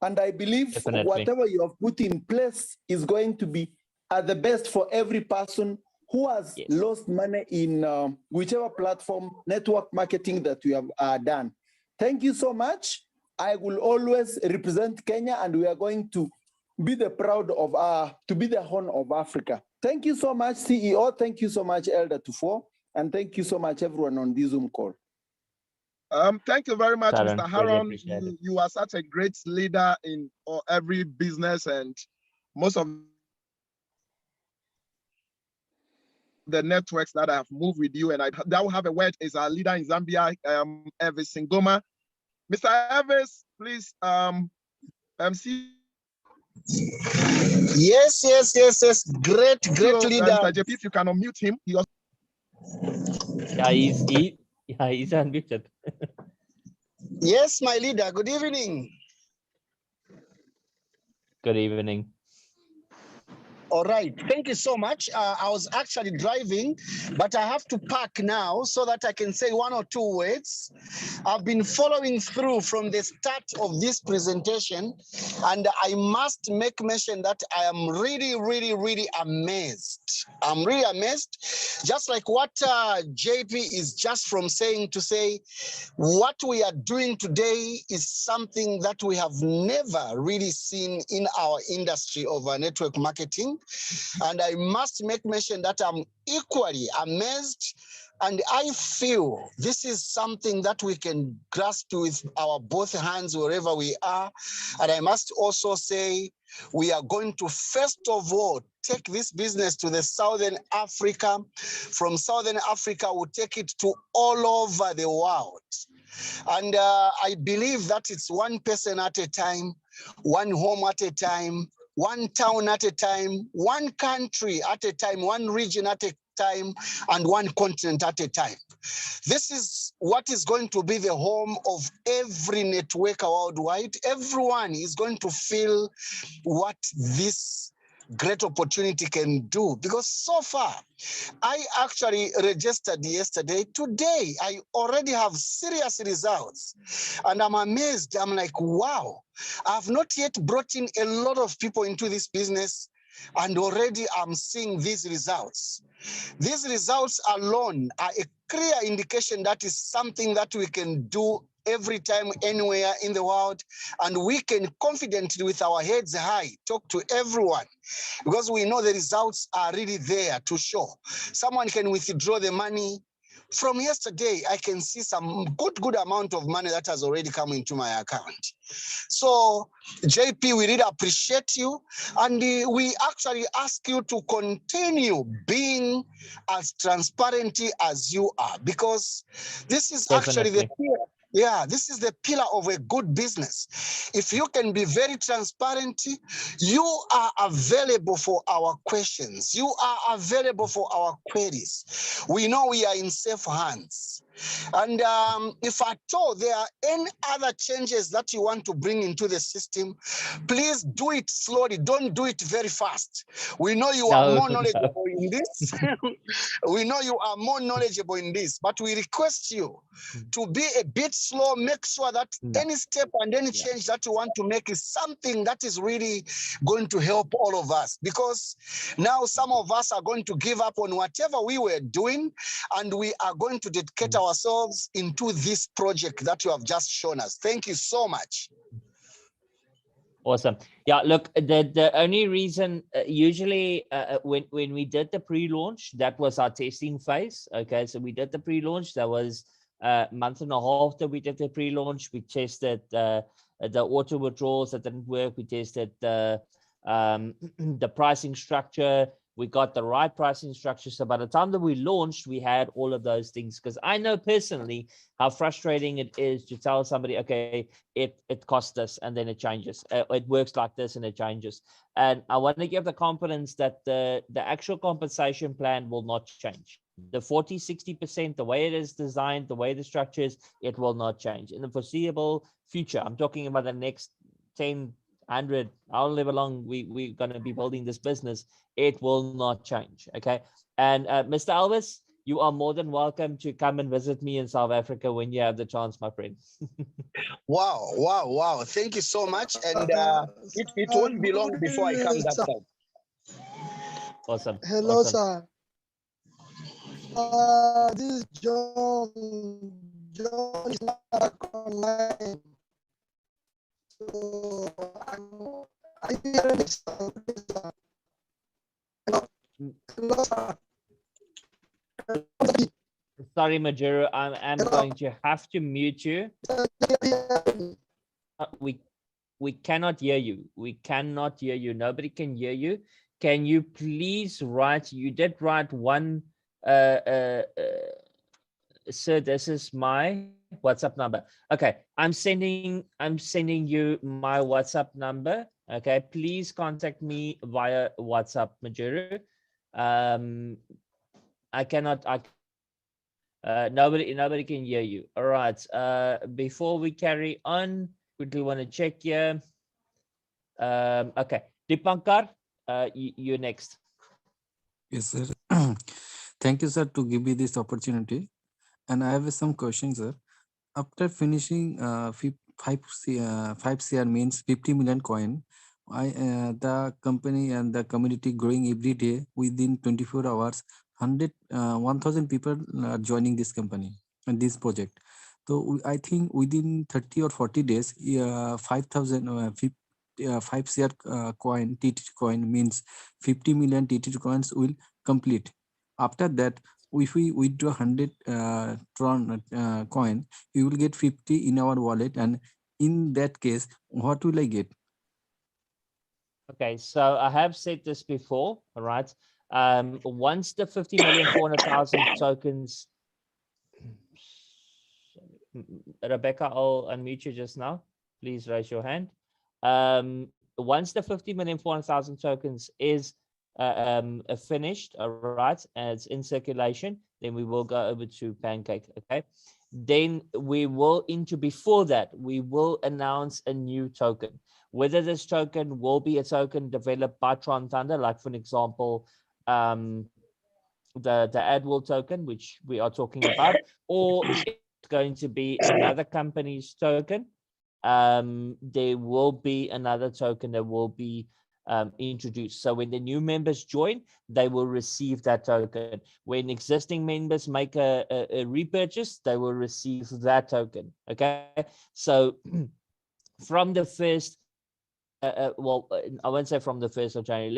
And I believe whatever you have put in place is going to be the best for every person who has lost money in whichever platform, network marketing that we have done. Thank you so much. I will always represent Kenya, and we are going to be the proud of to be the horn of Africa. Thank you so much, CEO. Thank you so much, Elder Tufo, and thank you so much, everyone on this Zoom call. Thank you very much, Taran, Mr. really Haron. You are such a great leader in every business, and most of the networks that I have moved with you, and I now have a word is our leader in Zambia, Elvis Singoma. Mr. Elvis, please see. Yes. Great leader. Mr. JP, if you can unmute him. He also he's unmuted. Yes, my leader. Good evening. Good evening. All right, thank you so much. I was actually driving, but I have to park now so that I can say one or two words. I've been following through from the start of this presentation, and I must make mention that I am really amazed. I'm really amazed, just like what JP is just from saying to say, what we are doing today is something that we have never really seen in our industry of network marketing. And I must make mention that I'm equally amazed, and I feel this is something that we can grasp with our both hands wherever we are. And I must also say, we are going to first of all take this business to the Southern Africa. From Southern Africa, we'll take it to all over the world. And I believe that it's one person at a time, one home at a time, one town at a time, one country at a time, one region at a time, and one continent at a time. This is what is going to be the home of every networker worldwide. Everyone is going to feel what this great opportunity can do, because so far I actually registered yesterday. Today I already have serious results, and I'm amazed. I'm like, wow, I've not yet brought in a lot of people into this business, and already I'm seeing these results. These results alone are a clear indication that is something that we can do every time, anywhere in the world, and we can confidently, with our heads high, talk to everyone, because we know the results are really there to show. Someone can withdraw the money. From yesterday, I can see some good amount of money that has already come into my account. So, JP, we really appreciate you, and we actually ask you to continue being as transparent as you are, because this is actually the this is the pillar of a good business. If you can be very transparent, you are available for our questions. You are available for our queries. We know we are in safe hands. And if at all there are any other changes that you want to bring into the system, please do it slowly. Don't do it very fast. We know you are more knowledgeable in this. We know you are more knowledgeable in this, but we request you to be a bit slow. Make sure that any step and any change that you want to make is something that is really going to help all of us, because now some of us are going to give up on whatever we were doing, and we are going to dedicate ourselves into this project that you have just shown us. Thank you so much. Awesome. Yeah, look, the only reason usually when we did the pre-launch, that was our testing phase. Okay, so we did the pre-launch. That was a month and a half that we did the pre-launch. We tested the auto withdrawals that didn't work. We tested the pricing structure. We got the right pricing structure. So by the time that we launched, we had all of those things, because I know personally how frustrating it is to tell somebody, okay, it costs this and then it changes. It works like this and it changes. And I want to give the confidence that the actual compensation plan will not change. The 40-60%, the way it is designed, the way the structure is, it will not change. In the foreseeable future, I'm talking about the next 10, 100, however long we're going to be building this business, it will not change. Okay. And Mr. Elvis, you are more than welcome to come and visit me in South Africa when you have the chance, my friend. Wow. Thank you so much. And it won't be long before I come that side. Awesome. Hello, awesome. sir. This is John. John is not back online. So I hear sir. Hello, sir. Sorry, Majuro, I'm going to have to mute you. We cannot hear you. We cannot hear you. Nobody can hear you. Can you please write? You did write one sir, this is my WhatsApp number. Okay, I'm sending you my WhatsApp number. Okay, please contact me via WhatsApp, Majuru. Um, I cannot. Nobody can hear you. All right. Before we carry on, quickly want to check here. Okay, Dipankar, you next. Yes, sir. Thank you, sir, to give me this opportunity. And I have some questions, sir. After finishing 5 CR means 50 million coin, the company and the community growing every day within 24 hours, 1,000 people are joining this company and this project. So I think within 30 or 40 days, 5,000 5 CR coin, TTT coin means 50 million TTT coins will complete. After that, if we withdraw 100 TRON coin, we will get 50 in our wallet. And in that case, what will I get? Okay, so I have said this before, all right? Once the 50,400,000 tokens, Rebecca, I'll unmute you just now. Please raise your hand. Once the 50,400,000 tokens is finished, all right, and it's in circulation, then we will go over to Pancake, okay? Then we will before that, we will announce a new token. Whether this token will be a token developed by TRON Thunder, like for an example, the AdWorld token, which we are talking about, or it's going to be another company's token. There will be another token that will be introduced. So when the new members join, they will receive that token. When existing members make a repurchase, they will receive that token. Okay, so from the first, well, I won't say from the 1st of January.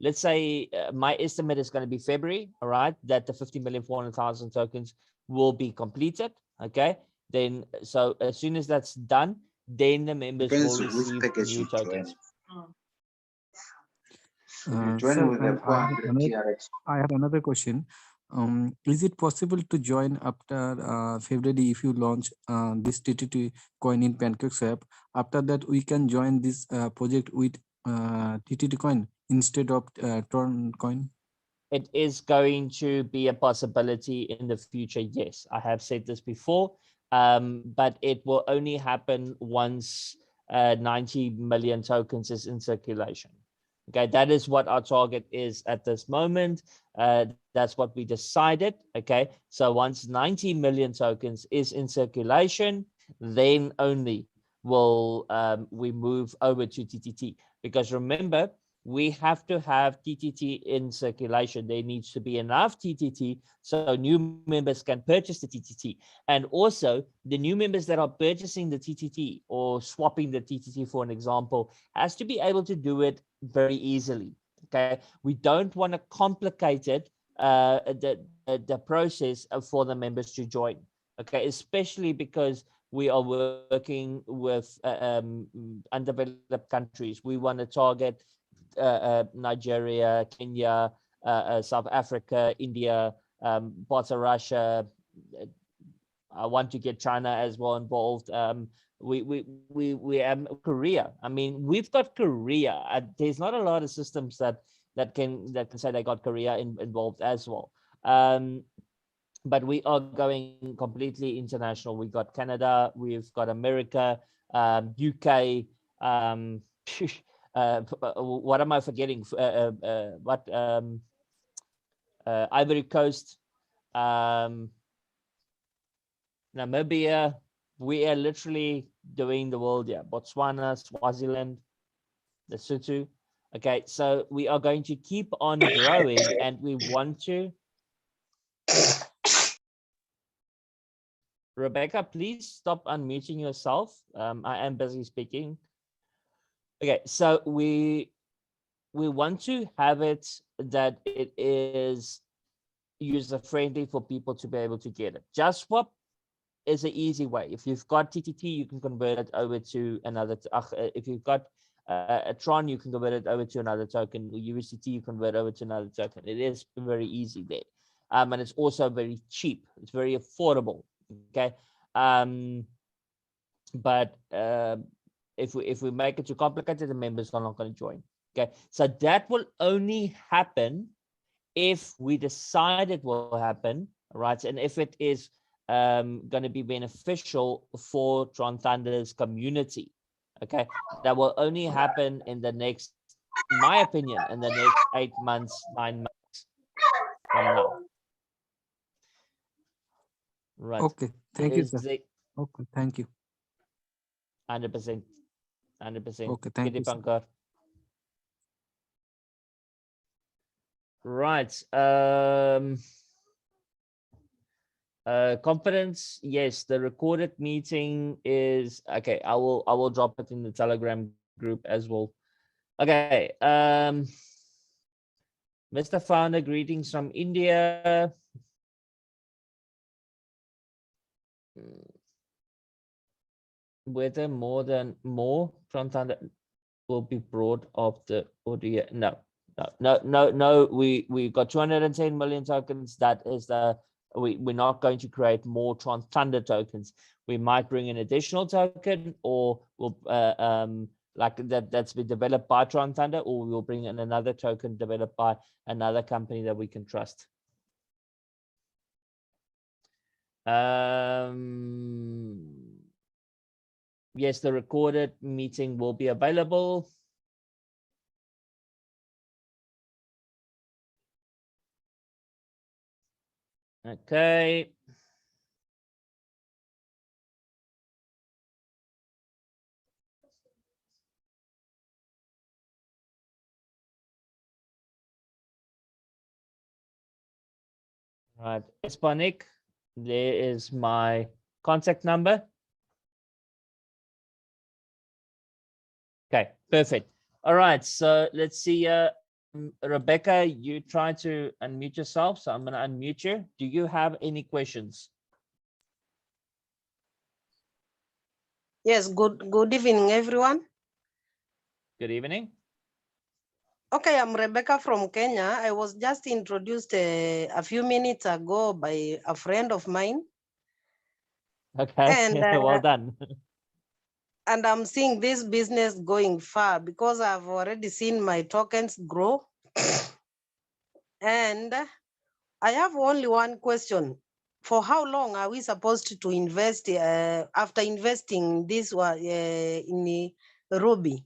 Let's say my estimate is going to be February. All right, that the 50,400,000 tokens will be completed. Okay, then so as soon as that's done, then the members will receive new tokens. Sir, I have another question. Is it possible to join after February if you launch this TTT coin in PancakeSwap? After that, we can join this project with TTT coin instead of TRON coin? It is going to be a possibility in the future. Yes, I have said this before, but it will only happen once 90 million tokens is in circulation. Okay, that is what our target is at this moment. That's what we decided. Okay, so once 90 million tokens is in circulation, then only will we move over to TTT. Because remember, we have to have TTT in circulation. There needs to be enough TTT so new members can purchase the TTT. And also, the new members that are purchasing the TTT or swapping the TTT, for an example, has to be able to do it very easily. Okay, we don't want to complicate it, the process for the members to join. Okay, especially because we are working with undeveloped countries. We want to target Nigeria, Kenya, South Africa, India, parts of Russia. I want to get China as well involved. We have Korea. I mean, we've got Korea. There's not a lot of systems that can say they got Korea involved as well. But we are going completely international. We've got Canada, we've got America, UK. What am I forgetting? Ivory Coast, Namibia. We are literally doing the world. Yeah, Botswana, Swaziland, Lesotho. Okay, so we are going to keep on growing, and we want to. Rebecca, please stop unmuting yourself. I am busy speaking. Okay, so we want to have it that it is user friendly for people to be able to get it. Just Swap is an easy way. If you've got TTT, you can convert it over to another. If you've got a Tron, you can convert it over to another token. USDT, you convert over to another token. It is very easy there. and it's also very cheap. It's very affordable. Okay, but if we make it too complicated, the members are not going to join. Okay, so that will only happen if we decide it will happen, right? And if it is going to be beneficial for Tron Thunder's community. Okay, that will only happen in the next, in my opinion, in the next 8 months, 9 months from now. Right. Okay, thank you, Is sir. the Okay, thank you. 100%, 100%. Okay, thank you, sir. Pankar. Right. Confidence, yes, the recorded meeting is okay. I will drop it in the Telegram group as well. Okay. Mr. Founder, greetings from India. Whether more Tron Thunder will be brought off the audio. No. We got 210 million tokens. That is the we're not going to create more Tron Thunder tokens. We might bring an additional token, or we'll like that's been developed by Tron Thunder, or we'll bring in another token developed by another company that we can trust. Yes, the recorded meeting will be available. Okay. Right, Hispanic, there is my contact number. Okay, perfect. All right, so let's see. Rebecca, you try to unmute yourself, so I'm going to unmute you. Do you have any questions? Yes, good evening, everyone. Good evening. Okay, I'm Rebecca from Kenya. I was just introduced a few minutes ago by a friend of mine. Okay, And well done. And I'm seeing this business going far because I've already seen my tokens grow. And I have only one question. For how long are we supposed to invest after investing this in Ruby?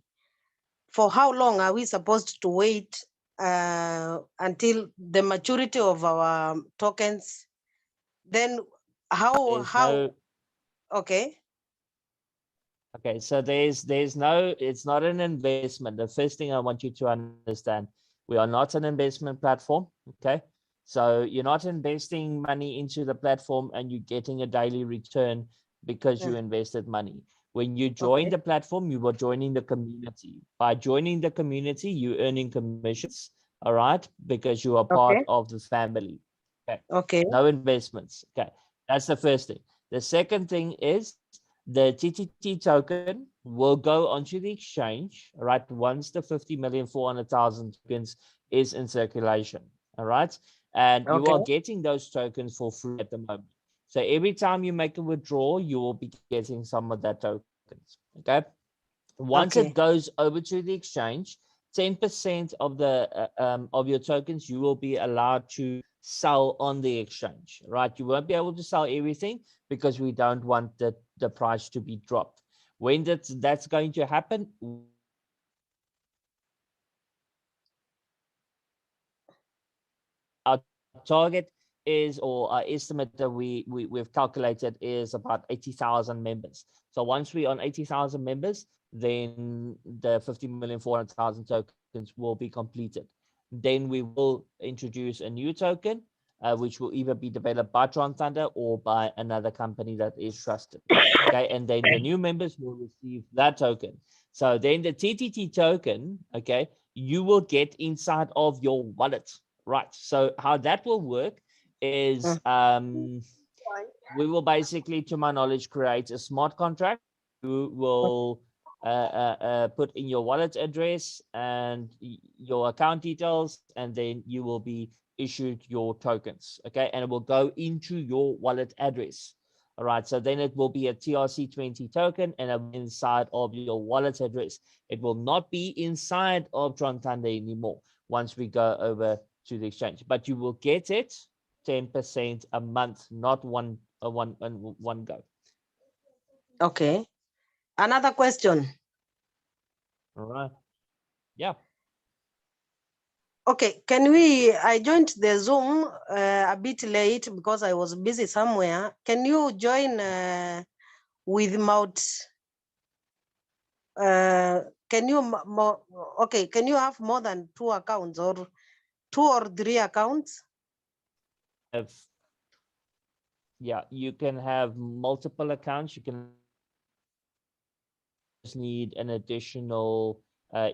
For how long are we supposed to wait until the maturity of our tokens? Then okay. Okay, so there's no, it's not an investment. The first thing I want you to understand, we are not an investment platform. Okay, so you're not investing money into the platform and you're getting a daily return because you invested money. When you join the platform, you are joining the community. By joining the community, you're earning commissions, all right, because you are part of the family. Okay. No investments. Okay, that's the first thing. The second thing is the TTT token will go onto the exchange, right, once the 50,400,000 tokens is in circulation, all right? And you are getting those tokens for free at the moment. So every time you make a withdrawal, you will be getting some of that tokens, okay? Once it goes over to the exchange, 10% of the of your tokens you will be allowed to sell on the exchange, right? You won't be able to sell everything because we don't want the price to be dropped. When that's going to happen, our target is, or our estimate that we've calculated is about 80,000 members. So once we're on 80,000 members, then the 50,400,000 tokens will be completed. Then we will introduce a new token, which will either be developed by Tron Thunder or by another company that is trusted. Okay, and then the new members will receive that token. So then the TTT token, okay, you will get inside of your wallet, right? So how that will work is we will basically, to my knowledge, create a smart contract. You will put in your wallet address and your account details, and then you will be issued your tokens. Okay, and it will go into your wallet address. All right, so then it will be a TRC20 token and inside of your wallet address. It will not be inside of TRON Thunder anymore once we go over to the exchange, but you will get it 10% a month, not one go. Okay. Another question. All right. Yeah. Okay, I joined the Zoom a bit late because I was busy somewhere. Can you join with can you have more than 2 accounts or 2 or 3 accounts? Yeah, you can have multiple accounts. You can just need an additional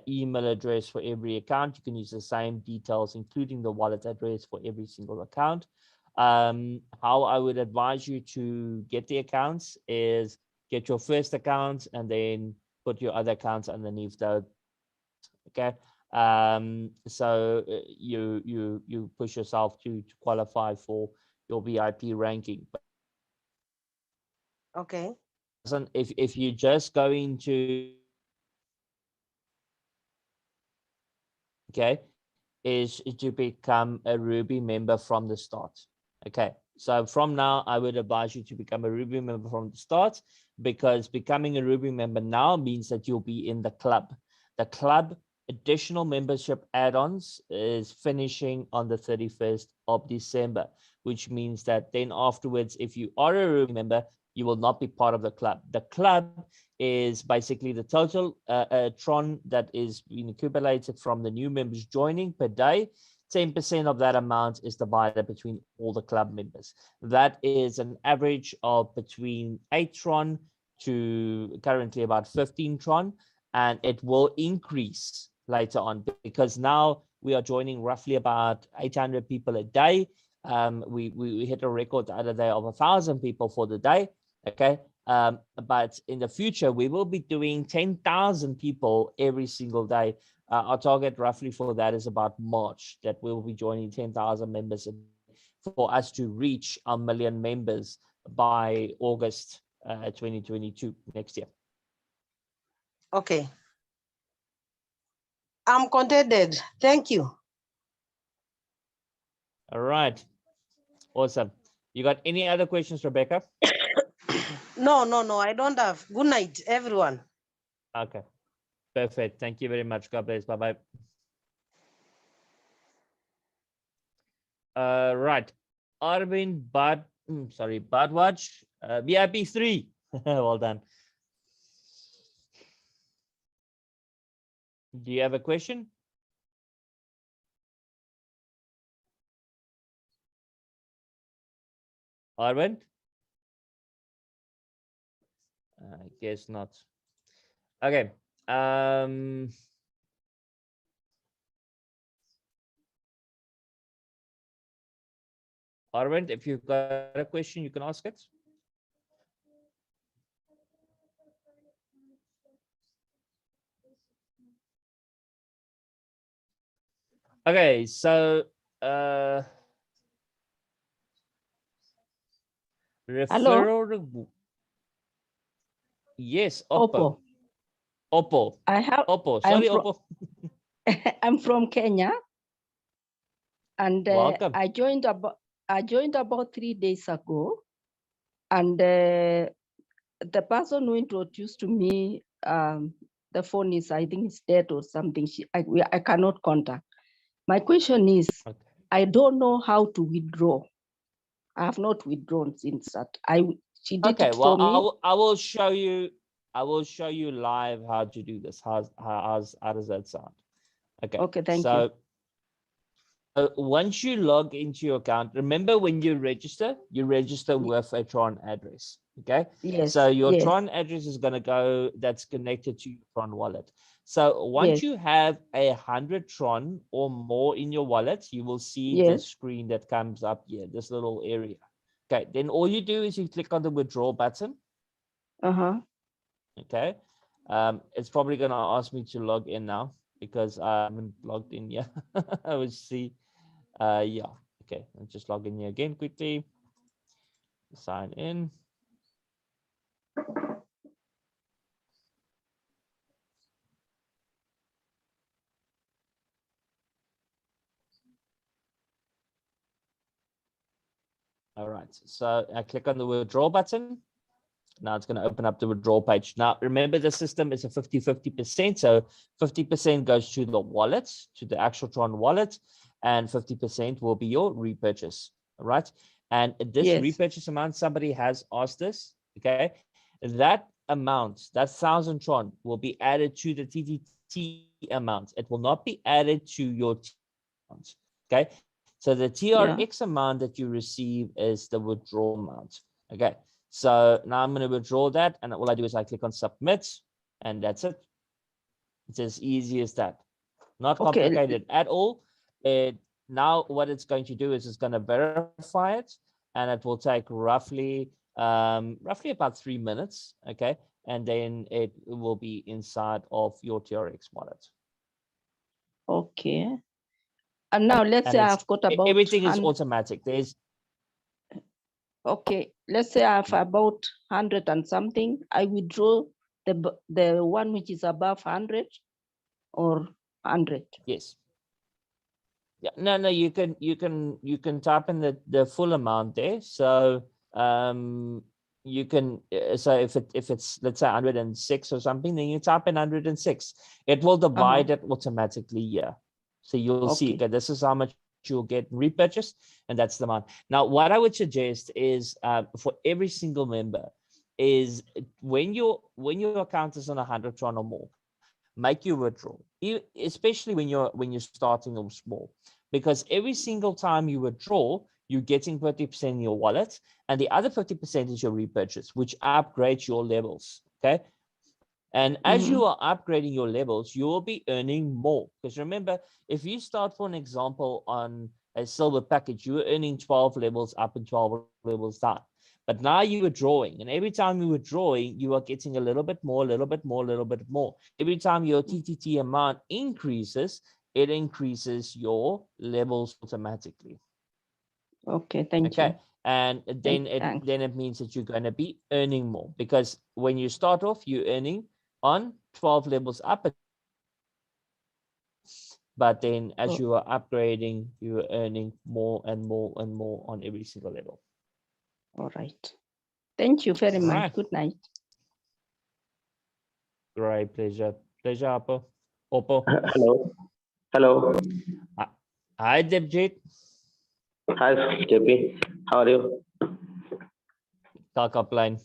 email address for every account. You can use the same details, including the wallet address for every single account. How I would advise you to get the accounts is get your first account and then put your other accounts underneath those. Okay. So you push yourself to qualify for your VIP ranking. Okay. If you just go into, okay, is to become a Ruby member from the start. Okay, so from now, I would advise you to become a Ruby member from the start, because becoming a Ruby member now means that you'll be in the club. The club additional membership add-ons is finishing on the 31st of December, which means that then afterwards, if you are a Ruby member, you will not be part of the club. The club is basically the total Tron that is being accumulated from the new members joining per day. 10% of that amount is divided between all the club members. That is an average of between 8 Tron to currently about 15 Tron, and it will increase later on because now we are joining roughly about 800 people a day. We hit a record the other day of 1,000 people for the day. Okay, but in the future we will be doing 10,000 people every single day. Our target roughly for that is about March, that we will be joining 10,000 members for us to reach 1 million members by August 2022 next year. Okay. I'm contented. Thank you. All right. Awesome. You got any other questions, Rebecca? No, I don't have. Good night, everyone. Okay. Perfect. Thank you very much. God bless. Bye-bye. Right. Arvin Badwaj, VIP 3. Well done. Do you have a question? Arvind? I guess not. Okay. Arvind, if you've got a question, you can ask it. Okay, so referral. Yes, Oppo. Oppo. Oppo. Sorry, Oppo. I'm from Kenya, and Welcome. I joined about 3 days ago, and the person who introduced to me, the phone is, I think it's dead or something. I cannot contact. My question is, okay. I don't know how to withdraw. I have not withdrawn since that. She did it for me. I will show you. I will show you live how to do this. How does that sound? Okay. Okay, thank you. Once you log into your account, remember when you register with a Tron address. Okay. Yes. So your Tron address is going to go, that's connected to your Tron wallet. So once you have 100 Tron or more in your wallet, you will see the screen that comes up here, this little area. Okay. Then all you do is you click on the withdraw button. Okay. It's probably going to ask me to log in now because I haven't logged in yet. I will see. Yeah. Okay. I'll just log in here again quickly. Sign in. All right. So I click on the withdraw button. Now it's going to open up the withdrawal page. Now, remember the system is a 50-50%. So 50% goes to the wallet, to the actual Tron wallet, and 50% will be your repurchase. All right. And this repurchase amount, somebody has asked this. Okay. That amount, that 1,000 Tron will be added to the TTT amount. It will not be added to your amount. Okay. So the TRX amount that you receive is the withdrawal amount. Okay. So now I'm going to withdraw that, and all I do is I click on submit, and that's it. It's as easy as that. Not complicated at all. Now what it's going to do is it's going to verify it, and it will take roughly about 3 minutes. Okay, and then it will be inside of your TRX wallet. Okay. And now let's say I've got about everything is automatic. There's okay, let's say I have about 100 and something. I withdraw the one which is above 100 or 100. Yes. Yeah. No. You can type in the full amount there. So you can so if it's let's say 106 or something, then you type in 106. It will divide it automatically. Yeah. So you'll see. Okay, this is how much you'll get repurchased, and that's the amount. Now, what I would suggest is for every single member is when your account is on 100 Tron or more, make your withdrawal, especially when you're starting off small, because every single time you withdraw, you're getting 50% in your wallet, and the other 50% is your repurchase, which upgrades your levels. Okay. And as you are upgrading your levels, you will be earning more. Because remember, if you start, for an example, on a silver package, you were earning 12 levels up and 12 levels down. But now you are drawing, and every time you were drawing, you are getting a little bit more, a little bit more, a little bit more. Every time your TTT amount increases, it increases your levels automatically. Okay, thank you. And then it means that you're going to be earning more, because when you start off, you're earning on 12 levels up, but then as you are upgrading, you are earning more and more and more on every single level. All right. Thank you very much. Right. Good night. Great pleasure. Pleasure, Oppo. Hello. Hello. Hi, Debjit. Hi, JP. How are you? Talk upline.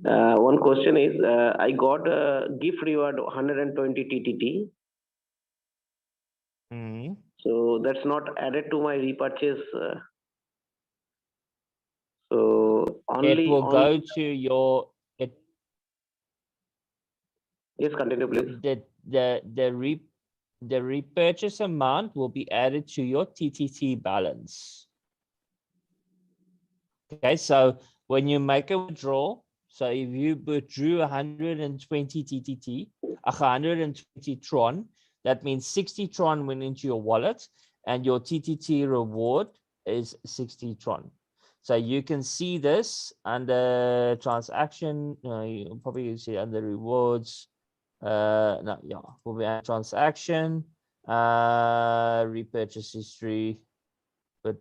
One question is, I got a gift reward 120 TTT. So that's not added to my repurchase. So only it will go to your. Yes, continue, please. The repurchase amount will be added to your TTT balance. Okay, so when you make a withdrawal, so if you withdrew 120 TTT, 120 Tron, that means 60 Tron went into your wallet, and your TTT reward is 60 Tron. So you can see this under transaction. You probably see under rewards. No, yeah, will be a transaction, repurchase history, but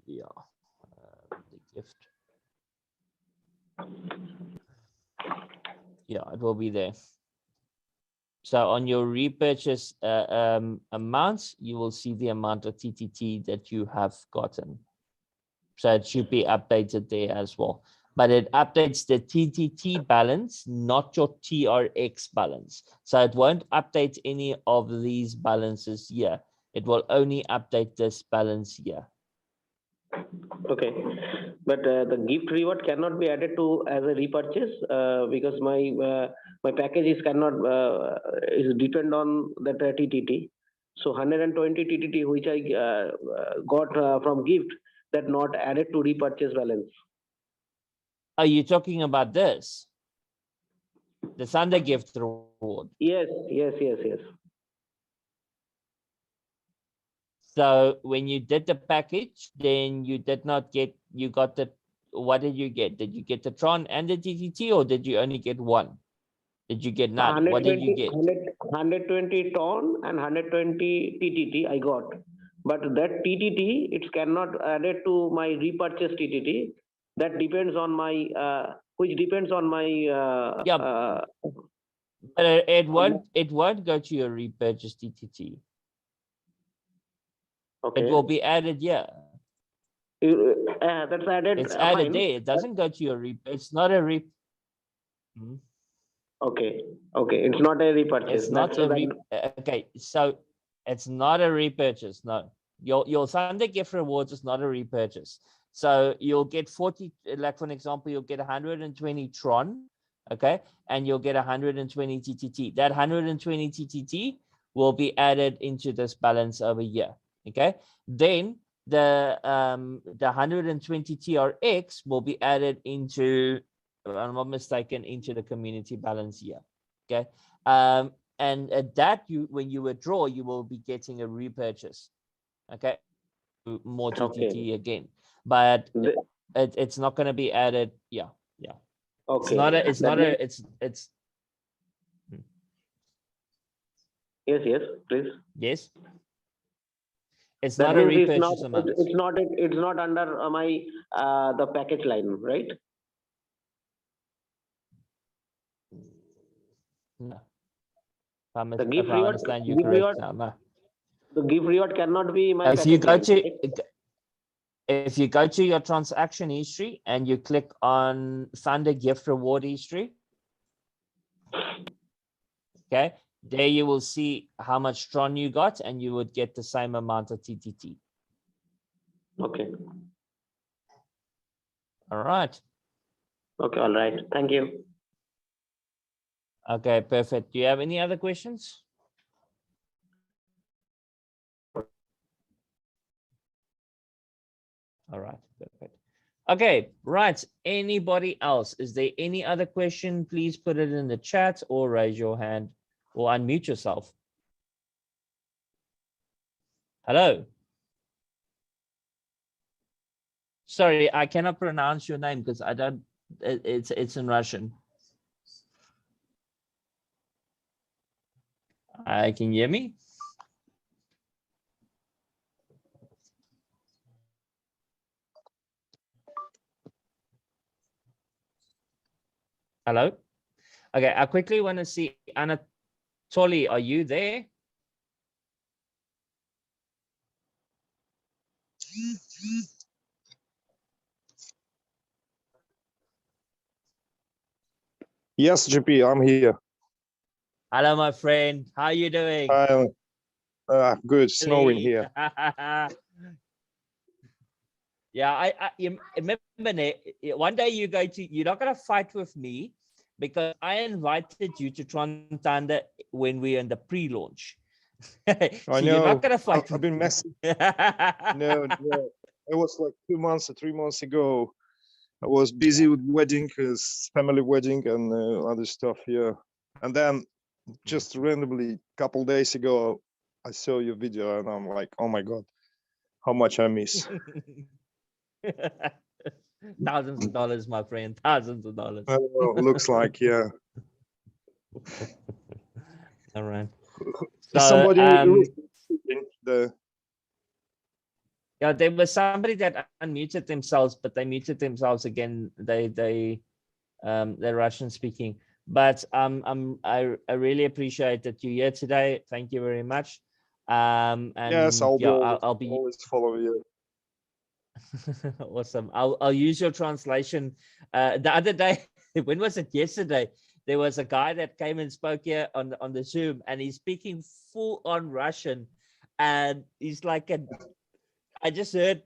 yeah, the gift. Yeah, it will be there. So on your repurchase amounts, you will see the amount of TTT that you have gotten. So it should be updated there as well. But it updates the TTT balance, not your TRX balance. So it won't update any of these balances here. It will only update this balance here. Okay, but the gift reward cannot be added to as a repurchase because my package is cannot is depend on that TTT. So 120 TTT which I got from gift, that not added to repurchase balance. Are you talking about this? The Thunder gift reward? Yes. So when you did the package, then you did not get, you got the, what did you get? Did you get the Tron and the TTT, or did you only get one? Did you get none? What did you get? 120 ton and 120 TTT I got. But that TTT, it cannot added to my repurchase TTT. That depends on my, which depends on my, Yeah. But it won't go to your repurchase TTT. Okay. It will be added, yeah. That's added. It's added fine. there. It doesn't go to your it's not a re. Hmm? Okay. Okay. It's not a repurchase. It's not a okay. So it's not a repurchase. No, your Sunday gift rewards is not a repurchase. So you'll get 40, like for an example, you'll get 120 Tron, okay, and you'll get 120 TTT. That 120 TTT will be added into this balance over here, okay. Then the 120 TRX will be added into, if I'm not mistaken, into the community balance here, okay. And at that, when you withdraw, you will be getting a repurchase, okay, more TTT again, but it's not going to be added. Yeah. Okay. It's not a Yes, please. Yes. It's That not a means repurchase amount. it's not under my the package line, right? No. The gift If I reward, understand you correctly now, no. the gift reward cannot be my If you package go line. to Right? if you go to your transaction history and you click on Thunder gift reward history, okay, there you will see how much Tron you got, and you would get the same amount of TTT. Okay. All right. Okay. All right. Thank you. Okay, perfect. Do you have any other questions? All right, perfect. Okay, right. Anybody else? Is there any other question? Please put it in the chat or raise your hand or unmute yourself. Hello. Sorry, I cannot pronounce your name because I don't, it's in Russian. Can you hear me? Hello? Okay, I quickly want to see Anatoly, are you there? Yes, GP, I'm here. Hello, my friend. How are you doing? Good, snowing here. Yeah, you remember one day you're not gonna fight with me because I invited you to TRON Thunder when we're in the pre-launch. So I know. You're not gonna fight. I've been messing. No, it was like 2 months or 3 months ago. I was busy with wedding, family wedding and other stuff. Yeah, and then just randomly, a couple days ago, I saw your video and I'm like, oh my god, how much I miss. Thousands of dollars, my friend. Thousands of dollars. Well, looks like, yeah. All right. Somebody yeah, there was somebody that unmuted themselves, but they muted themselves again. They're Russian speaking. But I really appreciate that you're here today. Thank you very much. And yes, I'll be always follow you. Awesome. I'll use your translation. The other day, when was it? Yesterday, there was a guy that came and spoke here on the Zoom, and he's speaking full on Russian, and he's like, I just heard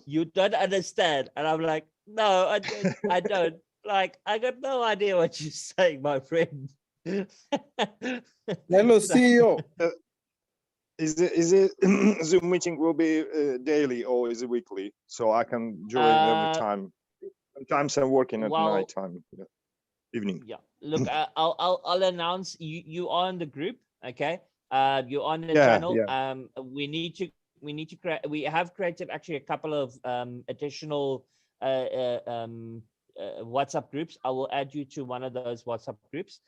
you don't understand, and I'm like, no, I don't. Like, I got no idea what you're saying, my friend. Hello, CEO. Is it Zoom meeting will be daily or is it weekly? So I can join every time. Sometimes I'm working at night time, evening. Yeah. Look, I'll announce you are in the group. Okay. You're on the channel. Yeah. We need to need to create. We have created actually a couple of additional WhatsApp groups. I will add you to one of those WhatsApp groups.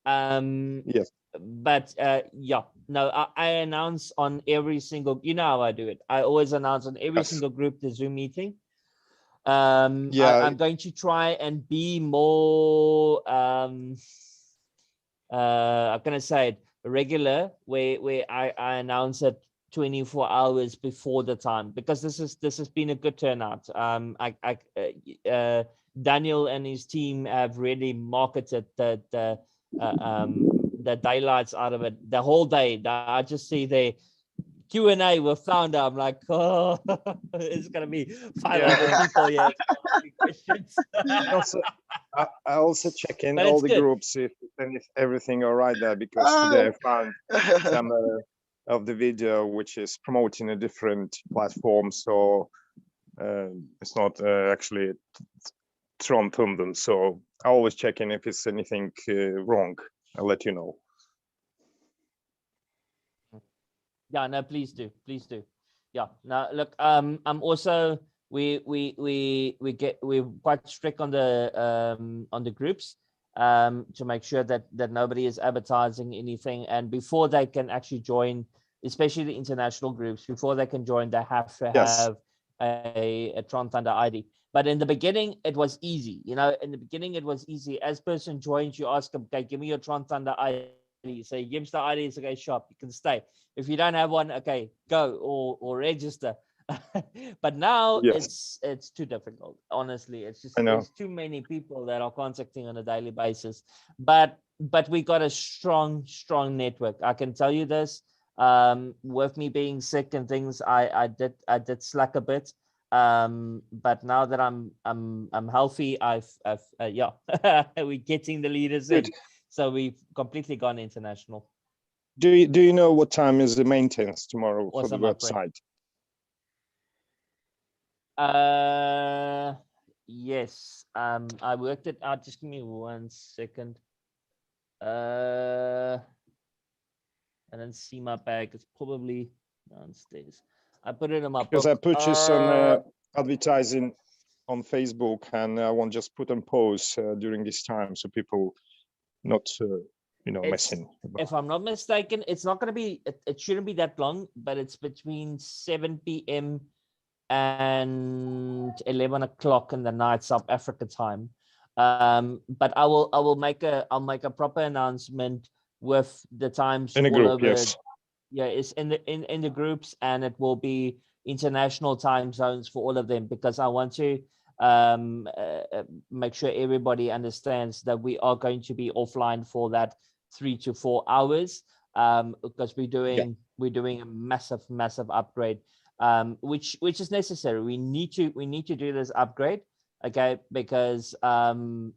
Yes. But yeah, no, I announce on every single. You know how I do it. I always announce on every single group the Zoom meeting. Yeah. I'm going to try and be more. I'm gonna say it regular, where I announce it 24 hours before the time, because this has been a good turnout. Daniel and his team have really marketed the daylights out of it the whole day. I just see the Q&A with founder. I'm like, oh, it's gonna be 500 people here asking questions. Also, I also check in But all it's the good. groups if everything all right there, because today I found some of the video which is promoting a different platform, so it's not actually TRON THUNDER. So I always check in if it's anything wrong. I'll let you know. Yeah, no, please do. Yeah. Now look, I'm also we're quite strict on the groups to make sure that nobody is advertising anything, and before they can actually join, especially the international groups, before they can join, they have to have a TRON Thunder ID. But in the beginning, it was easy. In the beginning, it was easy. As person joins, you ask them, okay, give me your TRON Thunder ID. So he gives the ID, it's okay, shop, you can stay. If you don't have one, okay, go or register. But now it's too difficult. Honestly, it's just there's too many people that are contacting on a daily basis. But we got a strong network. I can tell you this. With me being sick and things, I did slack a bit. But now that I'm healthy, yeah, we're getting the leaders in. So we've completely gone international. Do you know what time is the maintenance tomorrow for the Awesome, my friend. website? Yes. I worked it out. Just give me 1 second. I didn't see my bag. It's probably downstairs. I put it in my book. Because I purchased some advertising on Facebook, and I won't just put on pause during this time, so people not messing about. If I'm not mistaken, it's not going to be. It shouldn't be that long, but it's between 7 p.m. and 11 o'clock in the night, South Africa time. But I'll make a proper announcement with the times in a all group. over. Yes. Yeah, it's in the groups, and it will be international time zones for all of them, because I want to make sure everybody understands that we are going to be offline for that 3 to 4 hours, because we're doing a massive upgrade, which is necessary. We need to do this upgrade, okay? Because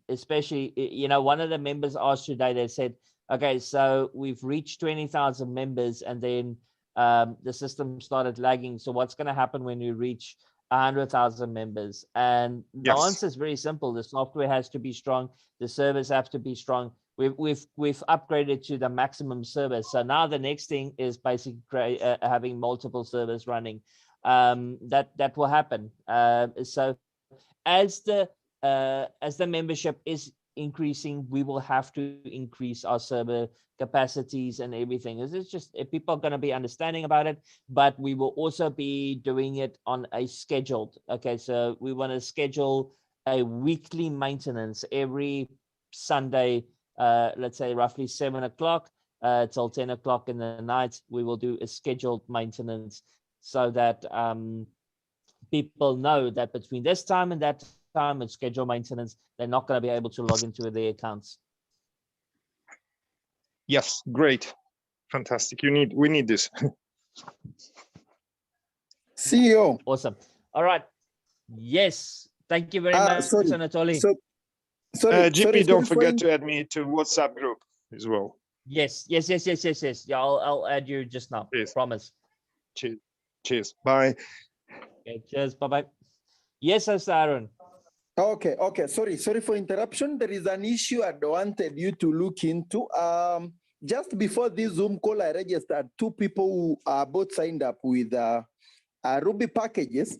especially, one of the members asked today, they said, okay, so we've reached 20,000 members, and then the system started lagging. So what's going to happen when we reach 100,000 members? And the answer is very simple. The software has to be strong. The servers have to be strong. We've upgraded to the maximum servers. So now the next thing is basically having multiple servers running. That will happen. So as the membership is increasing, we will have to increase our server capacities and everything. It's just, if people are going to be understanding about it, but we will also be doing it on a scheduled. Okay, so we want to schedule a weekly maintenance every Sunday, let's say roughly 7 o'clock till 10 o'clock in the night. We will do a scheduled maintenance, so that people know that between this time and that time it's scheduled maintenance, they're not going to be able to log into their accounts. Yes, great, fantastic. We need this. CEO. Awesome. All right. Yes. Thank you very much, Anatoly. GP, don't forget to add me to WhatsApp group as well. Yes. Yeah, I'll add you just now. Cheers. Promise. Cheers. Bye. Okay, cheers. Bye-bye. Yes, Aaron. Okay. Sorry for interruption. There is an issue I wanted you to look into. just before this Zoom call, I registered 2 people who are both signed up with Ruby packages.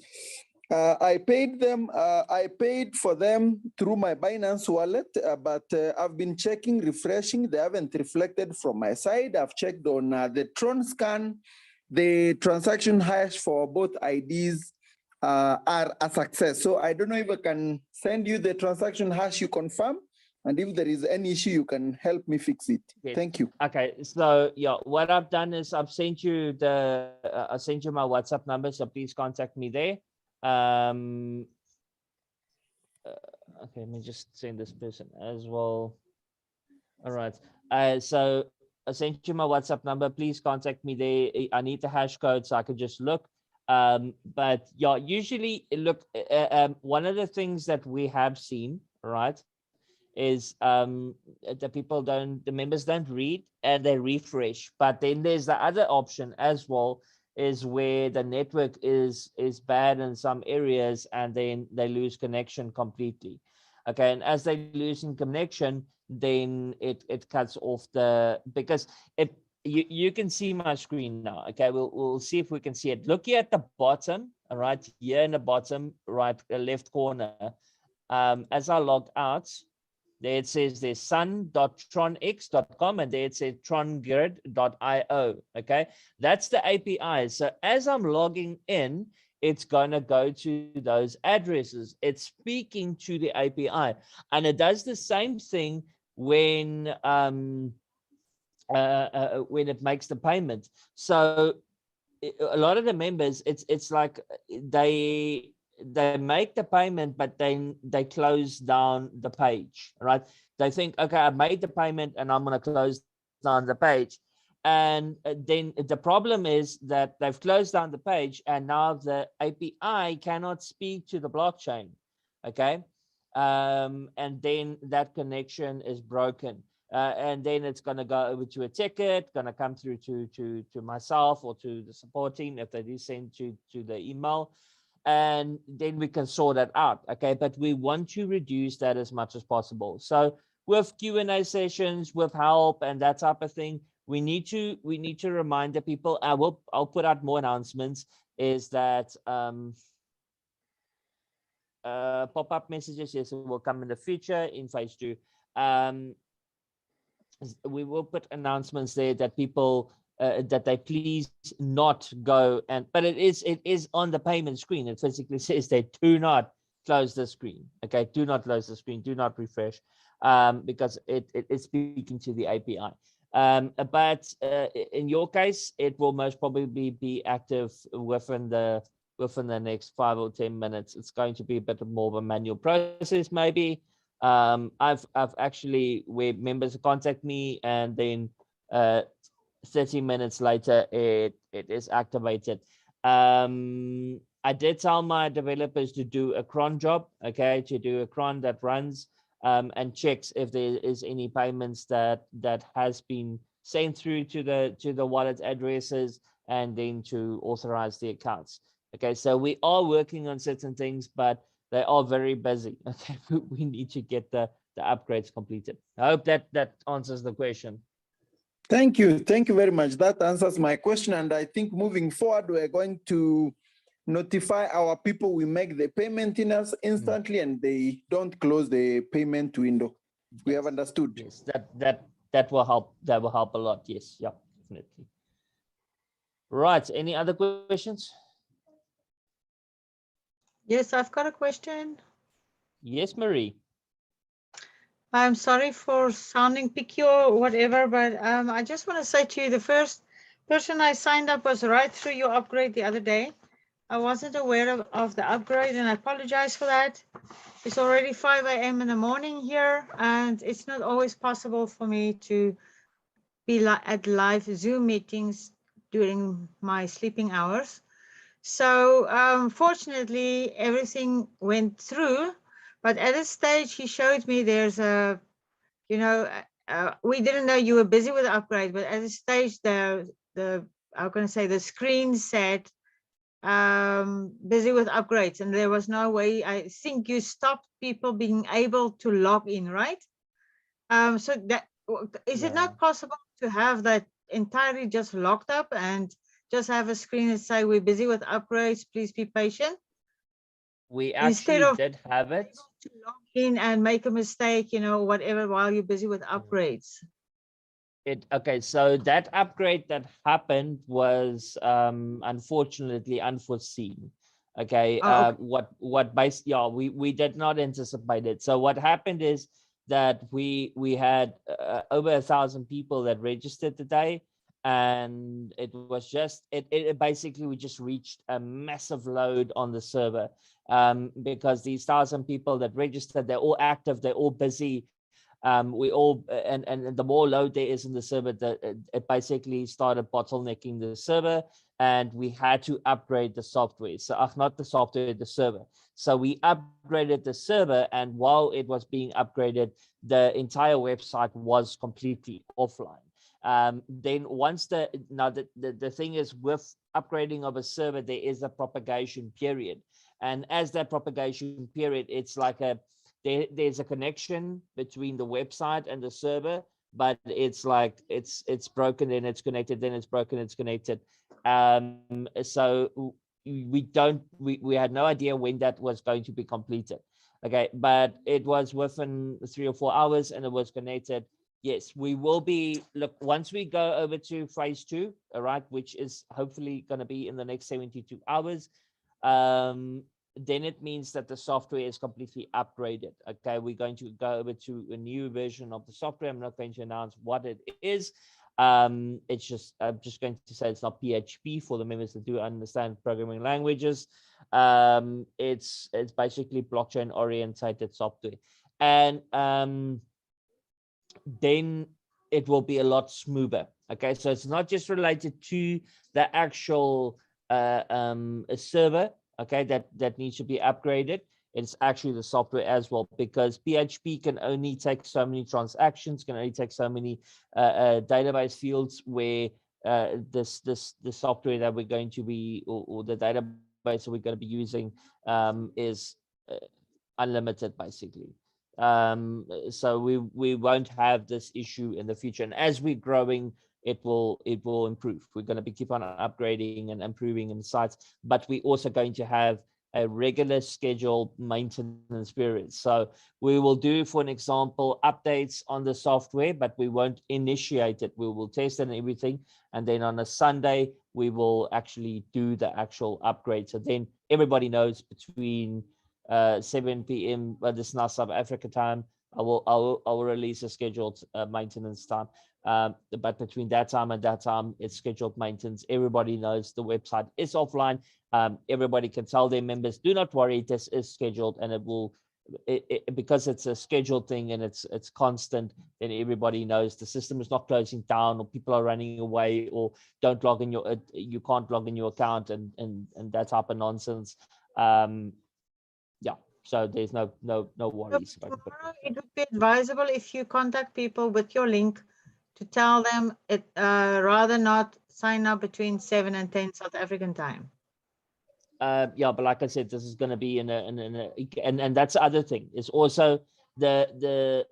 I paid them. I paid for them through my Binance wallet, but I've been checking, refreshing. They haven't reflected from my side. I've checked on the Tron scan. The transaction hash for both IDs are a success. So I don't know if I can send you the transaction hash you confirm, and if there is any issue, you can help me fix it. Yes. Thank you. Okay, so yeah, what I've done is I've sent you the I sent you my WhatsApp number, so please contact me there. Okay, let me just send this person as well. All right. So I sent you my WhatsApp number. Please contact me there. I need the hash code so I can just look. But yeah, usually look. One of the things that we have seen, right, is the members don't read and they refresh. But then there's the other option as well, is where the network is bad in some areas and then they lose connection completely. Okay, and as they losing connection, then it cuts off because you can see my screen now. Okay, we'll see if we can see it. Look here at the bottom, all right, here in the bottom right left corner. As I log out, there it says there's sun.tronx.com and there it says trongrid.io. Okay, that's the API. So as I'm logging in, it's going to go to those addresses. It's speaking to the API, and it does the same thing when it makes the payment. So a lot of the members, it's like they make the payment, but then they close down the page, right? They think, okay, I made the payment and I'm going to close down the page. And then the problem is that they've closed down the page and now the API cannot speak to the blockchain, okay? And then that connection is broken. And then it's going to go over to a ticket, going to come through to myself or to the support team if they do send to the email. And then we can sort that out, okay? But we want to reduce that as much as possible. So with Q&A sessions, with help and that type of thing, we need to remind the people. I'll put out more announcements. Is that pop-up messages? Yes, it will come in the future in phase 2. We will put announcements there that people that they please not go but it is on the payment screen. It physically says they do not close the screen. Okay, do not close the screen, do not refresh, because it is speaking to the API. But in your case, it will most probably be active within the next 5 or 10 minutes. It's going to be a bit more of a manual process, maybe. I've actually, where members contact me and then 30 minutes later it is activated. I did tell my developers to do a cron job, okay, to do a cron that runs and checks if there is any payments that has been sent through to the wallet addresses, and then to authorize the accounts. Okay, so we are working on certain things, but they are very busy. Okay, we need to get the upgrades completed. I hope that answers the question. Thank you very much. That answers my question, and I think moving forward, we're going to notify our people we make the payment in us instantly, and they don't close the payment window. Yes. We have understood. Yes, that will help. That will help a lot. Yes, yeah, definitely. Right. Any other questions? Yes, I've got a question. Yes, Marie. I'm sorry for sounding picky or whatever, but I just want to say to you, the first person I signed up was right through your upgrade the other day. I wasn't aware of the upgrade, and I apologize for that. It's already 5 a.m. in the morning here, and it's not always possible for me to be at live Zoom meetings during my sleeping hours. So fortunately, everything went through. But at a stage, he showed me there's a, we didn't know you were busy with the upgrade, but at a stage, I'm going to say the screen said busy with upgrades, and there was no way. I think you stopped people being able to log in, right? So that is it not possible to have that entirely just locked up and just have a screen and say, we're busy with upgrades, please be patient? We Instead actually of did have it. to log in and make a mistake, whatever, while you're busy with upgrades. Okay, so that upgrade that happened was unfortunately unforeseen. Okay, Oh, okay. we did not anticipate it. So what happened is that we had over 1,000 people that registered today, and it was just it basically we just reached a massive load on the server, because these 1,000 people that registered, they're all active, they're all busy. We all and the more load there is in the server, it basically started bottlenecking the server, and we had to upgrade the software. So not the software, the server. So we upgraded the server, and while it was being upgraded, the entire website was completely offline. Then once the thing is, with upgrading of a server, there is a propagation period, and as that propagation period, it's like there's a connection between the website and the server, but it's like it's broken, then it's connected, then it's broken, it's connected. So we had no idea when that was going to be completed. Okay, but it was within 3 or 4 hours, and it was connected. Yes, we will be, look, once we go over to phase 2, all right, which is hopefully going to be in the next 72 hours, then it means that the software is completely upgraded. Okay, we're going to go over to a new version of the software. I'm not going to announce what it is. It's just, I'm just going to say it's not PHP for the members that do understand programming languages. It's basically blockchain orientated software, and then it will be a lot smoother. Okay, so it's not just related to the actual server, okay, that needs to be upgraded. It's actually the software as well, because PHP can only take so many transactions, can only take so many database fields, where the software that we're going to be, or the database that we're going to be using, is unlimited, basically. So we won't have this issue in the future, and as we're growing, it will improve. We're going to be keep on upgrading and improving in sites, but we're also going to have a regular scheduled maintenance period. So we will do, for an example, updates on the software, but we won't initiate it. We will test it and everything, and then on a Sunday we will actually do the actual upgrade. So then everybody knows between 7 p.m. but this is not South Africa time, I will release a scheduled maintenance time. But between that time and that time, it's scheduled maintenance. Everybody knows the website is offline. Everybody can tell their members, do not worry, this is scheduled, and it will, because it's a scheduled thing and it's constant, then everybody knows the system is not closing down, or people are running away, or don't log in your, you can't log in your account, and that type of nonsense. Yeah, so there's no worries. So tomorrow it would be advisable if you contact people with your link to tell them it rather not sign up between 7 and 10 South African time. Yeah, but like I said, this is going to be and that's the other thing, is also the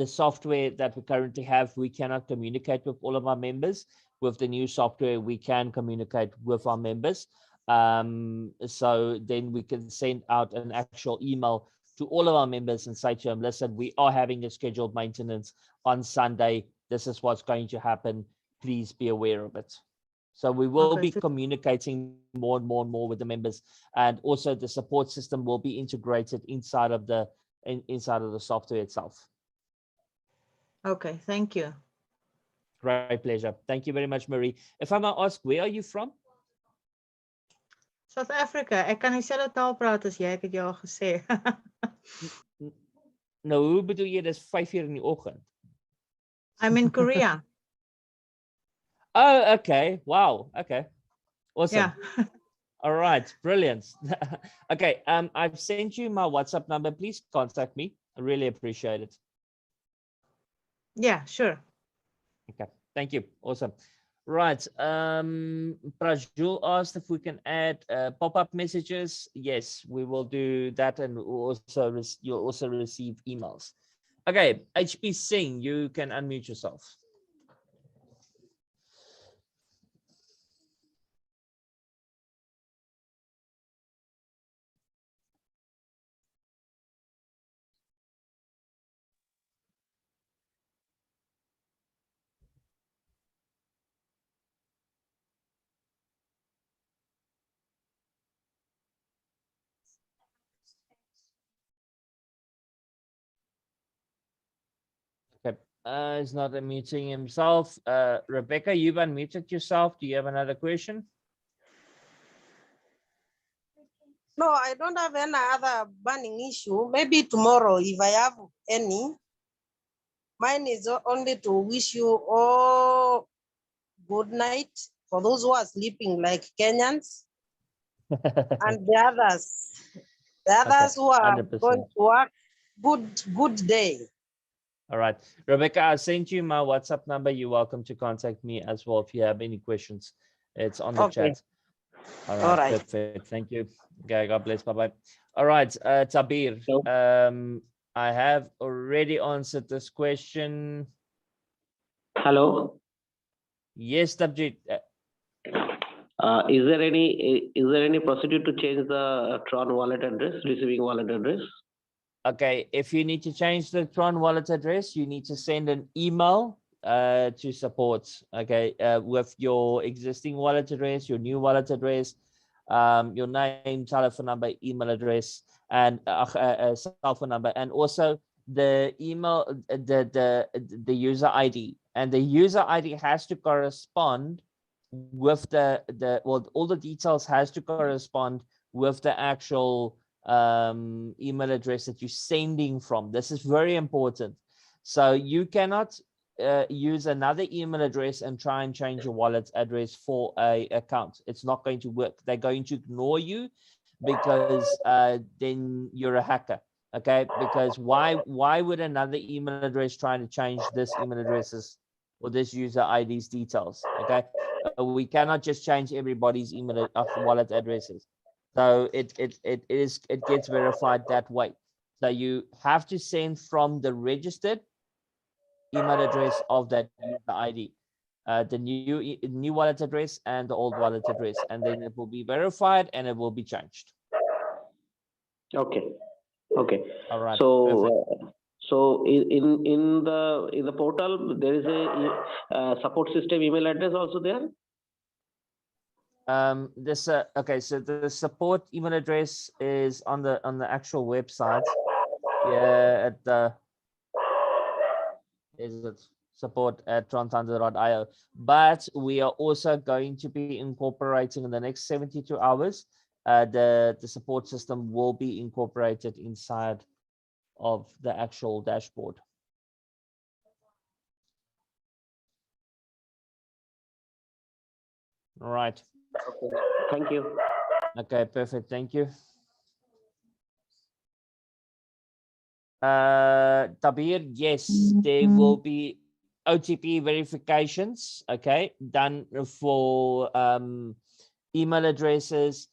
software that we currently have, we cannot communicate with all of our members. With the new software, we can communicate with our members. So then we can send out an actual email to all of our members and say to them, listen, we are having a scheduled maintenance on Sunday. This is what's going to happen. Please be aware of it. So we will be communicating more and more with the members, and also the support system will be integrated inside of the software itself. Okay, thank you. Great pleasure. Thank you very much, Marie. If I might ask, where are you from? South Africa. Ek kan dieselfde taal praat as jy, ek het jou al gesê. Nou, hoe bedoel jy dis 5:00 in die oggend? I'm in Korea. Oh, okay. Wow. Okay. Awesome. Yeah. All right. Brilliant. Okay. I've sent you my WhatsApp number. Please contact me. I really appreciate it. Yeah, sure. Okay. Thank you. Awesome. Right. Prajul asked if we can add pop-up messages. Yes, we will do that, and also you'll also receive emails. Okay, HP Singh, you can unmute yourself. He's not unmuting himself. Rebecca, you've unmuted yourself. Do you have another question? No, I don't have any other burning issue. Maybe tomorrow, if I have any. Mine is only to wish you all good night for those who are sleeping like Kenyans and the others who are 100%. going to work. Good day. All right, Rebecca, I sent you my WhatsApp number. You're welcome to contact me as well if you have any questions. It's on the Okay. chat. All All right, right. perfect. Thank you. Okay, God bless. Bye bye. All right, Tabir. I have already answered this question. Hello. Yes, Tabjit. Is there any procedure to change the Tron wallet address, receiving wallet address? Okay, if you need to change the Tron wallet address, you need to send an email to support, okay, with your existing wallet address, your new wallet address, your name, telephone number, email address, and cell phone number, and also the email, the user ID, and the user ID has to correspond with well, all the details has to correspond with the actual email address that you're sending from. This is very important. So you cannot use another email address and try and change your wallet address for a account. It's not going to work. They're going to ignore you because then you're a hacker. Okay, because why would another email address try to change this email addresses or this user ID's details? Okay, we cannot just change everybody's email wallet addresses. So it gets verified that way. So you have to send from the registered email address of that user ID, the new wallet address and the old wallet address, and then it will be verified and it will be changed. Okay. Okay. All right. So in the portal there is a support system email address also there. This okay, so the support email address is on the actual website. Yeah, at the is it support@tronthunder.io. But we are also going to be incorporating in the next 72 hours. The support system will be incorporated inside of the actual dashboard. All right. Okay. Thank you. Okay, perfect. Thank you. Tabir, yes, there will be OTP verifications, okay, done for email addresses,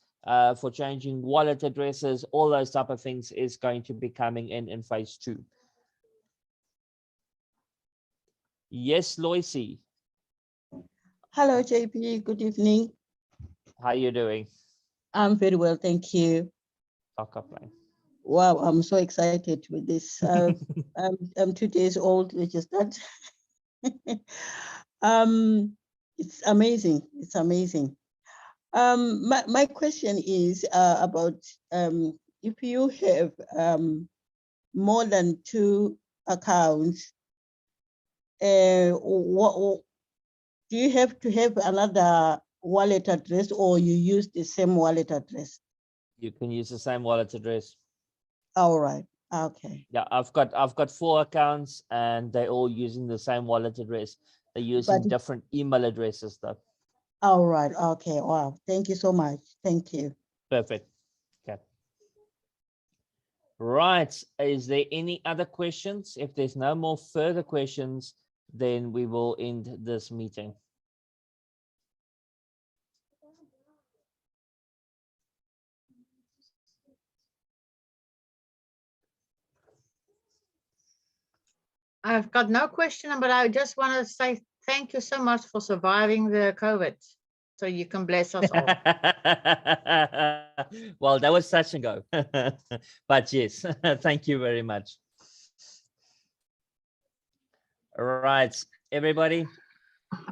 for changing wallet addresses, all those type of things is going to be coming in phase 2. Yes, Loisy. Hello, JP. Good evening. How are you doing? I'm very well, thank you. Wow, I'm so excited with this. I'm 2 days old, which is that. It's amazing. It's amazing. My question is about if you have more than 2 accounts, what do you have to have another wallet address, or you use the same wallet address? You can use the same wallet address. All right. Okay. Yeah, I've got 4 accounts and they're all using the same wallet address. They're using different email addresses though. All right. Okay. Wow. Thank you so much. Thank you. Perfect. Okay. Right. Is there any other questions? If there's no more further questions, then we will end this meeting. I've got no question, but I just want to say thank you so much for surviving the COVID. So you can bless us all. Well, that was touch and go. But yes, thank you very much. All right, everybody.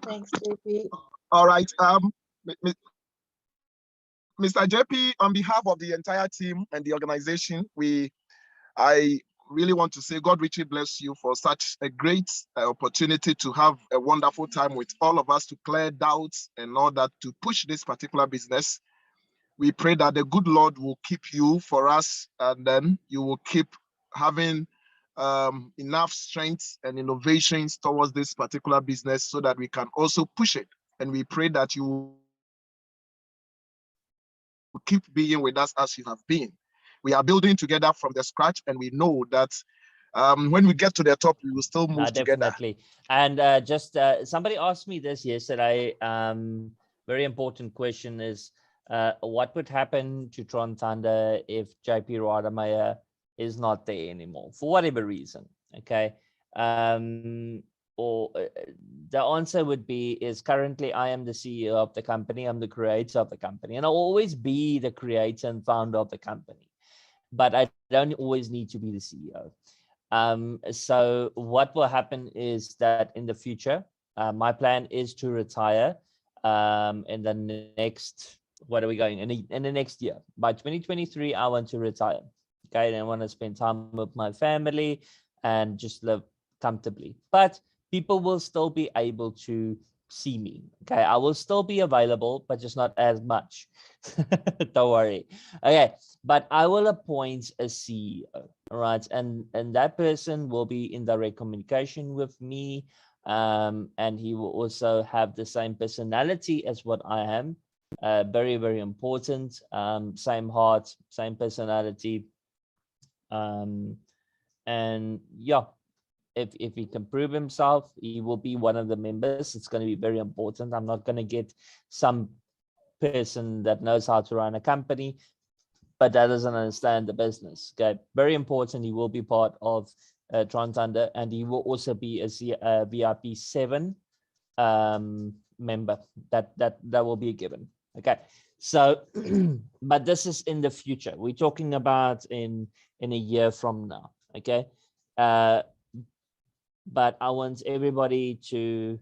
Thanks, JP. All right. Mr. JP, on behalf of the entire team and the organization, I really want to say God richly bless you for such a great opportunity to have a wonderful time with all of us to clear doubts and all that to push this particular business. We pray that the good Lord will keep you for us, and then you will keep having enough strength and innovations towards this particular business so that we can also push it. And we pray that you will keep being with us as you have been. We are building together from the scratch, and we know that when we get to the top, we will still move together. Definitely. And just somebody asked me this yesterday. Very important question is, what would happen to Tron Thunder if JP Rademacher is not there anymore for whatever reason? Okay. Or the answer would be is currently I am the CEO of the company. I'm the creator of the company, and I'll always be the creator and founder of the company, but I don't always need to be the CEO. So what will happen is that in the future, my plan is to retire in the next, what are we going in the next year? By 2023, I want to retire. Okay, and I want to spend time with my family and just live comfortably. But people will still be able to see me. Okay, I will still be available, but just not as much. Don't worry. Okay, but I will appoint a CEO. All right, and that person will be in direct communication with me, and he will also have the same personality as what I am. Very, very important. Same heart, same personality. And yeah, if he can prove himself, he will be one of the members. It's going to be very important. I'm not going to get some person that knows how to run a company, but that doesn't understand the business. Okay, very important. He will be part of Tron Thunder, and he will also be a VIP 7 member. That will be given. Okay, so but this is in the future. We're talking about in a year from now. Okay, but I want everybody to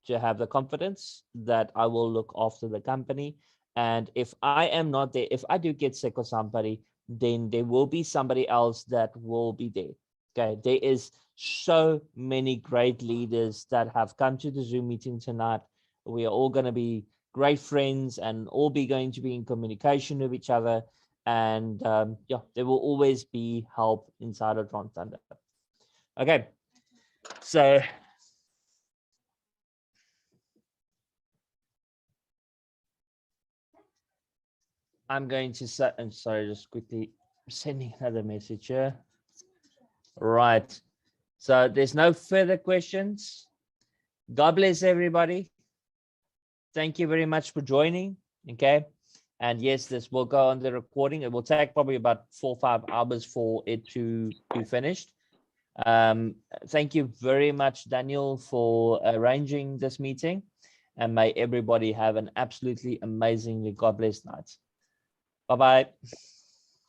have the confidence that I will look after the company. And if I am not there, if I do get sick or somebody, then there will be somebody else that will be there. Okay, there is so many great leaders that have come to the Zoom meeting tonight. We are all going to be great friends and all be going to be in communication with each other. And yeah, there will always be help inside of Tron Thunder. Okay, so I'm going to set, I'm sorry, just quickly sending another message here. Right. So there's no further questions. God bless everybody. Thank you very much for joining. Okay. And yes, this will go on the recording. It will take probably about 4 or 5 hours for it to be finished. Thank you very much, Daniel, for arranging this meeting. And may everybody have an absolutely amazingly God bless night. Bye-bye.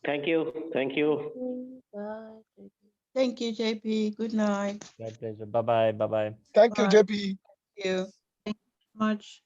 Thank you. Thank you. Bye. Thank you, JP. Good night. My pleasure. Bye-bye. Bye-bye. Thank you, Bye. JP. Thank you. Thank you so much.